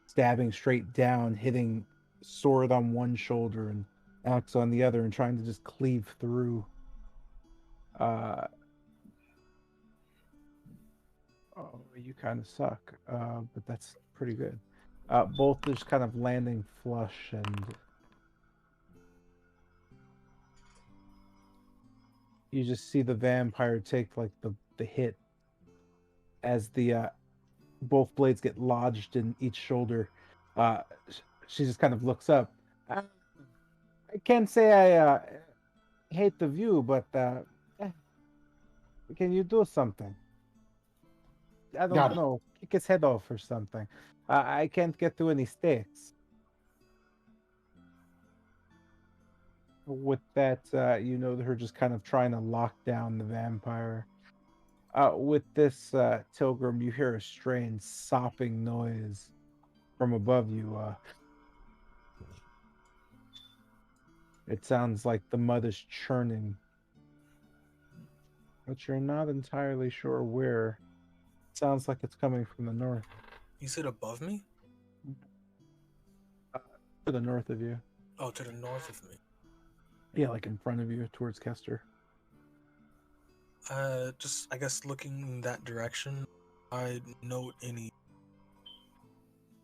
stabbing straight down, hitting sword on one shoulder and axe on the other, and trying to just cleave through. Oh, you kind of suck, but that's pretty good. Both just kind of landing flush, and you just see the vampire take like the hit as the both blades get lodged in each shoulder. She just kind of looks up. I can't say I hate the view, but can you do something? I don't know. Kick his head off or something. I can't get to any stakes. With that, you know her just kind of trying to lock down the vampire. With this, Tilgrim, you hear a strange sopping noise from above you. It sounds like the mud is churning, but you're not entirely sure where. It sounds like it's coming from the north. You said above me? To the north of you. Oh, to the north of me. Yeah, like in front of you, towards Kester. Just I guess looking in that direction, I note any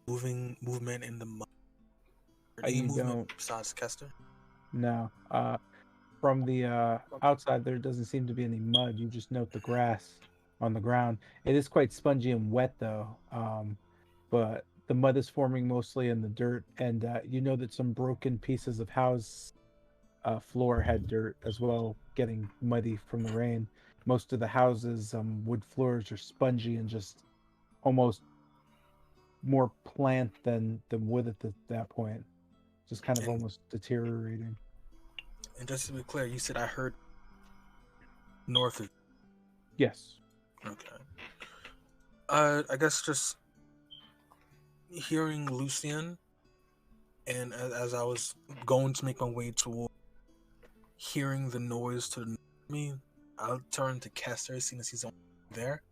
movement in the mud. Any movement besides Kester? No. From the outside, there doesn't seem to be any mud. You just note the grass on the ground. It is quite spongy and wet, though. But the mud is forming mostly in the dirt, and you know that some broken pieces of house floor had dirt as well, getting muddy from the rain. Most of the houses, wood floors are spongy and just almost more plant than wood at that point. Just kind of almost deteriorating. And just to be clear, you said I heard north of. Yes. Okay. I guess just hearing Lucian, and as I was going to make my way toward hearing the noise to me, I'll turn to Kester, seeing as he's on there,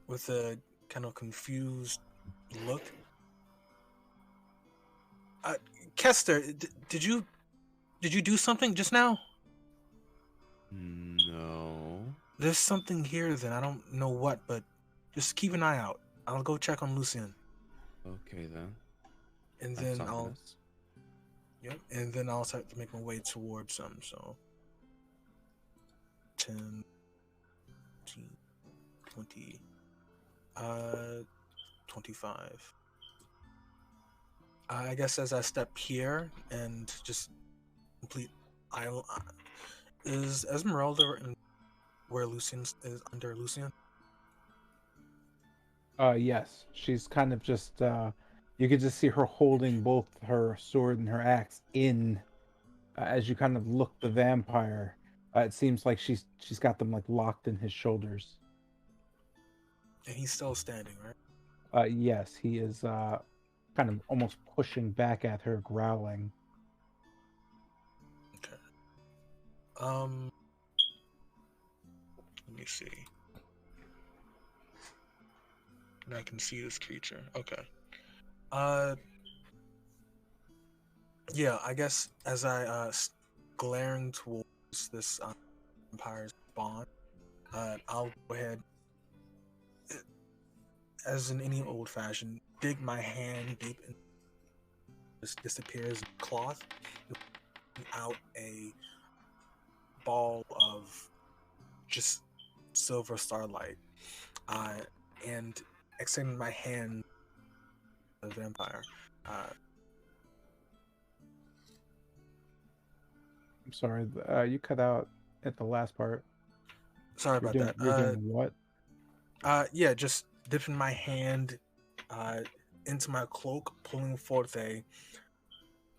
with a kind of confused look. Kester, did you do something just now? No. There's something here then. I don't know what, but just keep an eye out. I'll go check on Lucian. Okay then. And then and then I'll start to make my way towards them, so 10, 15, 20, 25. I guess as I step here and just complete is Esmeralda where Lucian is under Lucian? Yes. She's kind of just you could just see her holding both her sword and her axe in as you kind of look the vampire. It seems like she's got them like locked in his shoulders. And he's still standing, right? Yes, he is kind of almost pushing back at her, growling. Okay. Let me see. And I can see this creature. Okay. Yeah, I guess as I glaring towards this vampire's spawn, I'll go ahead, as in any old fashion, dig my hand deep and just disappears in cloth, out a ball of just silver starlight, uh, and extending my hand to the vampire. I'm sorry, you cut out at the last part. Sorry about that. You're doing what? Yeah, just dipping my hand into my cloak, pulling forth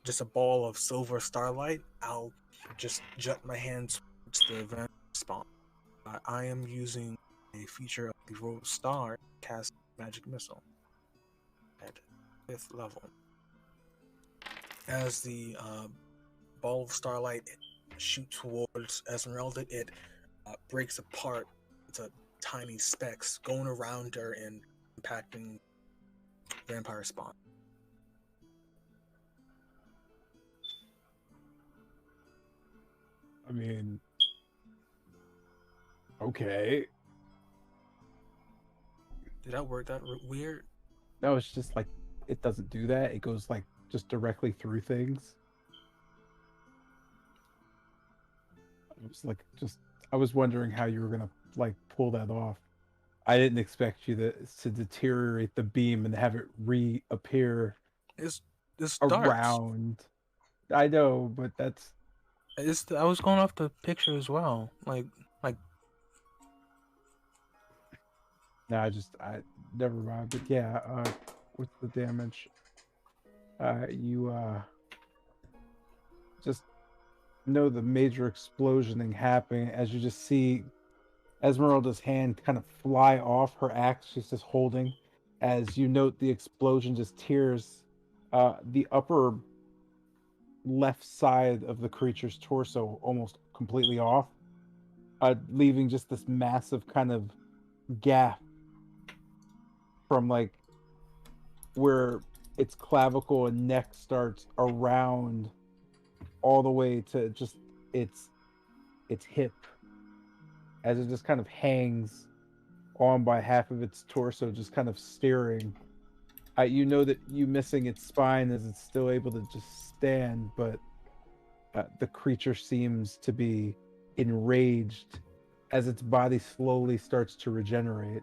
just a ball of silver starlight. I'll just jut my hand towards the vampire spawn. I am using a feature of the Rogue Star to cast magic missile at 5th level. As the ball of starlight shoots towards Esmeralda, it breaks apart into tiny specks, going around her and impacting vampire spawn. I mean, okay. Did that work that weird? No, it's just like it doesn't do that. It goes like just directly through things. I was like, I was wondering how you were gonna like pull that off. I didn't expect you to deteriorate the beam and have it reappear It's darts. around. I know, but that's I was going off the picture as well. Like no. I never mind. But yeah, what's the damage? You just know the major explosioning happening as you just see Esmeralda's hand kind of fly off her axe she's just holding, as you note the explosion just tears the upper left side of the creature's torso almost completely off, leaving just this massive kind of gap from like where its clavicle and neck starts around all the way to just its hip, as it just kind of hangs on by half of its torso, just kind of staring. You know that you missing its spine as it's still able to just stand, but the creature seems to be enraged as its body slowly starts to regenerate.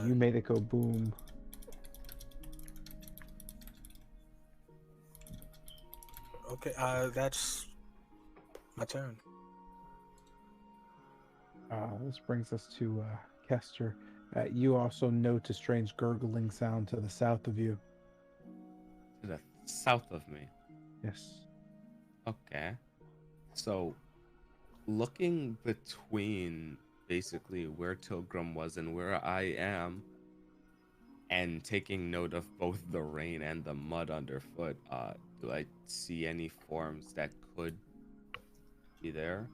You made it go boom. okay, that's my turn. This brings us to Kester. You also note a strange gurgling sound to the south of you. To the south of me. Yes. Okay. So, looking between basically where Tilgrim was and where I am, and taking note of both the rain and the mud underfoot, do I see any forms that could be there?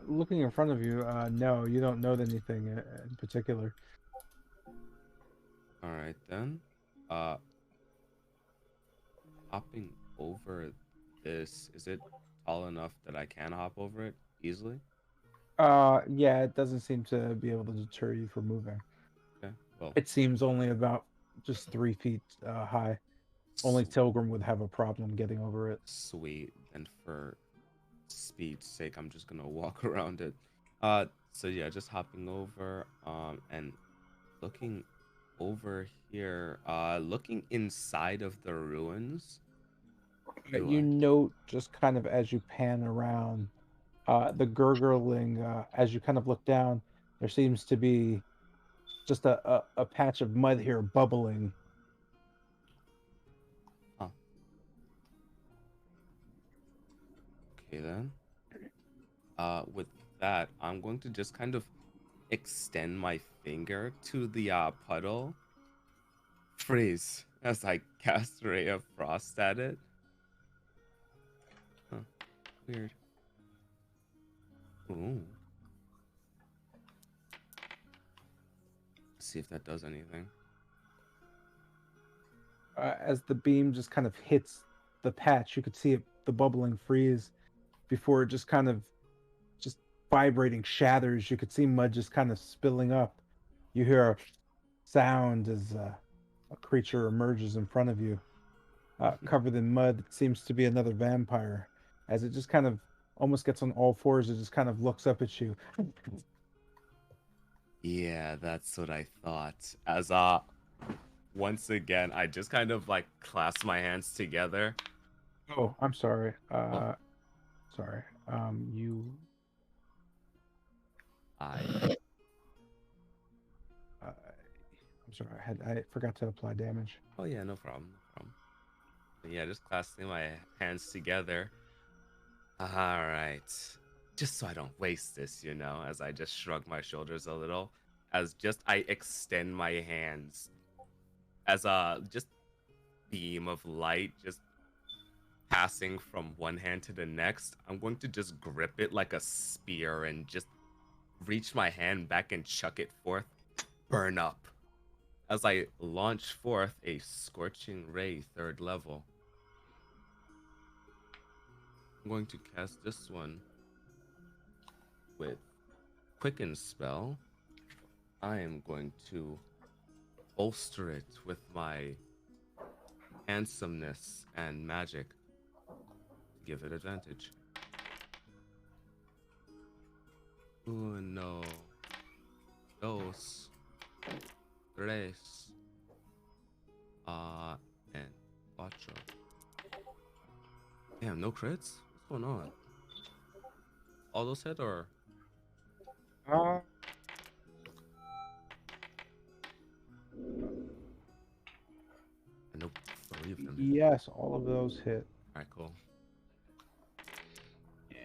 Looking in front of you, no, you don't note anything in particular. All right then. Hopping over this, is it tall enough that I can hop over it easily? Yeah, it doesn't seem to be able to deter you from moving. Okay. Well, It seems only about just 3 feet high. Only Tilgrim would have a problem getting over it. sweet. And for speed's sake, I'm just gonna walk around it. So yeah, just hopping over, and looking over here, looking inside of the ruins. You note just kind of as you pan around, the gurgling, as you kind of look down, there seems to be just a patch of mud here bubbling. Huh. Okay then. With that, I'm going to just kind of extend my finger to the puddle. Freeze as I cast Ray of Frost at it. Huh. Weird. Ooh. See if that does anything. As the beam just kind of hits the patch, you could see it, the bubbling freeze, before it just kind of just vibrating shatters. You could see mud just kind of spilling up. You hear a sound as a creature emerges in front of you, covered in mud. It seems to be another vampire. As it just kind of almost gets on all fours, it just kind of looks up at you. Yeah, that's what I thought. As once again, I just kind of like clasp my hands together. Oh, I'm sorry. Oh. Sorry. You. I I'm sorry. I forgot to apply damage. Oh yeah, no problem, no problem. But yeah, just clasping my hands together. All right. Just so I don't waste this, as I just shrug my shoulders a little, as just I extend my hands as a just beam of light just passing from one hand to the next. I'm going to just grip it like a spear and just reach my hand back and chuck it forth. Burn up. As I launch forth a Scorching Ray 3rd level. I'm going to cast this one with Quicken Spell. I am going to bolster it with my handsomeness and magic to give it advantage. Uno, dos, tres, and cuatro. Damn, no crits? What's going on? All those hit or? Uh, Nope, 3 of them. Yes, all of those hit. Alright, cool.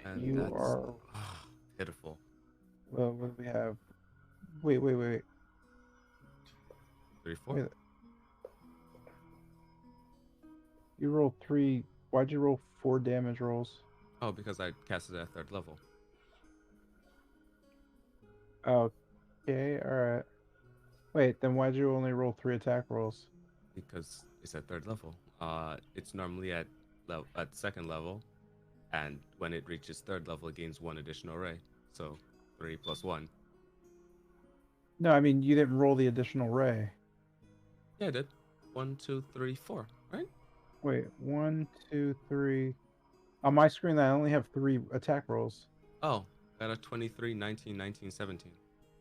And You that's are. pitiful. Well, what do we have? Wait. 3, 4. Wait. You rolled 3. Why'd you roll 4 damage rolls? Oh, because I casted at 3rd level. Okay, alright. Wait, then why'd you only roll 3 attack rolls? Because it's at 3rd level. It's normally at 2nd level, and when it reaches 3rd level, it gains 1 additional ray. So 3 plus 1. No, I mean, you didn't roll the additional ray. Yeah, I did. 1, 2, 3, 4. Right? Wait, 1, 2, 3. On my screen, I only have 3 attack rolls. Oh, got a 23, 19, 19, 17.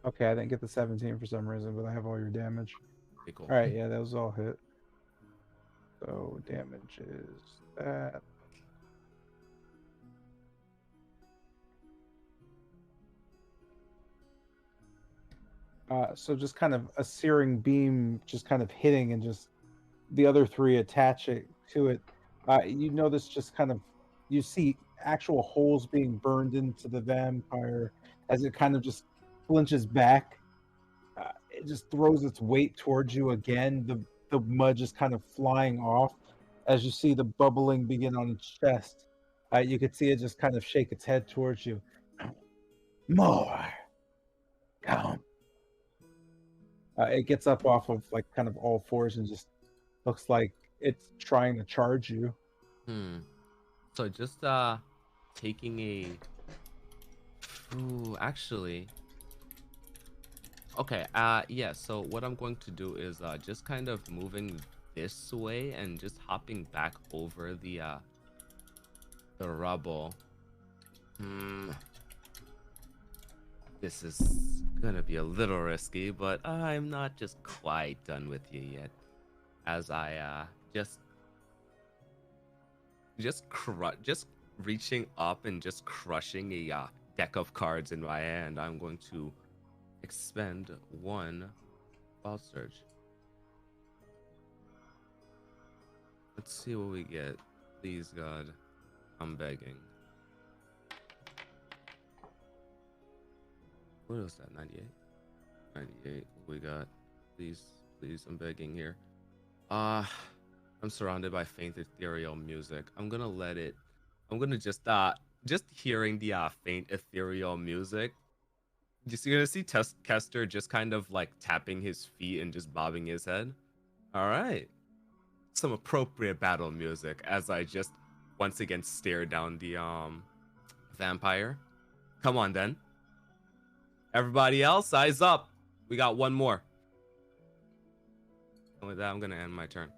Okay, I didn't get the 17 for some reason, but I have all your damage. Okay, cool. Alright, yeah, those all hit. So, damage is that. So just kind of a searing beam just kind of hitting and just the other 3 attaching to it. You notice just kind of, you see actual holes being burned into the vampire as it kind of just flinches back. It just throws its weight towards you again. The mud just kind of flying off as you see the bubbling begin on its chest. You could see it just kind of shake its head towards you. More. Come. It gets up off of like kind of all fours and just looks like it's trying to charge you. So just taking a. Ooh, actually. Okay. Yeah. So what I'm going to do is just kind of moving this way and just hopping back over the rubble. This is gonna be a little risky, but I'm not just quite done with you yet. As I just reaching up and just crushing a deck of cards in my hand, I'm going to expend 1 Wild Surge. Let's see what we get. Please, God, I'm begging. What was that? 98? 98. We got. Please, I'm begging here. I'm surrounded by faint ethereal music. I'm gonna let it. I'm gonna just hearing the faint ethereal music. You're gonna see Kester just kind of like tapping his feet and just bobbing his head. All right, some appropriate battle music as I just once again stare down the vampire. Come on, then. Everybody else, eyes up. We got one more. And with that, I'm going to end my turn.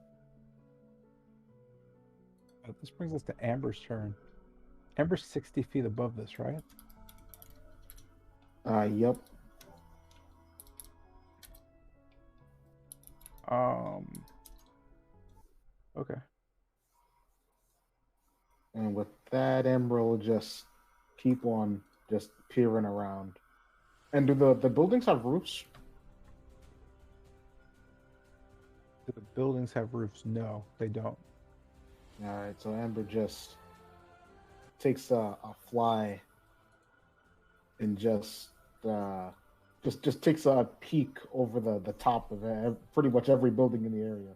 This brings us to Amber's turn. Amber's 60 feet above this, right? Yep. Okay. And with that, Amber will just keep on just peering around. And do the buildings have roofs? Do the buildings have roofs? No, they don't. All right, so Amber just takes a fly and just takes a peek over the top of pretty much every building in the area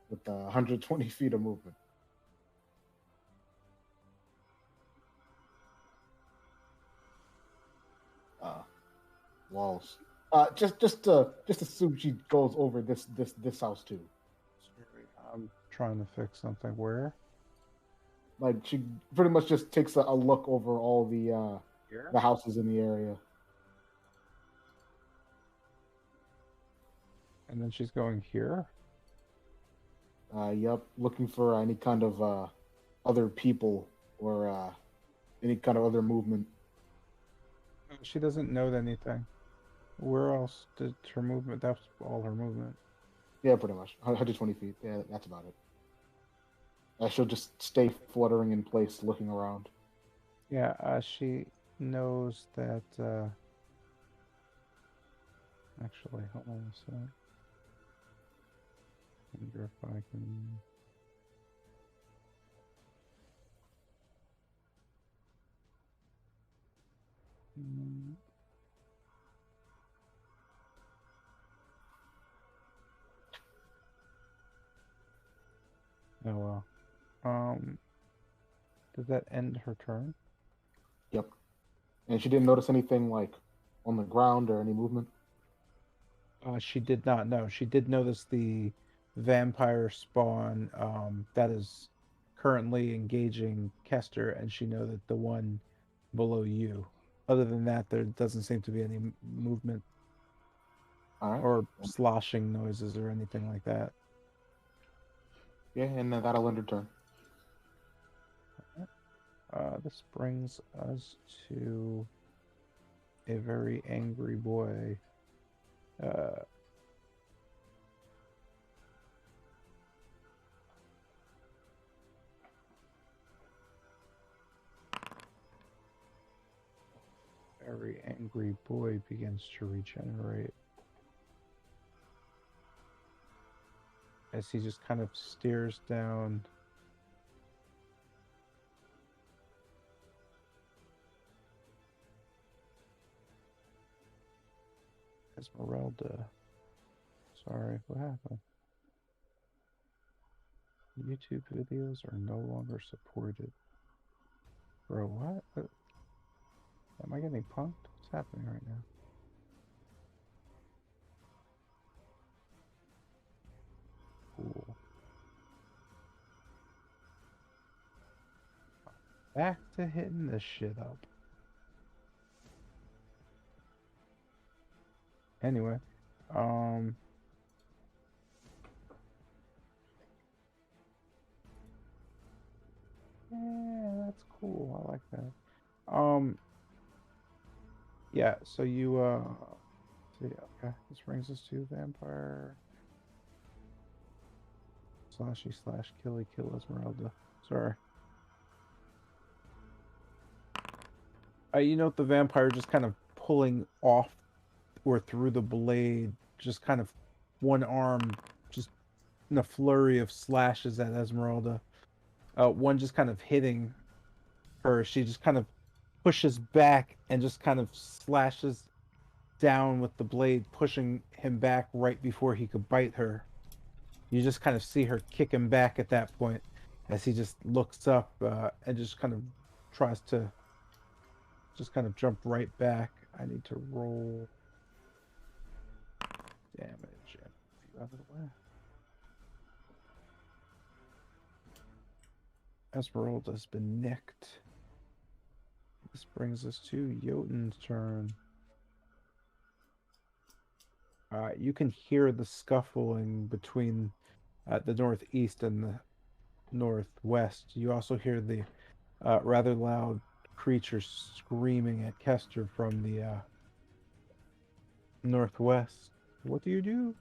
with 120 feet of movement. Walls. Just assume she goes over this house too. Sorry, I'm trying to fix something. Where? Like she pretty much just takes a look over all Here? the houses in the area. And then she's going here? Yep, looking for any kind of other people or any kind of other movement. She doesn't note anything. Where else did her movement? That's all her movement. Yeah, pretty much. 120 feet. Yeah, that's about it. She'll just stay fluttering in place, looking around. Yeah, she knows that. Actually, hold on a sec. I wonder if I can. Oh well. Does that end her turn? Yep. And she didn't notice anything like on the ground or any movement. She did not know. She did notice the vampire spawn that is currently engaging Kester, and she know that the one below you. Other than that, there doesn't seem to be any movement or sloshing noises or anything like that. Yeah, and that'll end her turn. This brings us to a very angry boy. Very angry boy begins to regenerate as he just kind of stares down Esmeralda. Sorry, what happened? YouTube videos are no longer supported. Bro, what? Am I getting punked? What's happening right now? Cool. Back to hitting this shit up. Anyway, yeah, that's cool. I like that. Yeah, so you, see, okay, this brings us to vampire slashy slash killy kill Esmeralda. Sorry. You note the vampire just kind of pulling off or through the blade, just kind of one arm, just in a flurry of slashes at Esmeralda. One just kind of hitting her. She just kind of pushes back and just kind of slashes down with the blade, pushing him back right before he could bite her. You just kind of see her kick him back at that point as he just looks up and just kind of tries to just kind of jump right back. I need to roll damage and move out of the way. Esmeralda's been nicked. This brings us to Jotun's turn. You can hear the scuffling between the northeast and the northwest. You also hear the rather loud creature screaming at Kester from the northwest. What do you do?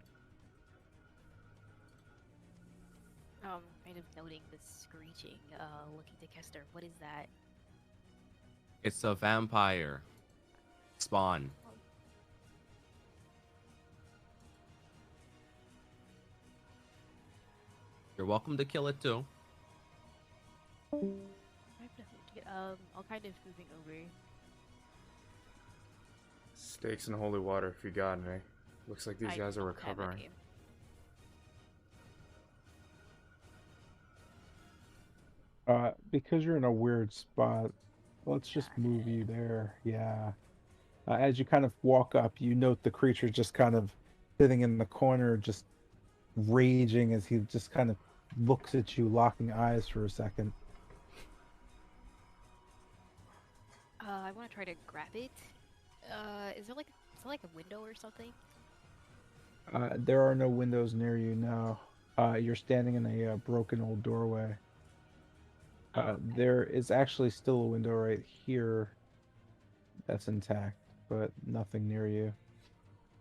Kind of noting the screeching, looking to Kester. What is that? It's a vampire spawn. You're welcome to kill it too. I'll kind of moving over. Steaks and holy water if you got any. Looks like these I guys are don't have recovering. any. Because you're in a weird spot, let's just move you there. Yeah. As you kind of walk up, you note the creature just kind of sitting in the corner, just raging as he just kind of looks at you, locking eyes for a second. I want to try to grab it. Is there like a window or something? There are no windows near you now. You're standing in a broken old doorway. Okay. There is actually still a window right here that's intact, but nothing near you.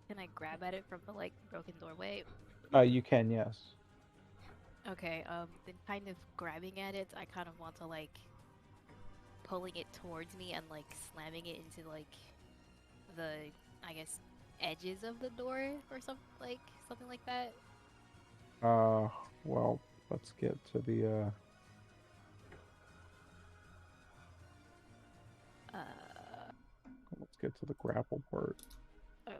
Can I grab at it from the broken doorway? You can, yes. Okay, then kind of grabbing at it, I kind of want to pulling it towards me and slamming it into the, I guess, edges of the door or something like that. Well, let's get to the let's get to the grapple part. Oh.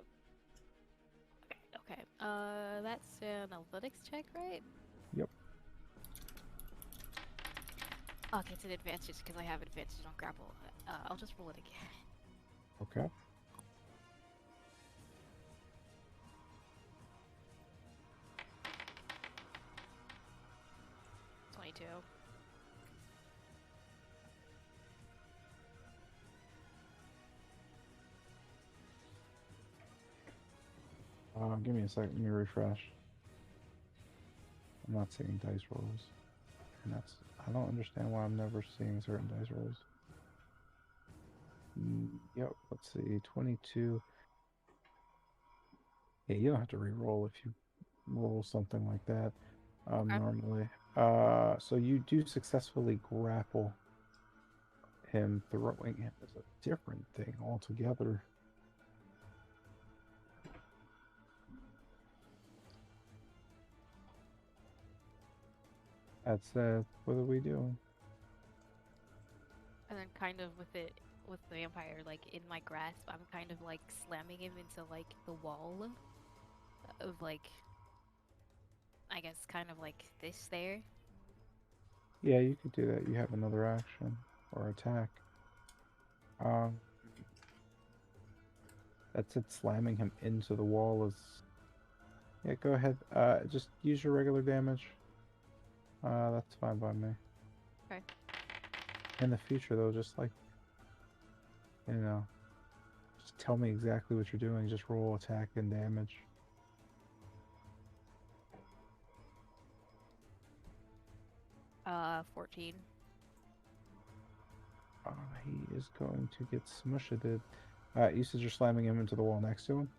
Okay. That's an athletics check, right? Yep. Okay, it's an advantage because I have advantage on grapple. I'll just roll it again. Okay. Give me a second. Let me refresh. I'm not seeing dice rolls, and I don't understand why I'm never seeing certain dice rolls. Yep. Let's see. 22. Yeah, you don't have to re-roll if you roll something like that. Okay. Normally. So you do successfully grapple him. Throwing him is a different thing altogether. That said, what are we doing? And then kind of with the vampire in my grasp, I'm kind of slamming him into the wall of I guess kind of this there. Yeah, you could do that. You have another action or attack. That's it. Slamming him into the wall is. Yeah, go ahead. Just use your regular damage. That's fine by me. Okay. In the future, though, just just tell me exactly what you're doing. Just roll attack and damage. 14. He is going to get smushed. You said you're slamming him into the wall next to him?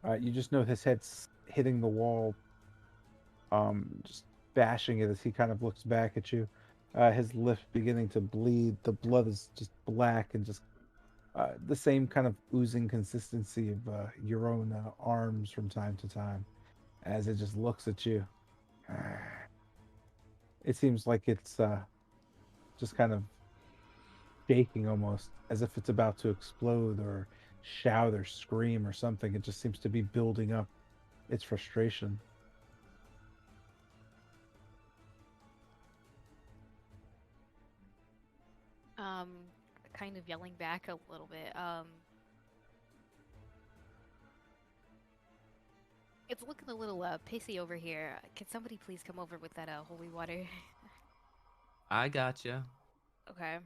Mm-hmm. You just know his head's hitting the wall, just bashing it as he kind of looks back at you. His lip beginning to bleed. The blood is just black and just the same kind of oozing consistency of your own arms from time to time as it just looks at you. It seems like it's just kind of shaking almost as if it's about to explode or shout or scream or something. It just seems to be building up its frustration. Kind of yelling back a little bit. It's looking a little pissy over here. Can somebody please come over with that holy water? I gotcha. Okay.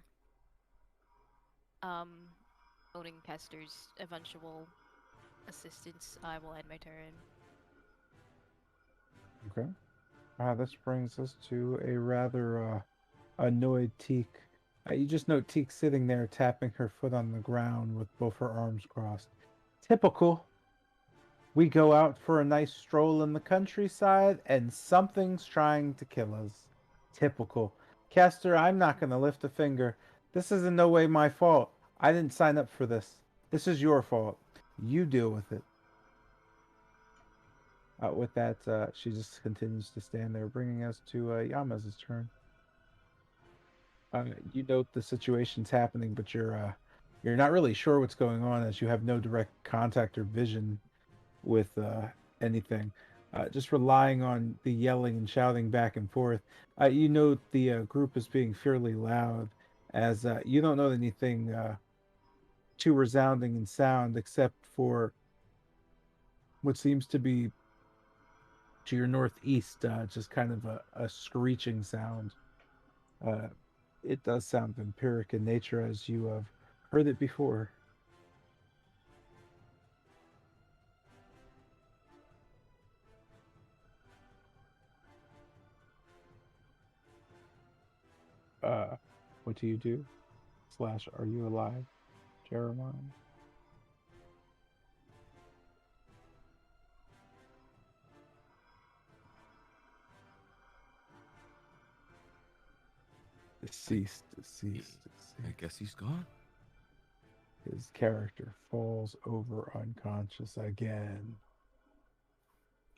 Owning Pester's eventual assistance, I will end my turn. Okay. This brings us to a rather annoyed Teak. You just note Teak sitting there tapping her foot on the ground with both her arms crossed. Typical. We go out for a nice stroll in the countryside and something's trying to kill us. Typical. Castor, I'm not going to lift a finger. This is in no way my fault. I didn't sign up for this. This is your fault. You deal with it. With that, she just continues to stand there, bringing us to Yama's turn. You note the situation's happening, but you're not really sure what's going on as you have no direct contact or vision with anything. Just relying on the yelling and shouting back and forth. You note the group is being fairly loud, as you don't know anything too resounding in sound except for what seems to be to your northeast, just kind of a screeching sound. Uh, it does sound vampiric in nature as you have heard it before. Uh, what do you do? Slash, are you alive, Jeremiah? Deceased. I guess he's gone. His character falls over unconscious again.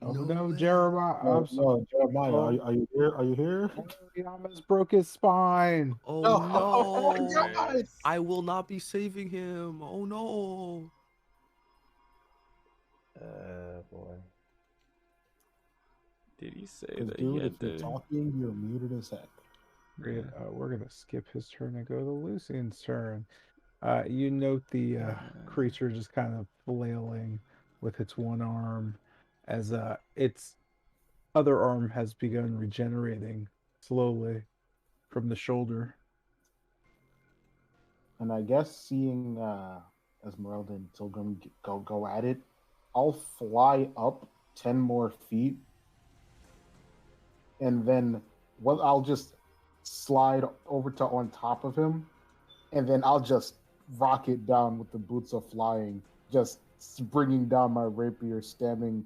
Oh no, Jeremiah! I'm sorry. Jeremiah, are you here? Are you here? Yama's broke his spine. Oh Oh, no! God. I will not be saving him. Oh no! Boy. Did he say Because that he dude, if had you're to? talking, you're muted as heck. We're gonna skip his turn and go to Lucian's turn. You note the creature just kind of flailing with its one arm, as its other arm has begun regenerating slowly from the shoulder. And I guess seeing Esmeralda and Tilgrim go at it, I'll fly up 10 more feet, and then I'll just slide over to on top of him, and then I'll just rocket down with the boots of flying, just bringing down my rapier, stabbing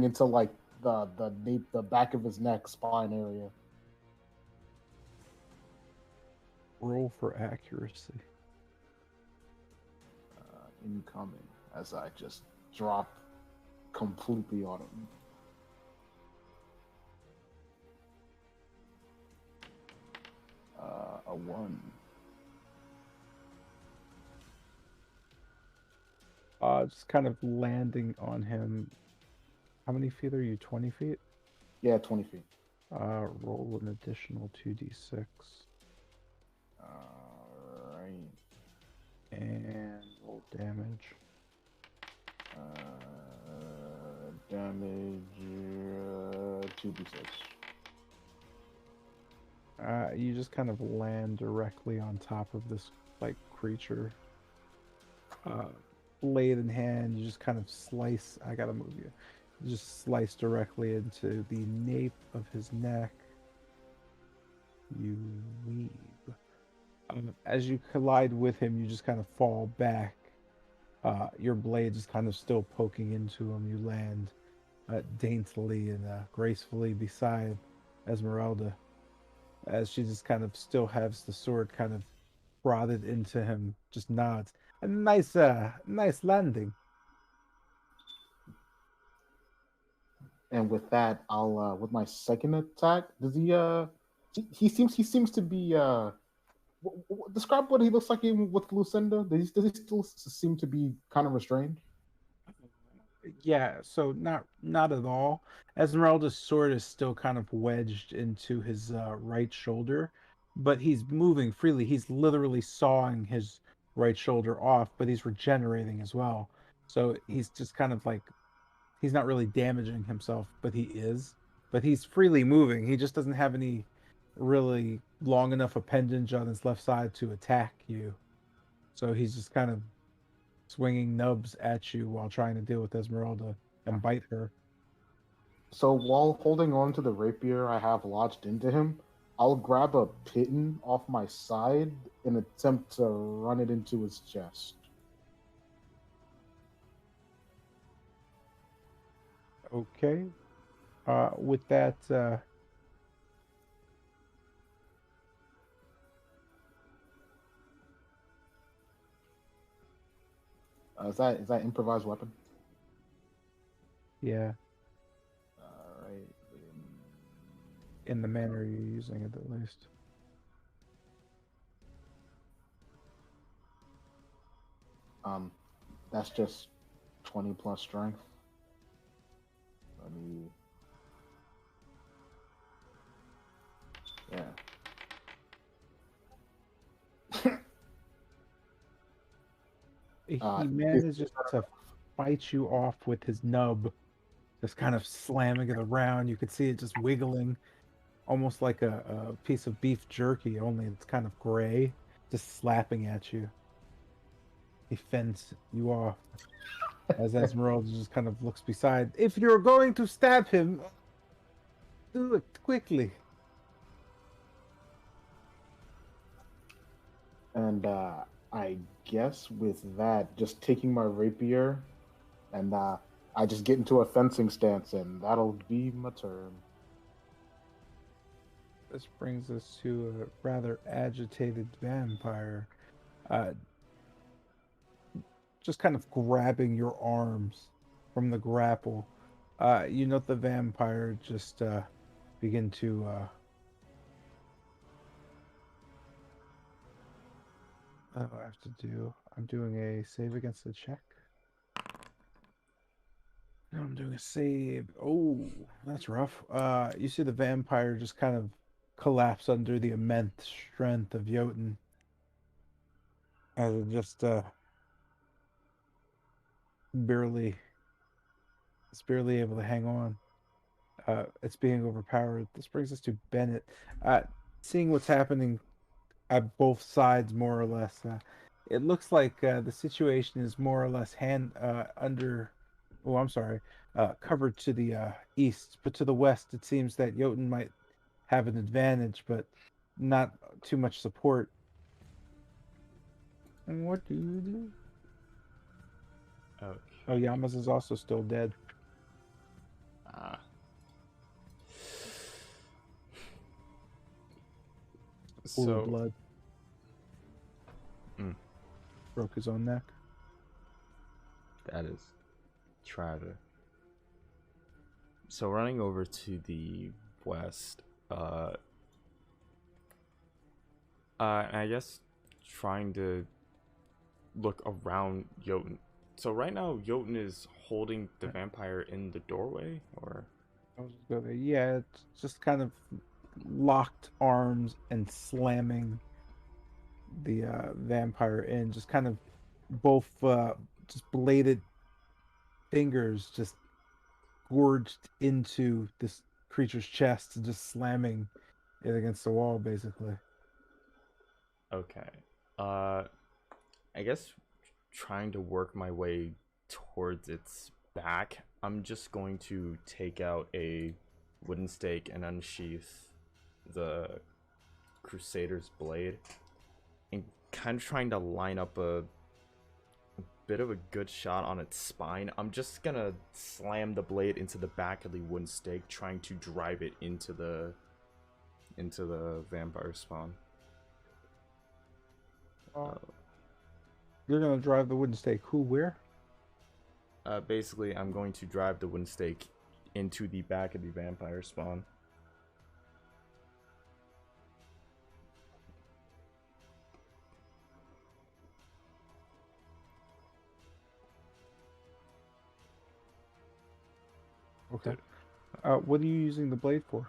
into like the back of his neck, spine area. Roll for accuracy. Incoming as I just drop completely on him. A 1. Just kind of landing on him. How many feet are you? 20 feet? Yeah, 20 feet. Roll an additional 2d6. Alright. And roll damage. Damage 2d6. You just kind of land directly on top of this like creature. Blade in hand, you just kind of slice. I gotta move you. You just slice directly into the nape of his neck. You weave. As you collide with him, you just kind of fall back. Your blade is kind of still poking into him. You land daintily and gracefully beside Esmeralda, as she just kind of still has the sword kind of prodded into him. Just nods. A nice landing. And with that, I'll with my second attack. Does he seems to be describe what he looks like with Lucinda. Does he still seem to be kind of restrained? Yeah, so not at all. Esmeralda's sword is still kind of wedged into his right shoulder, but he's moving freely. He's literally sawing his right shoulder off, but he's regenerating as well. So he's just kind of like he's not really damaging himself, but he is. But he's freely moving. He just doesn't have any really long enough appendage on his left side to attack you. So he's just kind of swinging nubs at you while trying to deal with Esmeralda and bite her. So while holding on to the rapier I have lodged into him, I'll grab a pitten off my side and attempt to run it into his chest. Okay. With that, Is that improvised weapon? yeah, All right. in the manner you're using it at least. That's just 20 plus strength. Let me. Yeah. He Uh, manages to fight you off with his nub, just kind of slamming it around. You could see it just wiggling, almost like a piece of beef jerky, only it's kind of gray, just slapping at you. He fends you off as Esmeralda just kind of looks beside. If you're going to stab him, do it quickly. And I guess with that, just taking my rapier, and I just get into a fencing stance, and that'll be my turn. This brings us to a rather agitated vampire, uh, just kind of grabbing your arms from the grapple. You note the vampire just begin to what do I have to do? I'm doing a save against the check. No, I'm doing a save. Oh, that's rough. You see the vampire just kind of collapse under the immense strength of Jotun as it just barely, it's barely able to hang on. It's being overpowered. This brings us to Bennett. Seeing what's happening at both sides, more or less, it looks like the situation is more or less under. Oh, I'm sorry. Covered to the east, but to the west, it seems that Jotun might have an advantage, but not too much support. And what do you do? Okay. Oh, Yamas is also still dead. Pool So of blood. Mm. Broke his own neck. that is tragic. So running over to the west, I guess trying to look around Jotun. So right now, Jotun is holding the vampire in the doorway, or I was just gonna, yeah, it's just kind of locked arms and slamming the vampire in, just kind of both just bladed fingers just gorged into this creature's chest and just slamming it against the wall, basically. okay. I guess trying to work my way towards its back. I'm just going to take out a wooden stake and unsheath the Crusader's blade, and kind of trying to line up a bit of a good shot on its spine. I'm just gonna slam the blade into the back of the wooden stake, trying to drive it into the vampire spawn. You're gonna drive the wooden stake. Who? Where? Basically, I'm going to drive the wooden stake into the back of the vampire spawn. Okay. What are you using the blade for?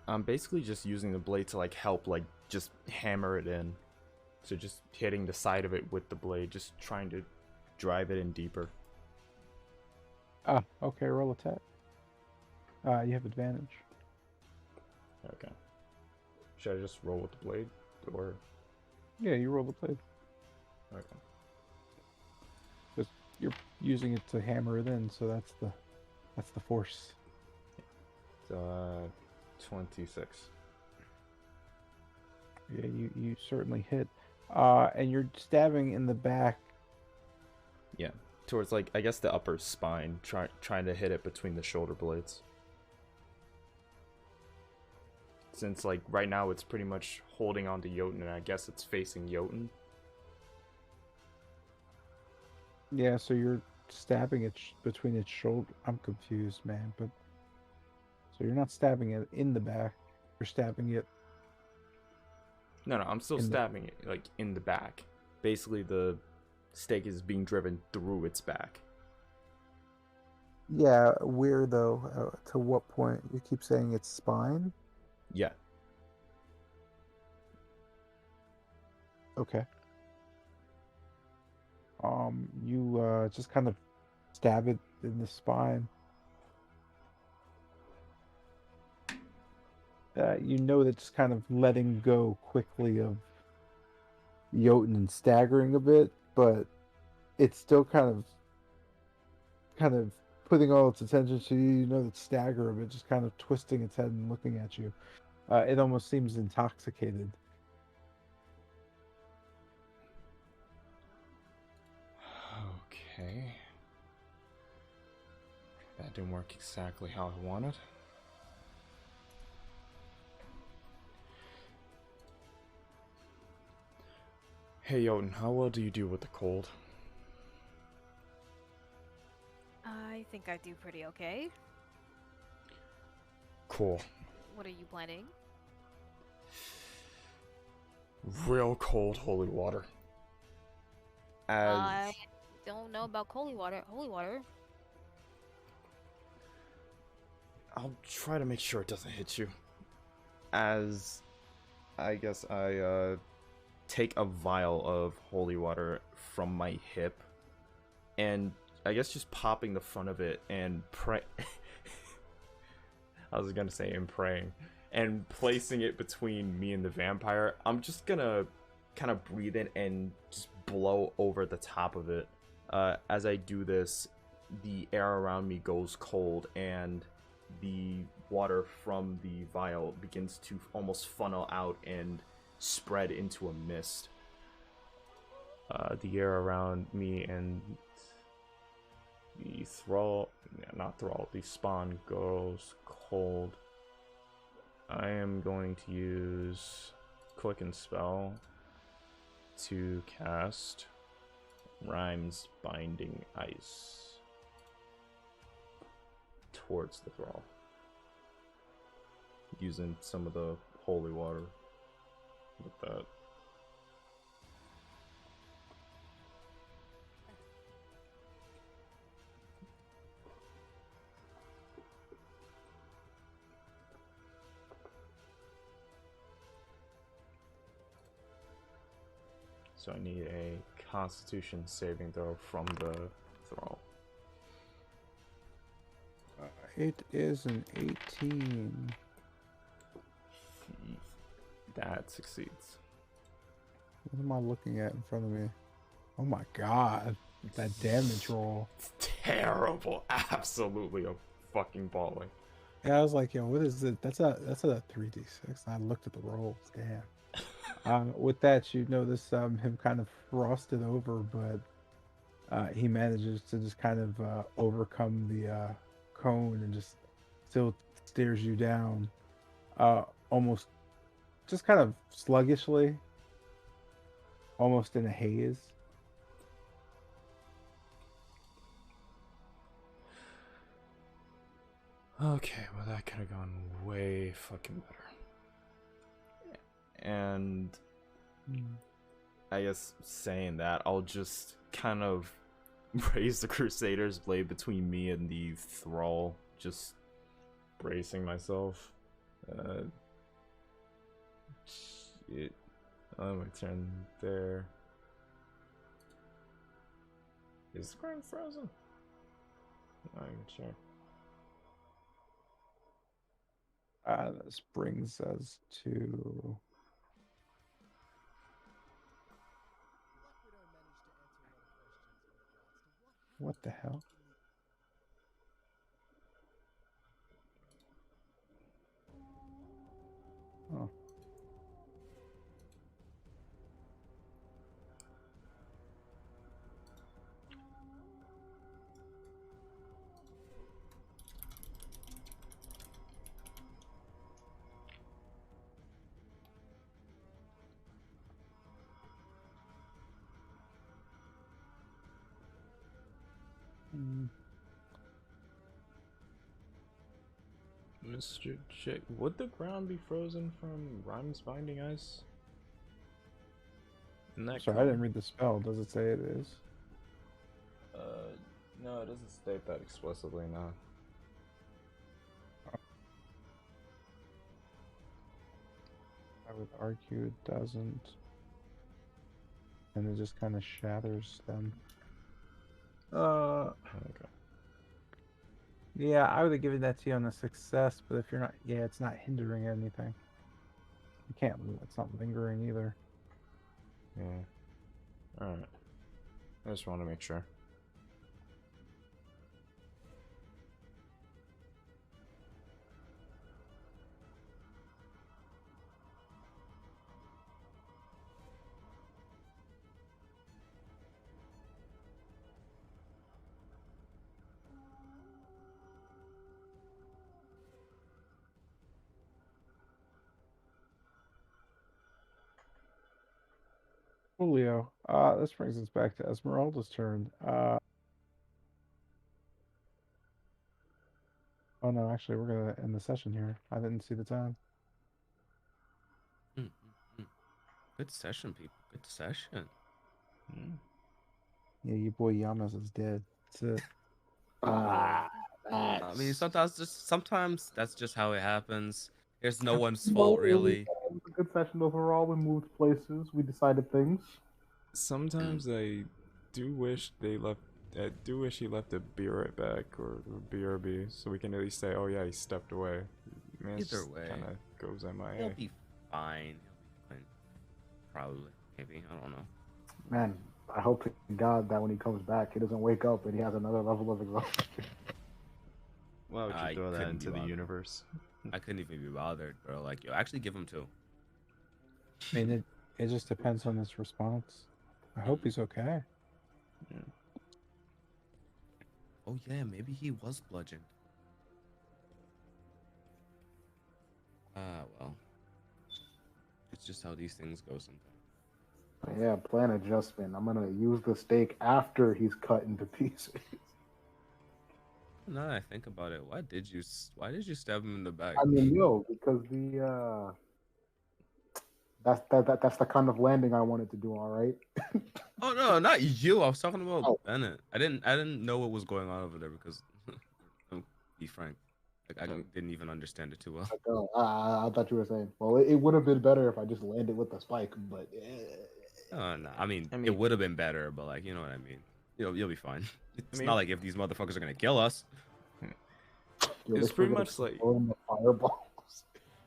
I'm basically just using the blade to like help, like just hammer it in. So just hitting the side of it with the blade, just trying to drive it in deeper. Okay, roll attack. You have advantage. Okay. Should I just roll with the blade, or? Yeah, you roll the blade. Okay. Because you're using it to hammer it in, so that's the force. So 26. Yeah, you certainly hit. And you're stabbing in the back. Yeah, towards like I guess the upper spine, trying to hit it between the shoulder blades. Since like right now it's pretty much holding on to Jotun, and I guess it's facing Jotun. Yeah, so you're stabbing it between its shoulder. I'm confused, man. But so you're not stabbing it in the back. You're stabbing it. No, I'm still stabbing it like in the back. Basically, the stake is being driven through its back. Yeah, where though? To what point? You keep saying its spine? Yeah. Okay. You just kind of stab it in the spine. You know that just kind of letting go quickly of Jotun and staggering a bit, but it's still kind of putting all its attention to you. You know that stagger a bit, just kind of twisting its head and looking at you. It almost seems intoxicated. Okay. That didn't work exactly how I wanted. Hey Jotun, how well do you do with the cold? I think I do pretty okay. Cool. What are you planning? Real cold holy water. I don't know about holy water. Holy water. I'll try to make sure it doesn't hit you. As I guess I take a vial of holy water from my hip, and I guess just popping the front of it and pray. I was gonna say and praying, and placing it between me and the vampire. I'm just gonna kind of breathe in and just blow over the top of it. As I do this, the air around me goes cold, and the water from the vial begins to almost funnel out and spread into a mist. The air around me and the the spawn goes cold. I am going to use Click and Spell to cast Rhyme's Binding Ice towards the thrall, using some of the holy water with that. So I need a Constitution saving throw from the thrall. It is an 18. That succeeds. What am I looking at in front of me? Oh my god, that damage roll. It's terrible. Absolutely a fucking balling. Yeah, I was like, yo, what is it? That's a 3d6. I looked at the rolls. Damn. With that, you notice him kind of frosted over, but he manages to just kind of overcome the cone and just still stares you down, almost just kind of sluggishly, almost in a haze. Okay, well that could have gone way fucking better. And I guess saying that, I'll just kind of raise the Crusader's blade between me and the thrall, just bracing myself. Shit. Oh, my turn there. Is the ground frozen? Not even sure. This brings us to What the hell? Oh. Hmm. Mr. Chick, would the ground be frozen from Rhyme's binding ice? In that Sorry, I didn't read the spell. Does it say it is? No, it doesn't state that explicitly, no. I would argue it doesn't. And it just kind of shatters them. Okay. Yeah, I would have given that to you on a success, but if you're not, yeah, it's not hindering anything. You can't, it's not lingering either. Yeah. Alright. I just want to make sure. Julio, this brings us back to Esmeralda's turn. Oh no, actually, we're gonna end the session here. I didn't see the time. Good session, people. Good session. Yeah, your boy Yamas is dead. That's it. Ah, I mean, that's sometimes that's just how it happens. It's no one's No, fault, it really. was a good session overall. We moved places. We decided things. Sometimes I do wish they left. I do wish he left a BR back or BRB, so we can at least say, "Oh yeah, he stepped away." I mean, Either way, kind of goes He'll MIA. be fine. Probably, maybe. I don't know. Man, I hope to God that when he comes back, he doesn't wake up and he has another level of exhaustion. Why would I you throw that couldn't into be the bothered. universe? I couldn't even be bothered, bro. Like, yo, actually give him 2. I mean, it just depends on his response. I hope he's okay. Oh yeah, maybe he was bludgeoned. Well, it's just how these things go sometimes. Yeah, plan adjustment. I'm gonna use the stake after he's cut into pieces. Now that I think about it, why did you stab him in the back? I mean, yo, because that's the kind of landing I wanted to do. All right. Oh no, not you. I was talking about Oh. Bennett. I didn't know what was going on over there because, to be frank, like I didn't even understand it too well. Oh, I thought you were saying. Well, it would have been better if I just landed with the spike, but. No, I mean, it would have been better, but like, you know what I mean. You'll be fine. It's not like if these motherfuckers are gonna kill us. Yo, It's they pretty forgot much to like throw in the fireballs.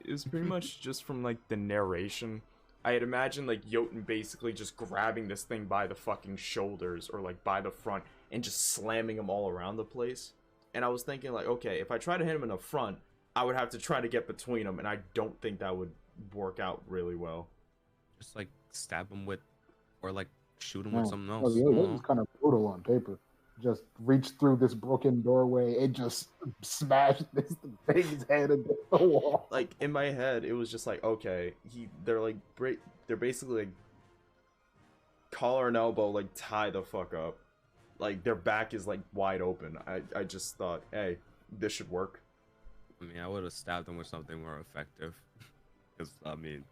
it was pretty much just from like the narration. I had imagined like Jotun basically just grabbing this thing by the fucking shoulders or like by the front and just slamming him all around the place. And I was thinking like, okay, if I try to hit him in the front, I would have to try to get between them, and I don't think that would work out really well. Just like stab him with, or like shoot him with something else. Well, it was kind of brutal on paper. Just reach through this broken doorway and just smash this thing's head against the wall. Like in my head, it was just like, okay, they're basically like collar and elbow, like tie the fuck up, like their back is like wide open. I just thought, hey, this should work. I mean, I would have stabbed him with something more effective, because I mean,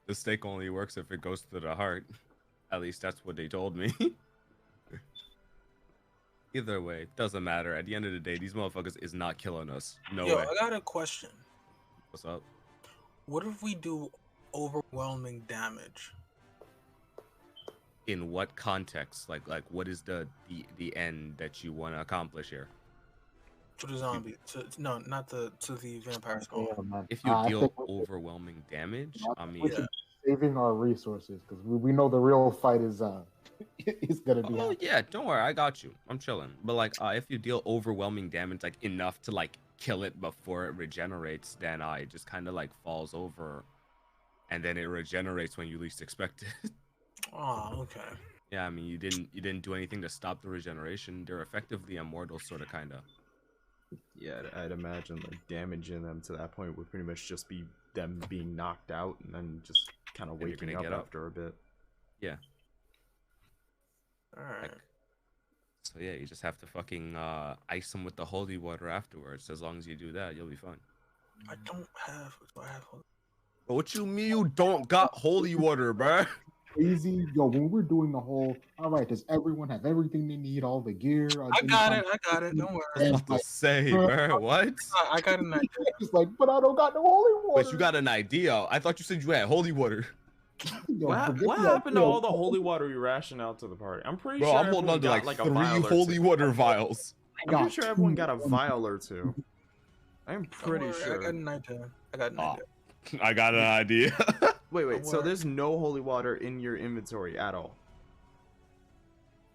the stake only works if it goes to the heart. At least that's what they told me. Either way, doesn't matter. At the end of the day, these motherfuckers is not killing us. No Yo, way. I got a question. What's up? What if we do overwhelming damage? In what context? Like what is the end that you want to accomplish here? To the zombie. No, not to the vampire skull. Yeah, man. If you I deal think overwhelming damage, I mean, we should saving our resources because we know the real fight is is gonna be. Oh happening. yeah, don't worry, I got you. I'm chilling. But like, if you deal overwhelming damage, like enough to like kill it before it regenerates, then it just kind of like falls over, and then it regenerates when you least expect it. Oh, okay. Yeah, I mean, you didn't do anything to stop the regeneration. They're effectively immortal, sort of, kind of. Yeah, I'd imagine like damaging them to that point would pretty much just be them being knocked out and then just kind of And you're waking gonna up get up. after a bit. Yeah. All right. So yeah, you just have to fucking ice them with the holy water afterwards. As long as you do that, you'll be fine. I don't have. Do I have? But what you mean you don't got holy water, bruh? Crazy, yo! When we're doing the whole, all right, does everyone have everything they need, all the gear? I got it. I got it. Don't I was worry. about to say, bruh, what? I got an idea. It's like, but I don't got no holy water. But you got an idea. I thought you said you had holy water. Yo, What forget the happened to idea. all the holy water we rationed out to the party? I'm pretty Bro, sure I'm holding everyone on to got like a vial 3 or holy two. water vials. I'm pretty sure everyone got a vial or two. I'm Don't pretty worry, I sure. got an idea. I got an Ah. idea. I got an idea. Wait, Don't so worry. there's no holy water in your inventory at all?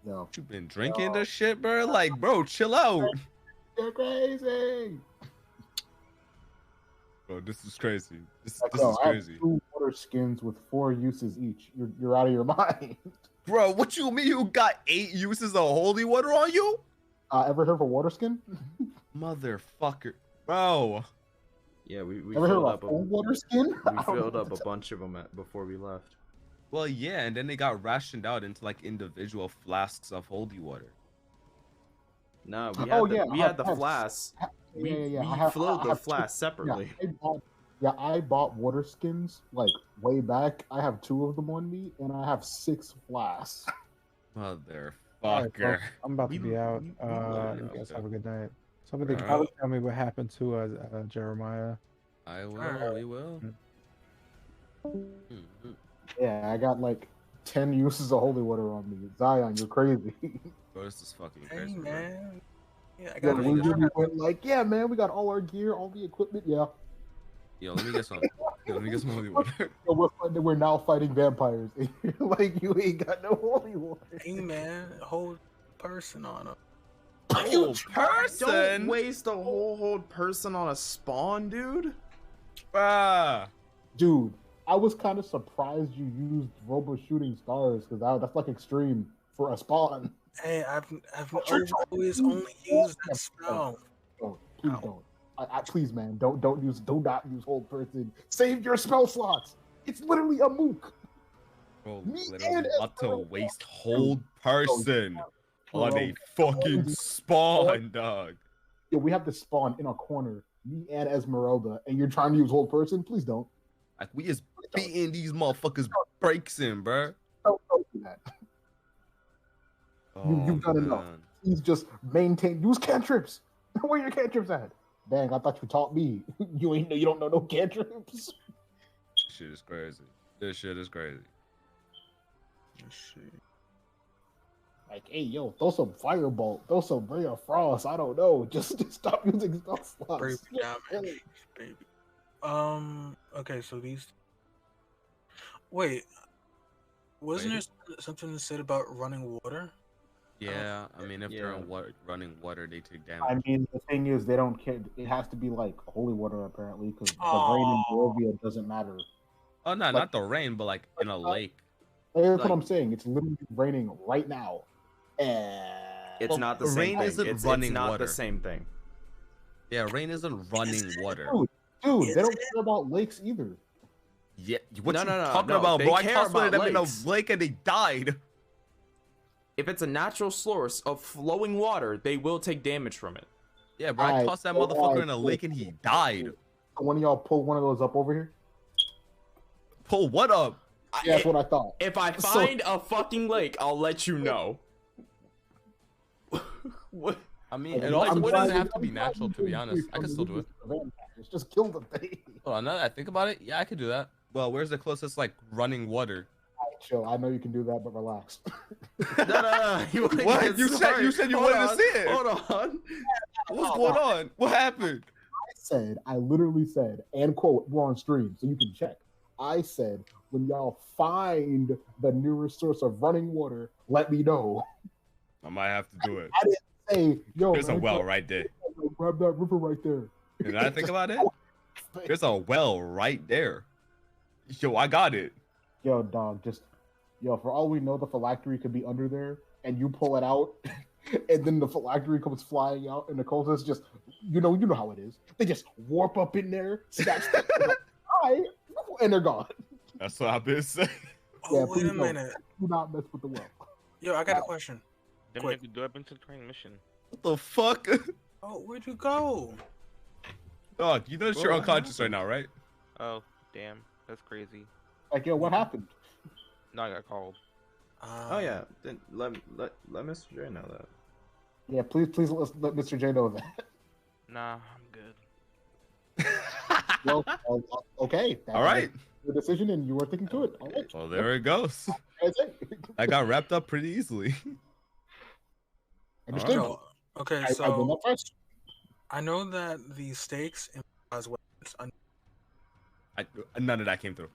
No, You been drinking this shit, bro? Like, bro, chill out. you're crazy. Bro, this is crazy. This Yo, is I have crazy. 2 water skins with 4 uses each. You're out of your mind. Bro, what you mean you got 8 uses of holy water on you? Ever heard of a water skin? Motherfucker. Bro. Yeah, we Ever heard filled of up a full water skin? we filled up a bunch of them before we left. Well, yeah, and then they got rationed out into like individual flasks of holy water. No, we had Oh, the, yeah, we I had the have- flasks. We, Yeah. we I have- flowed I the have 2 flasks separately. I bought water skins like way back. I have 2 of them on me, and I have 6 flasks. Motherfucker. All right, folks, I'm about to We- be out. we- You guys have a good night. Somebody Alright. tell me what happened to Jeremiah. I will. Alright. We will. Mhm. Yeah, I got like 10 uses of holy water on me. Zion, you're crazy. Bro, this is fucking Hey crazy, bro. man. Yeah, I Yeah, got we an idea. really went like, yeah, man, we got all our gear, all the equipment. Yeah, Yo, let me get some. Yo, let me get some holy water. so we're now fighting vampires. Like you ain't got no holy water. Hey man, hold person on him. Oh, Don't person. waste a whole person on a spawn, dude. Ah. Dude, I was kind of surprised you used robo shooting stars because that's like extreme for a spawn. Hey, I've Sure. always only used that spell. Don't, please don't. Please, man, do not use hold person. Save your spell slots. It's literally a mook. Bro, Me literally and about to Esmeralda. waste hold person on a Bro, fucking spawn, dog. Yo, we have to spawn in a corner, me and Esmeralda, and you're trying to use hold person. Please don't. Like, we is beating these motherfuckers breaks in, bro. Don't do that. You've done enough. Please just maintain. Use cantrips. Where are your cantrips at? Dang, I thought you taught me. You don't know no cantrips. Shit is crazy. This shit is crazy. Let's see. Like, hey, yo, throw some firebolt, throw some ray of frost. I don't know. Just stop using spell slots. Brave damage, baby. Okay, so these. Wait. Wasn't there something said about running water? Yeah, I mean, if they're Yeah. in running water, they take damage. I mean, the thing is, they don't care. It has to be like holy water, apparently, because the Aw. rain in Barovia doesn't matter. Oh no, like- not the rain, but like in a lake. That's Like- what I'm saying. It's literally raining right now. And It's Well, not the rain same thing. isn't It's running not water. the same thing. Yeah, rain isn't running water. dude, they don't care about lakes either. Yeah, what No, you no, no, talking no, about, they bro? I care tossed one of about them in a lakes. lake and they died. If it's a natural source of flowing water, they will take damage from it. Yeah, bro, I Alright, tossed that alright, motherfucker in a cool. lake and he died. One of y'all pull one of those up over here. Pull what up? Yeah, that's what I thought. If I So- find a fucking lake, I'll let you know. What? I mean, Like, it also I'm wouldn't glad- have to be I'm glad natural, you to be didn't honest. do I could it still from do it. the vampires. Just kill the thing. Hold on, now that I think about it, yeah, I could do that. Well, where's the closest, like, running water? Alright, chill. I know you can do that, but relax. No. You wanna What? get You said started. you said you Hold wanted to on, see it. Hold on. What's going on? What happened? I literally said, and quote, we're on stream, so you can check. I said, when y'all find the nearest source of running water, let me know. I might have to do it. I didn't say, yo, There's a man, well right there. grab that river right there. And I think about it, there's a well right there. Yo, I got it. Yo, dog, for all we know, the phylactery could be under there, and you pull it out, and then the phylactery comes flying out, and the cultists just, you know how it is. They just warp up in there, snatch that, and they're gone. That's what I've been saying. Oh, Yeah, wait please a minute. Do not mess with the well. Yo, I got a question. Then Quick. we do up into the train mission. What the fuck? Oh, where'd you go? Dog, you know that you're Well, unconscious right now, right? Oh, damn. That's crazy. Like, yo, what happened? No, I got called. Oh yeah, then let Mr. J know that. Yeah, please let Mr. J know that. Nah, I'm good. Well, okay. All right. Your decision, and you were thinking to it. All right. Well, there it goes. That's it. I got wrapped up pretty easily. Understood. Yo, okay, I went so up first. I know that the stakes improvise weapons. None of that came through.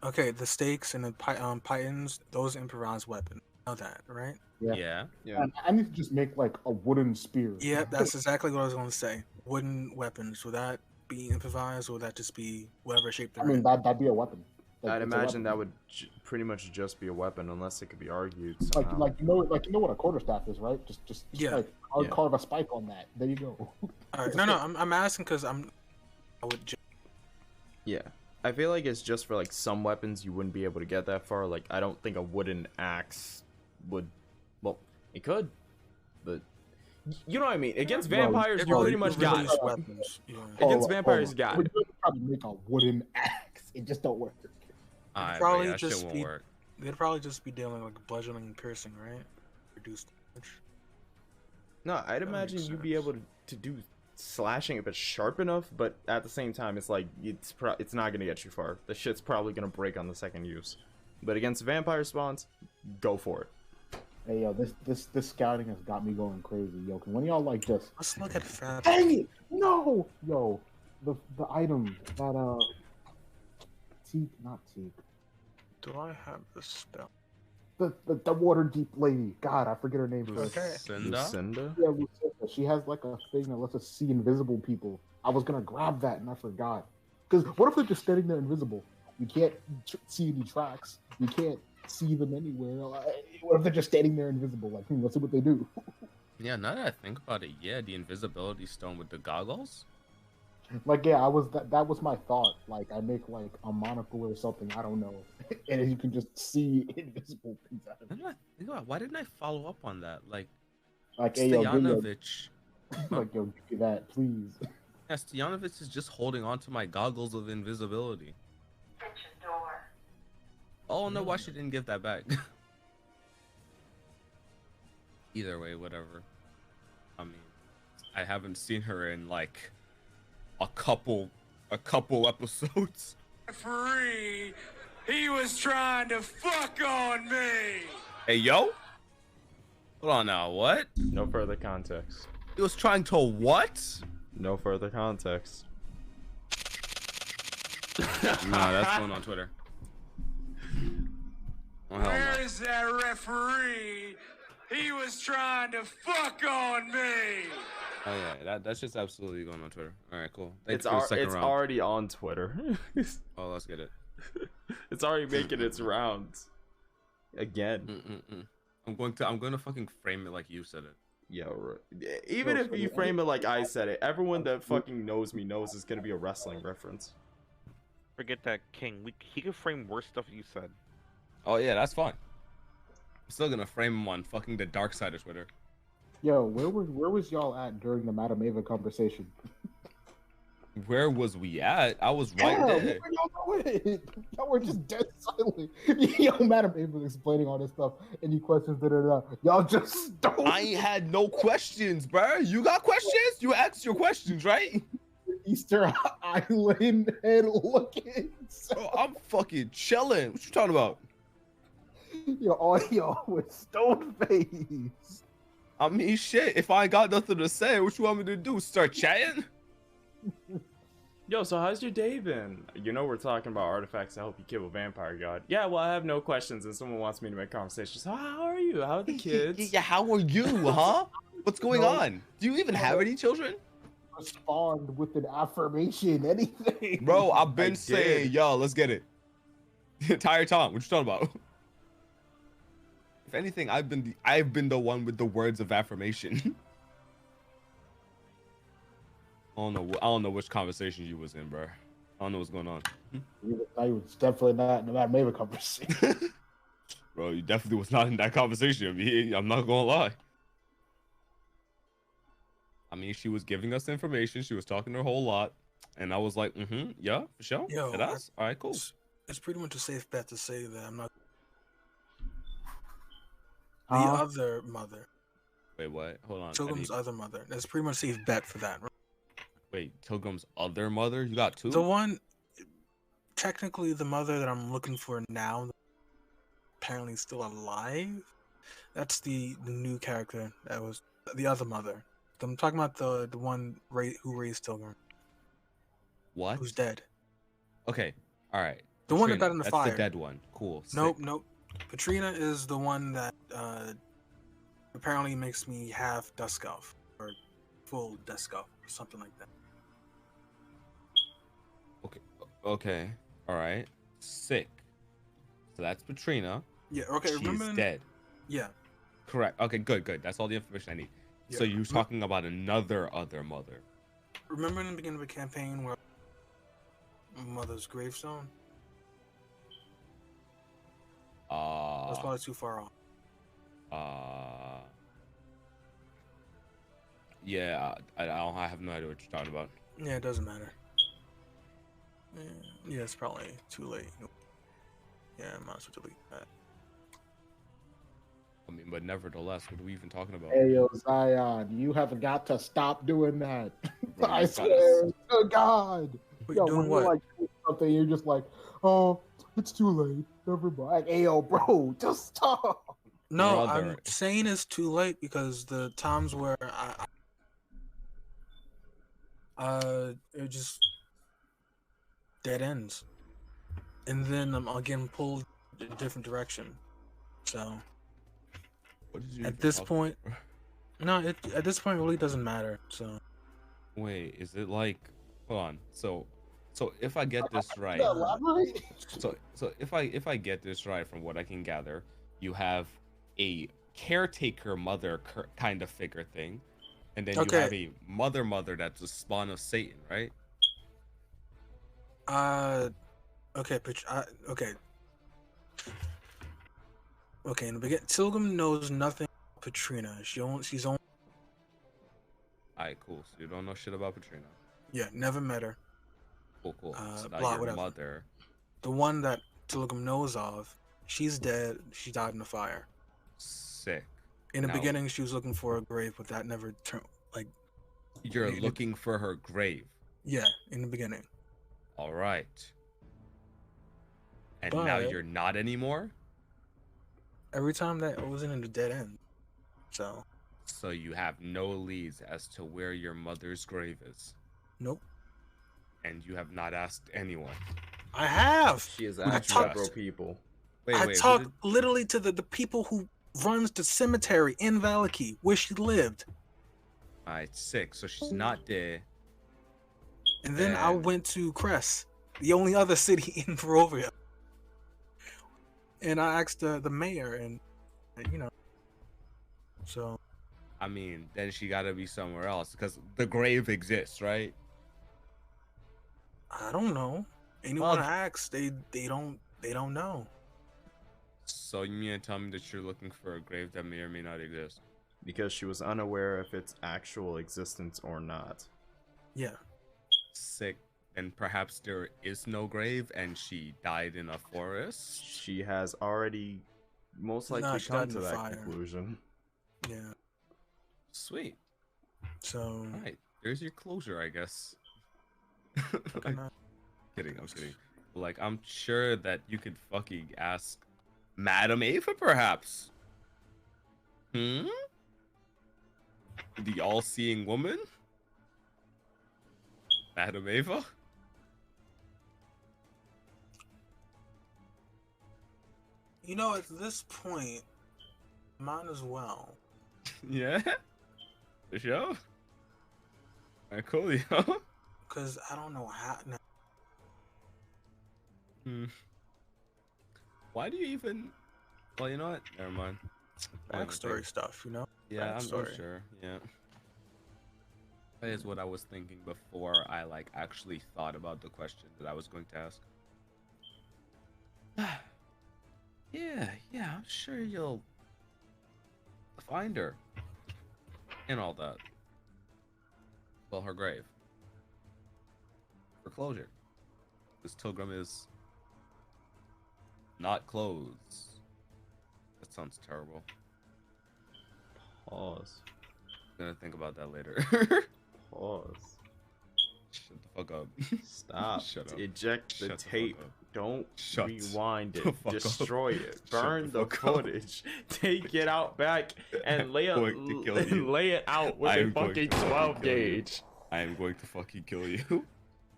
Okay, the stakes and the pythons, those improvise weapons. I know that, right? Yeah. And I need to just make like a wooden spear. Yeah, that's exactly what I was going to say. Wooden weapons. Would that be improvised, or would that just be whatever shape they're I mean, in? that'd be a weapon. I'd It's a imagine weapon. that would pretty much just be a weapon, unless it could be argued Like somehow. you know what a quarterstaff is, right? Just Yeah. like Yeah. carve a spike on that. There you go. All right, no, I'm asking because I would just. Yeah. I feel like it's just for like some weapons you wouldn't be able to get that far. Like I don't think a wooden axe would. Well, it could, but you know what I mean. Against Well, vampires, you well, pretty much got it. release weapons. Yeah. Against vampires, got We it. could probably make a wooden axe. It just don't work. Alright, probably but that shit just won't be- work. They'd probably just be dealing like bludgeoning and piercing, right? Reduced damage. No, I'd That imagine makes you'd be sense. able to do slashing if it's sharp enough, but at the same time, it's like it's not gonna get you far. The shit's probably gonna break on the second use. But against vampire spawns, go for it. Hey yo, this scouting has got me going crazy. Yo, can one of y'all like just Let's look at fat. dang it? No, yo, the item that teak, not teak. Do I have the spell? The water deep lady. God, I forget her name. first. Okay. Lucinda? Lucinda? Yeah, Lucinda. She has like a thing that lets us see invisible people. I was gonna grab that and I forgot. Because what if they're just standing there invisible? We can't see any tracks. We can't see them anywhere. What if they're just standing there invisible? Like, let's see what they do. Yeah, now that I think about it, yeah, the invisibility stone with the goggles. Like, yeah, that was my thought. Like, I make like a monocle or something. I don't know, and you can just see invisible things out of it. Think about why didn't I follow up on that? Like, Like, hey, yo, give me Stoyanovich. like, yo, give me that, please. Yeah, Stoyanovich is just holding on to my goggles of invisibility. Oh no, why she didn't give that back? Either way, whatever. I mean, I haven't seen her in like a couple episodes. Referee, he was trying to fuck on me. Hey yo, hold on now. What? No further context. He was trying to what? No further context. Nah, that's going on Twitter. Oh, hell no. Where's that referee? He was trying to fuck on me. Oh yeah, that's just absolutely going on Twitter. All right, cool. Thanks It's for the second round. already on Twitter. Oh, let's get it. It's already making its rounds. Again. I'm going to fucking frame it like you said it. Yo, even if you frame it like I said it, everyone that fucking knows me knows it's gonna be a wrestling reference. Forget that, King. He could frame worse stuff you said. Oh yeah, that's fine. I'm still gonna frame him on fucking the dark side of Twitter. Yo, where was y'all at during the Madame Ava conversation? Where was we at? I was right there. Where y'all going? Y'all were just dead silent. Yo, Madame Ava was explaining all this stuff, any questions, Y'all just don't. I ain't had no questions, bro. You got questions? You asked your questions, right? Easter Island head looking. Bro, I'm fucking chilling. What you talking about? Yo, all y'all with stone face. I mean, shit. If I ain't got nothing to say, what you want me to do? Start chatting? Yo, so how's your day been? You know we're talking about artifacts to help you kill a vampire god. Yeah, well, I have no questions, and someone wants me to make conversation. So how are you? How are the kids? Yeah, how are you, huh? What's going No. on? Do you even have any children? Respond with an affirmation, anything. Bro, I've I been did. saying, yo, let's get it. The entire time. What you talking about? If anything, I've been the one with the words of affirmation. I don't know which conversation you was in, bro. I don't know what's going on. I was definitely not in the Matt Maven conversation. Bro, you definitely was not in that conversation with me. I'm not gonna lie. I mean, she was giving us information. She was talking a whole lot. And I was like, yeah, for sure. Yo, It us? All right, cool. It's pretty much a safe bet to say that I'm not the Huh? other mother. Wait, what? Hold on. I Chogum's need- other mother. That's pretty much a safe bet for that. Right? Wait, Tilgrim's other mother? You got two? The one, technically, the mother that I'm looking for now, apparently still alive. That's the new character that was the other mother. I'm talking about the one who raised Tilgrim, What? who's dead. Okay. All right. The one that Katrina, got in the that's fire. the dead one. Cool. Nope, sick. nope. Katrina is the one that apparently makes me half Dusk Elf or full Dusk Elf or something like that. Okay. All right. Sick. So that's Katrina. Yeah. Okay. She's remember? dead. Yeah. Correct. Okay, good. That's all the information I need. Yeah. So you're talking about another other mother. Remember in the beginning of the campaign where Mother's gravestone? That's probably too far off. Yeah, I have no idea what you're talking about. Yeah, it doesn't matter. Yeah, it's probably too late. Yeah, I might as well delete that. I mean, but nevertheless, what are we even talking about? Hey, yo, Zion, you have got to stop doing that. Bro, I you swear to God. Wait, Yo, doing when what? you like do something, you're just like, oh, it's too late. Never mind. Like, hey, yo, bro, just stop. No, Brother. I'm saying it's too late because the times where it just dead ends, and then I'm again pulled in a different direction. So What did you at even this talk point, about? no, at this point it really doesn't matter. So Wait, is it like? Hold on. So if I get this right, Elaborate. so if I get this right from what I can gather, you have a caretaker mother kind of figure thing, and then you Okay. have a mother that's a spawn of Satan, right? okay, okay. Okay, in the beginning, Tilgrim knows nothing about Katrina. She's only Alright, cool. So you don't know shit about Katrina. never met her. Cool. So now blah, your whatever. mother. The one that Tilgrim knows of, she's dead. She died in the fire. Sick. In the Now- beginning, she was looking for a grave, but that never turned. Like, You're it- looking for her grave. yeah, in the beginning. All right. And now But- you're not anymore? Every time that it wasn't in the dead end. So, So you have no leads as to where your mother's grave is. nope. And you have not asked anyone. I have. She is I asking talked- several people. Wait, I who talked did- literally to the people who runs the cemetery in Valaki, where she lived. Alright, sick. So she's not there. And then I And- went to Crest, the only other city in Barovia. And I asked the mayor, and so I mean, then she gotta be somewhere else because the grave exists, right? I don't know. Anyone Well- asks, they don't know. So you mean to tell me that you're looking for a grave that may or may not exist? Because she was unaware of its actual existence or not. Yeah. Sick. Then perhaps there is no grave and she died in a forest? She has already most Nah, likely she come died in to the that fire. conclusion. Yeah. Sweet. So Alright, there's your closure, I guess. okay, I'm nah. kidding. Like, I'm sure that you could fucking ask Madam Ava, perhaps. The all-seeing woman? Madam Ava? You know, at this point, might as well. Yeah. For sure. Alright, cool, yo. Because I don't know how. Now, Why do you even? Well, you know what? Never mind. backstory stuff, you know? Yeah, I'm Backstory. sure. Yeah. That is what I was thinking before I like actually thought about the question that I was going to ask. Yeah, I'm sure you'll find her and all that. Well, her grave. For closure. This Tilgrim is not closed. That sounds terrible. Pause. I'm gonna think about that later. Pause. Shut the fuck up. Stop. Shut up. Eject the Shut the fuck tape. up. Don't Shut rewind the it. fuck up. Destroy it. Shut Burn the the fuck up. footage. Take it out back and lay I'm going to kill you. lay it out with I a am going fucking to fucking 12 kill you. gauge. I am going to fucking kill you.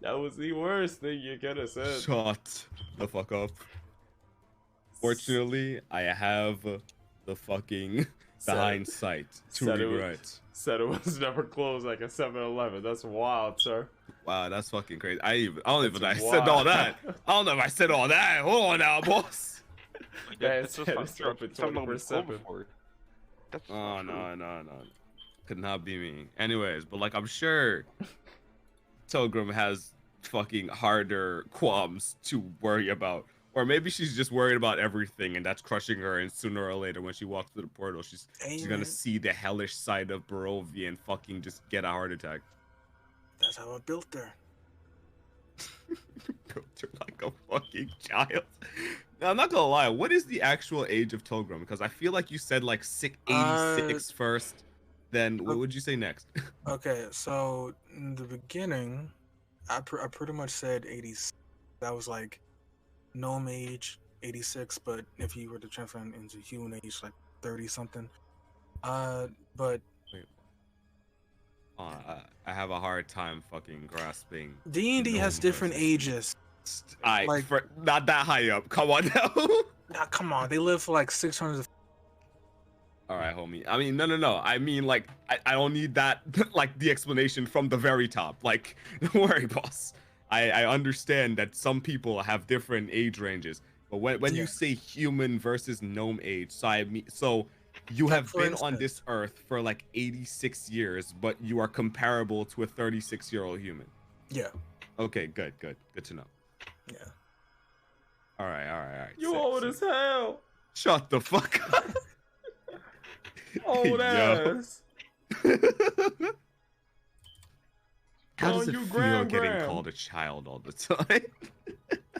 That was the worst thing you could have said. Shut the fuck up. Fortunately, I have the fucking Said- hindsight to said it was- regret. Said it was never closed like a 7-Eleven. That's wild, sir. Wow, that's fucking crazy. I don't even. I That's said all wild. that. I don't know if I said all that. Hold on now, boss. Yeah, that's it's just open something that was cool 24/7. before. That's Oh not true. no. Could not be me. Anyways, but like I'm sure Tilgrim has fucking harder qualms to worry about. Or maybe she's just worried about everything and that's crushing her, and sooner or later when she walks through the portal, she's Amen. gonna see the hellish side of Barovia and fucking just get a heart attack. That's how I built her. Built her like a fucking child. Now, I'm not gonna lie, what is the actual age of Tilgrim? Because I feel like you said like 86 first, then what would you say next? Okay, so in the beginning, I pretty much said 86. That was like gnome age, 86, but if you were to transfer into human age, like 30 something. But I have a hard time fucking grasping. D&D has gnome different versus- ages. like- Not that high up. Come on now. Nah, come on, they live for like 600. All right, homie. I mean, no. I mean, like, I don't need that, like, the explanation from the very top. Like, don't worry, boss. I understand that some people have different age ranges, but when Yeah. you say human versus gnome age, so you have for been on instance- this earth for like 86 years, but you are comparable to a 36-year-old human. Yeah, Okay, good to know. yeah. All right. You sick, old sick. as hell. Shut the fuck up. Old Yo. ass. How Oh, does it you feel getting Gram. called a child all the time?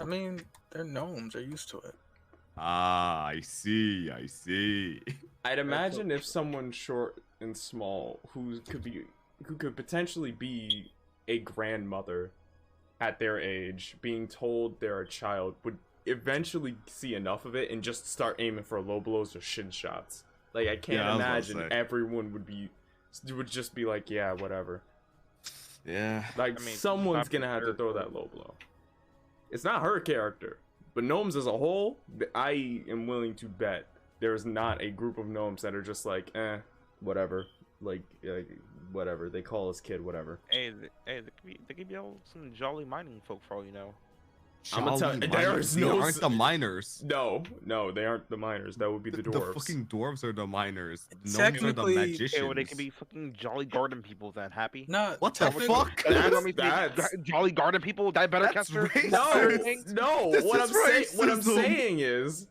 I mean, they're gnomes. They're used to it. Ah, I see. I'd imagine if someone short and small who could potentially be a grandmother at their age being told they're a child would eventually see enough of it and just start aiming for low blows or shin shots. Like I can't Yeah, I was about to imagine say. everyone would just be like, yeah, whatever. Yeah. Like I mean, someone's not gonna have to her, throw that low blow. It's not her character, but gnomes as a whole, I am willing to bet there's not a group of gnomes that are just like, whatever, like whatever. They call us kid, whatever. Hey, they could be all some jolly mining folk for all you know. I'ma tell you, Jolly there miners. is They no aren't the miners. No, they aren't the miners. That would be the The dwarves. fucking dwarves are the miners. Gnomes are the Technically- Hey, magicians. Hey, well, they could be fucking jolly garden people then. Happy? No, What the technically- fuck? That's- Jolly garden people. That better That's Kester? racist. No. This What is I'm racism. saying is,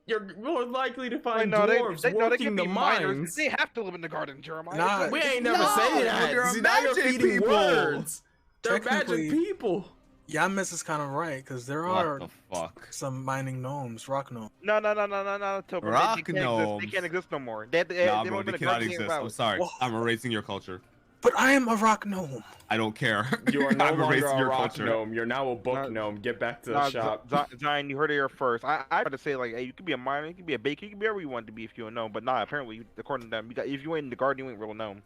you're more likely to Wait, find no, dwarves they working can the be miners. mines. They have to live in the garden, Jeremiah. Nah, We ain't never No, say that. they're See, now you're magic feeding people. words. They're Technically- magic people. Yamis is kind of right because there What are the fuck? some mining gnomes, rock gnomes. No, Tilbert. Rock They can't exist. They gnomes. can't exist no more. They Nah, they bro, live they in a cannot garden exist. valley. I'm sorry. Whoa. I'm erasing your culture. But I am a rock gnome. I don't care. You are no I'm longer erasing a your rock culture. gnome. You're now a book Nah, gnome. Get back to the Nah, shop. Zion, you heard it here first. I tried to say like, hey, you could be a miner, you could be a baker, you could be whatever you want to be if you're a gnome. But nah, apparently, according to them, if you ain't in the garden, you ain't real gnome.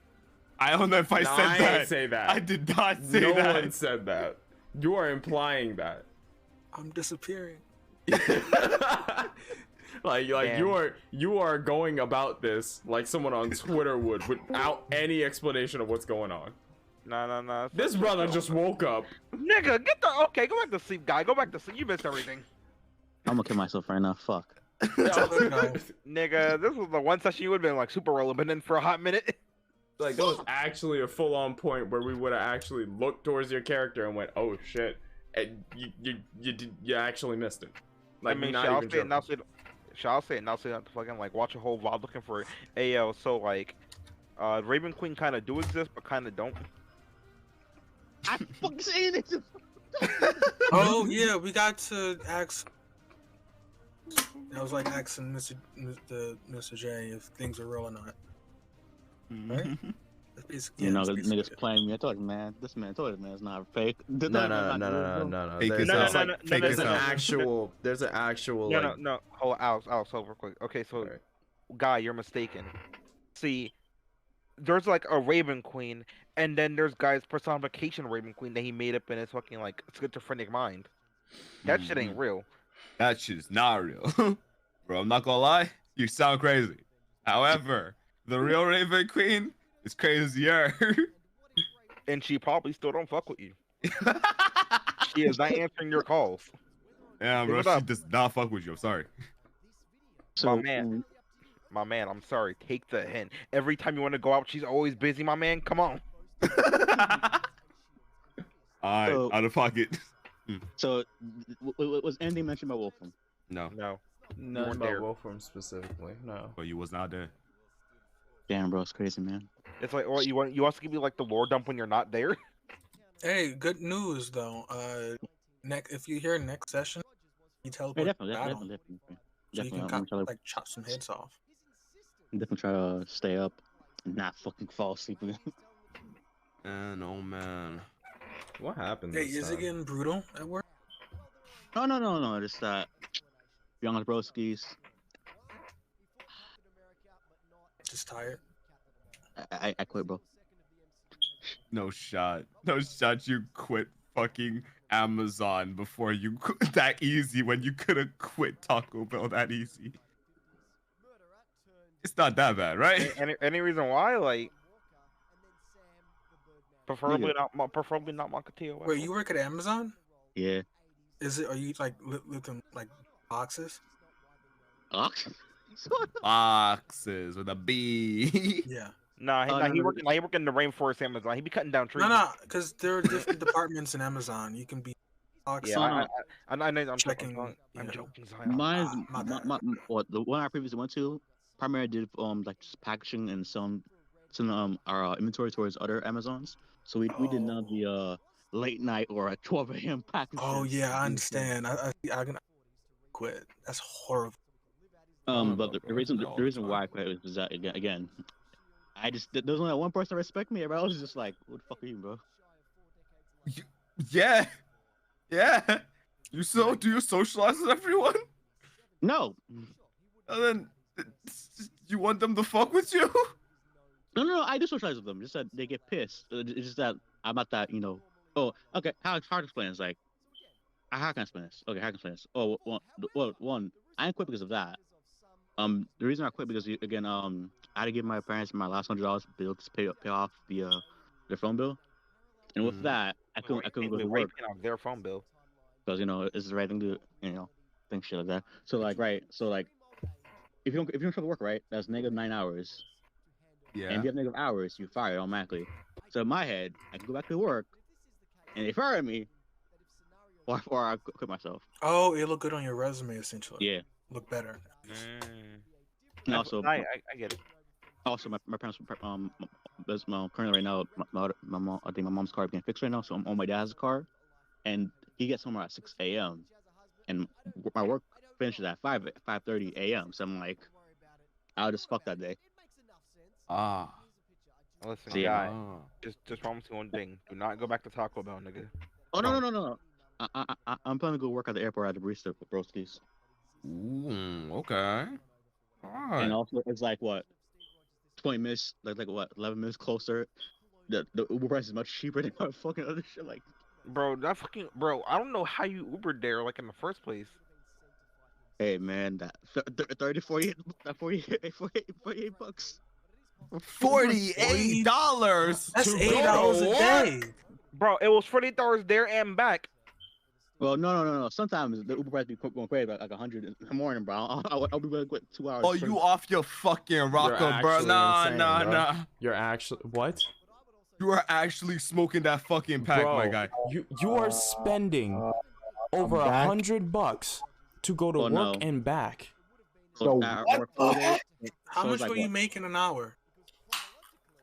I don't know if I No, said I that. didn't say that. I did not say No that. one said that. You are implying that. I'm disappearing. Like Damn. you are going about this like someone on Twitter would without any explanation of what's going on. Nah. This brother just woke up. Nigga, get the okay. Go back to sleep, guy. Go back to sleep. You missed everything. I'm gonna kill myself right now. Fuck. Nigga, this was the one session you would have been like super relevant in for a hot minute. Like there was actually a full-on point where we would have actually looked towards your character and went, "Oh shit," and you actually missed it. Like, I mean, not shall I even say it joking. now? Shall I say it now? Say not to fucking like watch a whole VOD looking for AL. So like, Raven Queen kind of do exist, but kind of don't. I fucking saying this. Oh yeah, we got to ask. I was like asking Mr. J if things are real or not. Right? That's basically, You know, that's the basically niggas it. playing me. I thought, man, this man told it, man, it's not fake. No. Fake There's, it out. No. Fake there's it an out. actual. There's an actual. Like, No. Hold Alex, hold real quick. Okay, so Alright. guy, you're mistaken. See, there's like a Raven Queen, and then there's guy's personification of Raven Queen that he made up in his fucking like schizophrenic mind. That shit ain't real. That shit is not real. Bro, I'm not gonna lie, you sound crazy. However, the real Raven Queen is crazier. And she probably still don't fuck with you. She is not answering your calls. Yeah, bro, Give it she up. does not fuck with you. I'm sorry. So, My man, I'm sorry. Take the hint. Every time you want to go out, she's always busy, my man. Come on. Alright, So- out of pocket. so was anything mentioned about Wolfram? No, No. None weren't about there. Wolfram specifically. No. but you was not there. Damn, bro, it's crazy, man. It's like, well, you also give me like the lore dump when you're not there. Hey, good news though. If you hear next session, you Hey, teleport definitely, to battle, definitely. so you can I'm trying to, like chop some heads off. definitely try to stay up and not fucking fall asleep. And oh man. what happened? Hey, this is it time? getting brutal at work? No. Just young broskies. Just tired. I quit, bro. No shot. No shot you quit fucking Amazon before you that easy when you could have quit Taco Bell that easy. It's not that bad, right? Any reason why? Like, preferably not Mocateo. Wait, you work at Amazon? Yeah. Are you like lifting like boxes? Ox? Boxes with a B. Yeah. Nah, Oh, he no. working. He working in the rainforest Amazon. He be cutting down trees. No, because there are different departments in Amazon. You can be boxes. Yeah, I know. I'm Checking, I'm yeah. joking. Zion. Mine's my bad. the one I previously went to, primarily did like just packaging and some our inventory towards other Amazons. So we did none of the late night or at 12 a.m. packaging. Oh yeah, I understand. I can quit. That's horrible. But the reason why I quit was that again, I just there was only one person that respect me. Everybody else was just like, "Who the fuck are you, bro?" Yeah. Do you socialize with everyone? No, And then you want them to fuck with you? no. I do socialize with them. Just that they get pissed. It's just that I'm not that, Oh, okay. How to explain this? Like, how can I explain this? Okay, how can I explain this? Oh, one, I didn't quit because of that. The reason I quit because again, I had to give my parents my last $100 bill to pay off their phone bill, and with that, I couldn't go to work Paying off their phone bill. because it's the right thing to think shit like that. So like if you don't show up to work, right, that's -9 hours. Yeah. And if you have negative hours, you fire automatically. So in my head, I can go back to work, and they fire me, or I quit myself. Oh, it look good on your resume essentially. Yeah. Look better. And also, I get it. also my parents currently right now, my mom, I think my mom's car is getting fixed right now, so I'm on my dad's car, and he gets home around 6 a.m. and my work finishes at 5:30 a.m. So I'm like, I'll just fuck that day. Ah. Listen, See, guy, just promise me one thing: do not go back to Taco Bell, nigga. Oh no. I'm planning to go work at the airport at the barista for broskies. Ooh, okay. Alright. And also, it's like what, 20 minutes, like what, 11 minutes closer. The Uber price is much cheaper than my fucking other shit. Like, Bro, I don't know how you Ubered there like in the first place. Hey man, that 30, 48, 48 bucks. $48 That's to $8 a go to day. work? Bro, it was $48 there and back. Well, no. Sometimes the Uber price be going crazy, like 100 in the morning, bro. I'll be willing to quit 2 hours. Oh, you off your fucking You're rocker, bro? actually Nah, insane, nah, bro. nah. You're actually what? You are actually smoking that fucking pack, Bro, my guy. you are spending over back. $100 to go to Oh, work no. and back. So, what the heck? How So much it's like were you what? making an hour?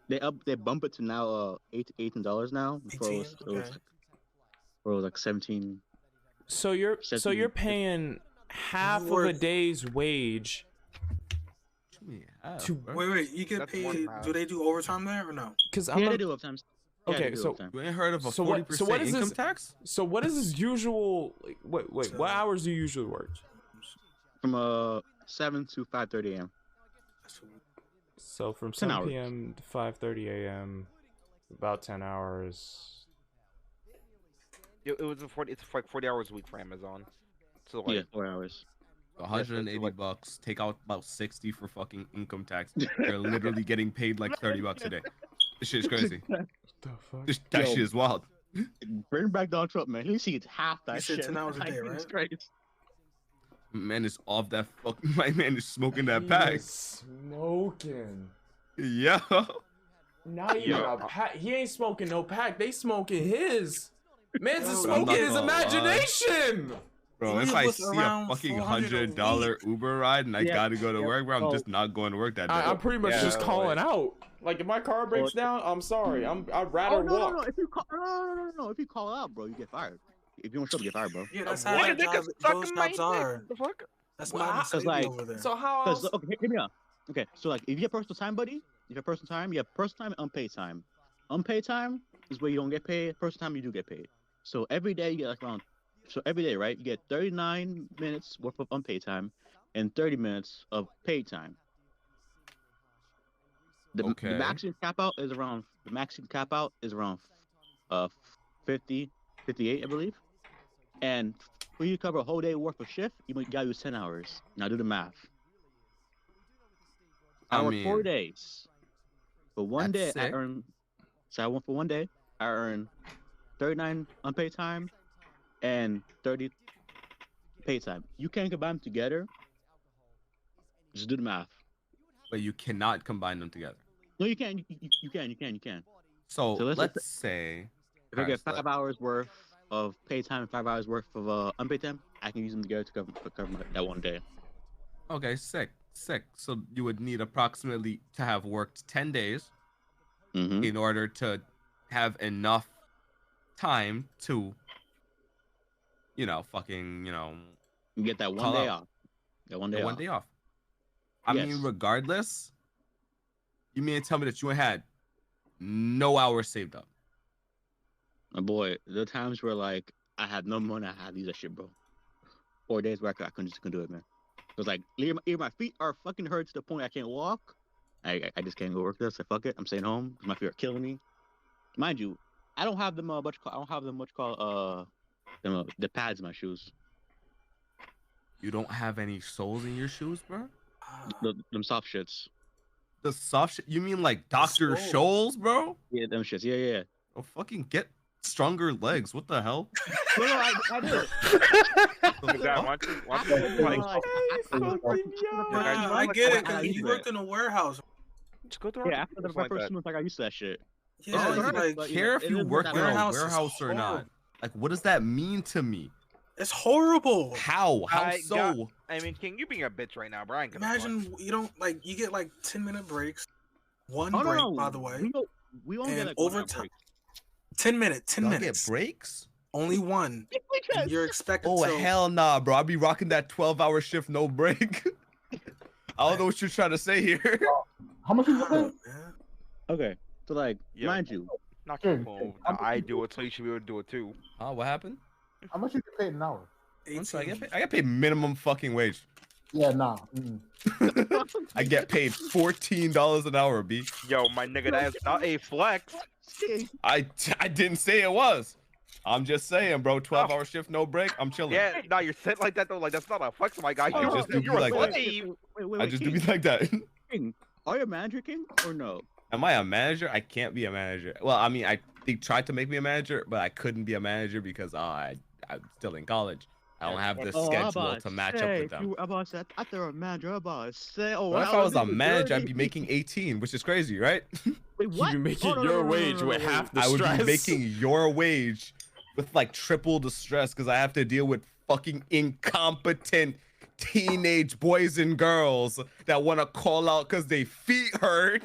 They bump it to now $18 now. Before 18? Okay. it was like 17. So you're 17. paying half of a Worth- day's wage Yeah, to bro. Wait, you get That's paid. one half. Do they do overtime there or no? because Yeah, they do overtime. Yeah, Okay, they do so- overtime. You ain't heard of a So 40% what is income this- tax? So what is this usual? Like, wait, what hours do you usually work? From 7 to 5:30 a.m. So from 10 7 hours. p.m. to 5:30 a.m. About 10 hours. It was it's like 40 hours a week for Amazon. So like, Yeah, 4 hours. 180 like- bucks. Take out about 60 for fucking income tax. You're literally getting paid like 30 bucks a day. This shit's crazy. The fuck? That Yo. shit is wild. Bring back Donald Trump, man. At least he gets half that You said shit. 10 hours a Like, day, it's right? crazy. Man is off that fuck. My man is smoking that He pack. is smoking. Yeah. Not even Yeah. a pack. He ain't smoking no pack. They smoking his. Man's Yo, is I'm smoking not his gonna lie. imagination. Bro, if Live I with see a around fucking $400 a $100 Uber ride and I Yeah. gotta go to Yeah. work, bro, I'm Oh. just not going to work that day. I'm pretty much Yeah, just calling like- out. Like if my car breaks down, I'm sorry. I'd rather Oh no, walk. no, no! If you call, no! If you call out, bro, you get fired. If you don't show up, you get fired, bro. Yeah, that's What? how Nigga, jobs, suck those my jobs dick. are. The fuck? That's Well, modern I- slavery like- over there. So how Because else? okay, hear me out. Okay, so like if you have personal time, buddy, you have personal time. You have personal time and unpaid time. Unpaid time is where you don't get paid. Personal time you do get paid. So every day you get like around. So every day, right? You get 39 minutes worth of unpaid time and 30 minutes of paid time. The Okay. maximum cap out is around 50, 58, I believe. And for you to cover a whole day worth of shift, you gotta use 10 hours. Now do the math. I work 4 days. For one day, That's I sick. earn. So I went for one day. I earn 39 unpaid time and 30 paid time. You can't combine them together. Just do the math. But you cannot combine them together. No, you can. You can. So, So let's- let's say If I get Alright, 5 hours worth of paid time and 5 hours worth of unpaid time, I can use them together to cover that one day. okay, sick. So you would need approximately to have worked 10 days Mm-hmm. in order to have enough time to, fucking, You get that one Call day out. off. That one day the off. one day off. I Yes. mean, regardless, you mean to tell me that you ain't had no hours saved up? My boy, there are times where like I had no money, I had to use that shit, bro. 4 days where I couldn't do it, man. It was like either my feet are fucking hurt to the point I can't walk. I just can't go work there. So fuck it, I'm staying home because my feet are killing me. Mind you, I don't have them the pads in my shoes. You don't have any soles in your shoes, bro? Them soft shits. The soft shit? You mean like Dr. soles. Scholl's, bro? Yeah, them shits. Yeah. Oh, fucking get stronger legs. What the hell? No, I did. God, watch it, like, Yeah, I get it because you worked in a warehouse. just go through Yeah, after the like first that. month, I got used to that shit. Yeah, Oh, you I like but, care if it you is work what in a that warehouse is warehouse or not. horrible. Like, what does that mean to me? it's horrible. How? How I so? got- I mean, King, you being a bitch right now, bro. I ain't gonna front. Imagine you don't like you get like 10-minute breaks, one Oh, break no, by the way, we only and get like 1 hour overtime. break. 10 minutes, 10 Do I get minutes, breaks? only one. And you're expected Oh, to. hell nah, bro. I be rocking that 12-hour shift, no break. I don't know what you're trying to say here. How much is Shut it? up, man. Okay, so like, Yeah. mind you, Not your King, phone. I'm- I do it, so you should be able to do it too. What happened? How much you get paid an hour? I'm sorry, 18. I get paid minimum fucking wage. Yeah, nah. I get paid $14 an hour, B. Yo, my nigga, that is not a flex. I didn't say it was. I'm just saying, bro. 12-hour shift, no break. I'm chilling. Yeah, no, you're sitting like that though. Like that's not a flex, my guy. I You're, just do be you're a like that. slave. Wait, I just do be King, like that. King, are you a manager, King, or no? Am I a manager? I can't be a manager. Well, I mean, they tried to make me a manager, but I couldn't be a manager because I'm still in college. I don't have the schedule to match up with them. I'm about to say, I thought you were a manager. I'm about to say, oh, What if I was a manager? I'd be making 18, which is crazy, right? Wait, what? You'd be making your wage with half the I would stress. be making your wage with like triple the stress because I have to deal with fucking incompetent teenage boys and girls that want to call out because they feet hurt.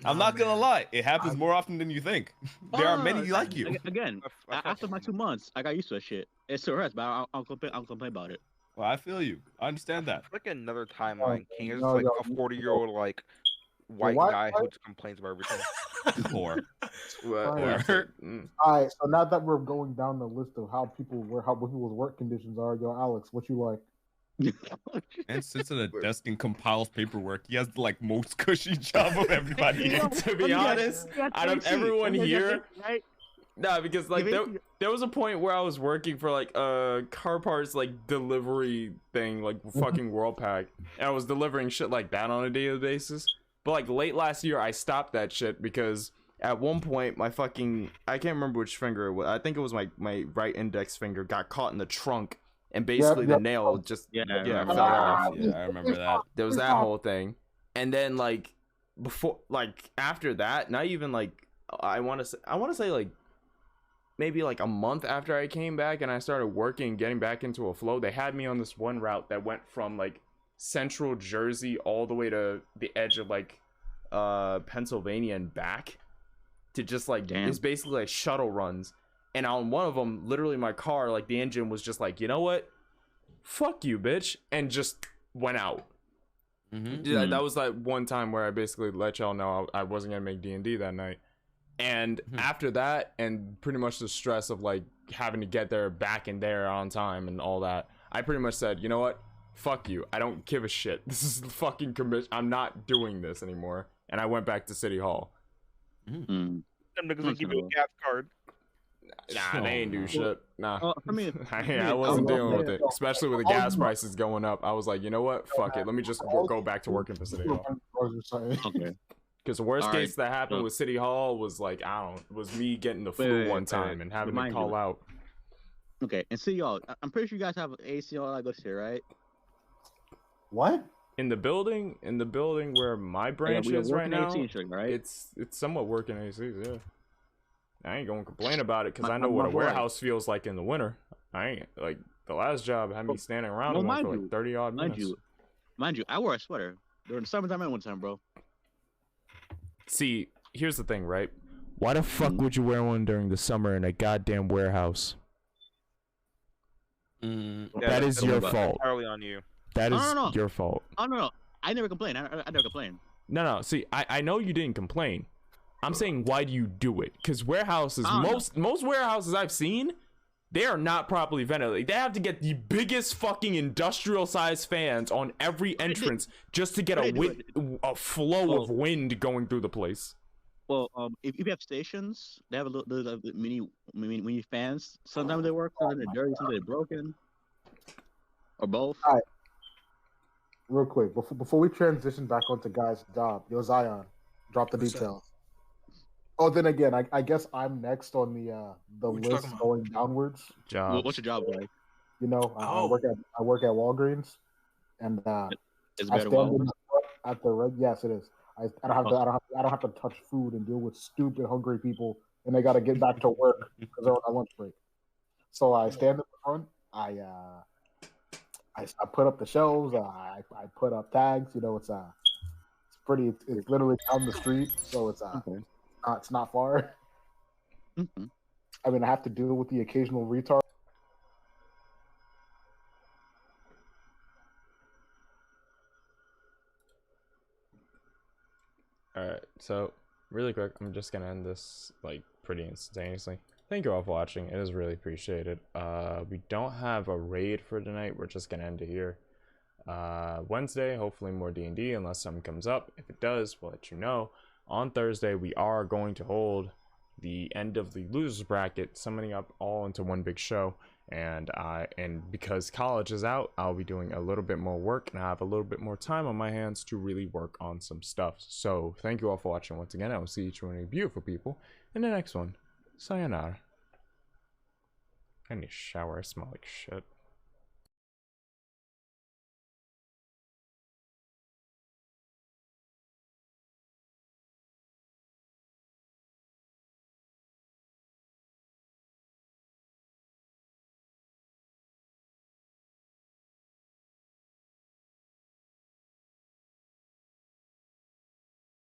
I'm not gonna lie, it happens more often than you think. There are many like you. Again, after my 2 months, I got used to that shit. It's a rest, but I'll complain about it. Well, I feel you. I understand that. Like another timeline, King is no, like no, a 40-year-old like white guy who just complains about everything. Or All right, so now that we're going down the list of how people's work conditions are, yo, Alex, what you like? and sits at a desk and compiles paperwork. He has the like most cushy job of everybody. To be honest, out of everyone here, nah, because like there was a point where I was working for like a car parts like delivery thing, like fucking Worldpack, and I was delivering shit like that on a daily basis. But like late last year, I stopped that shit because at one point my fucking, I can't remember which finger it was. I think it was my right index finger got caught in the trunk. And basically the nail just fell off. Yeah, I remember that. There was that whole thing. And then like before, like after that, not even like I want to say like maybe like a month after I came back and I started working, getting back into a flow, they had me on this one route that went from like central Jersey all the way to the edge of like Pennsylvania and back to just like it's basically like shuttle runs. And on one of them, literally my car, like the engine was just like, you know what? Fuck you, bitch. And just went out. Yeah, that was like one time where I basically let y'all know I wasn't going to make D&D that night. And after that, and pretty much the stress of like having to get there back in there on time and all that, I pretty much said, you know what? Fuck you. I don't give a shit. This is the fucking commission. I'm not doing this anymore. And I went back to City Hall. Them niggas will give you a gas card. Nah, they ain't do shit. Nah. I mean, I wasn't dealing with it, especially with the gas prices going up. I was like, you know what? Fuck it. Let me just go back to working for City Hall. Okay. Because the worst case that happened with City Hall was like, was me getting the flu one time and having to call out. Okay, and see y'all, I'm pretty sure you guys have AC all that goes here, right? What? In the building where my branch is right now, right? it's somewhat working ACs, yeah. I ain't gonna complain about it because I know what a warehouse feels like in the winter. I ain't like the last job had me standing around for like 30 odd minutes. Mind you, I wear a sweater during the summertime and wintertime, bro. See, here's the thing, right? Why the fuck would you wear one during the summer in a goddamn warehouse? That is your fault. Entirely on you. That is your fault. Oh no, I never complain. I never complain. No. See, I know you didn't complain. I'm saying, why do you do it? Because warehouses, most warehouses I've seen, they are not properly ventilated. They have to get the biggest fucking industrial-sized fans on every entrance just to get a flow of wind going through the place. Well, if you have stations, they have a little mini fans. Sometimes they work, sometimes they're dirty, sometimes they're broken, or both. All right. Real quick, before we transition back onto Guy's job, yo Zion, drop the details. Oh, then again, I guess I'm next on the list going downwards. What's your job like? You know, I work at Walgreens, and it's I better stand at the red. Yes, it is. I don't have to touch food and deal with stupid hungry people, and they got to get back to work because they're on a lunch break. So I stand in the front. I put up the shelves. I put up tags. You know, it's pretty. It's literally down the street, so it's it's not far. I mean, I have to deal with the occasional retard. Alright, so really quick, I'm just gonna end this like pretty instantaneously. Thank you all for watching. It is really appreciated. We don't have a raid for tonight. We're just gonna end it here. Wednesday, hopefully more D&D unless something comes up. If it does, we'll let you know. On Thursday, we are going to hold the end of the losers bracket, summoning up all into one big show. And because college is out, I'll be doing a little bit more work, and I have a little bit more time on my hands to really work on some stuff. So thank you all for watching once again. I will see each one of you beautiful people in the next one. Sayonara. I need a shower. I smell like shit.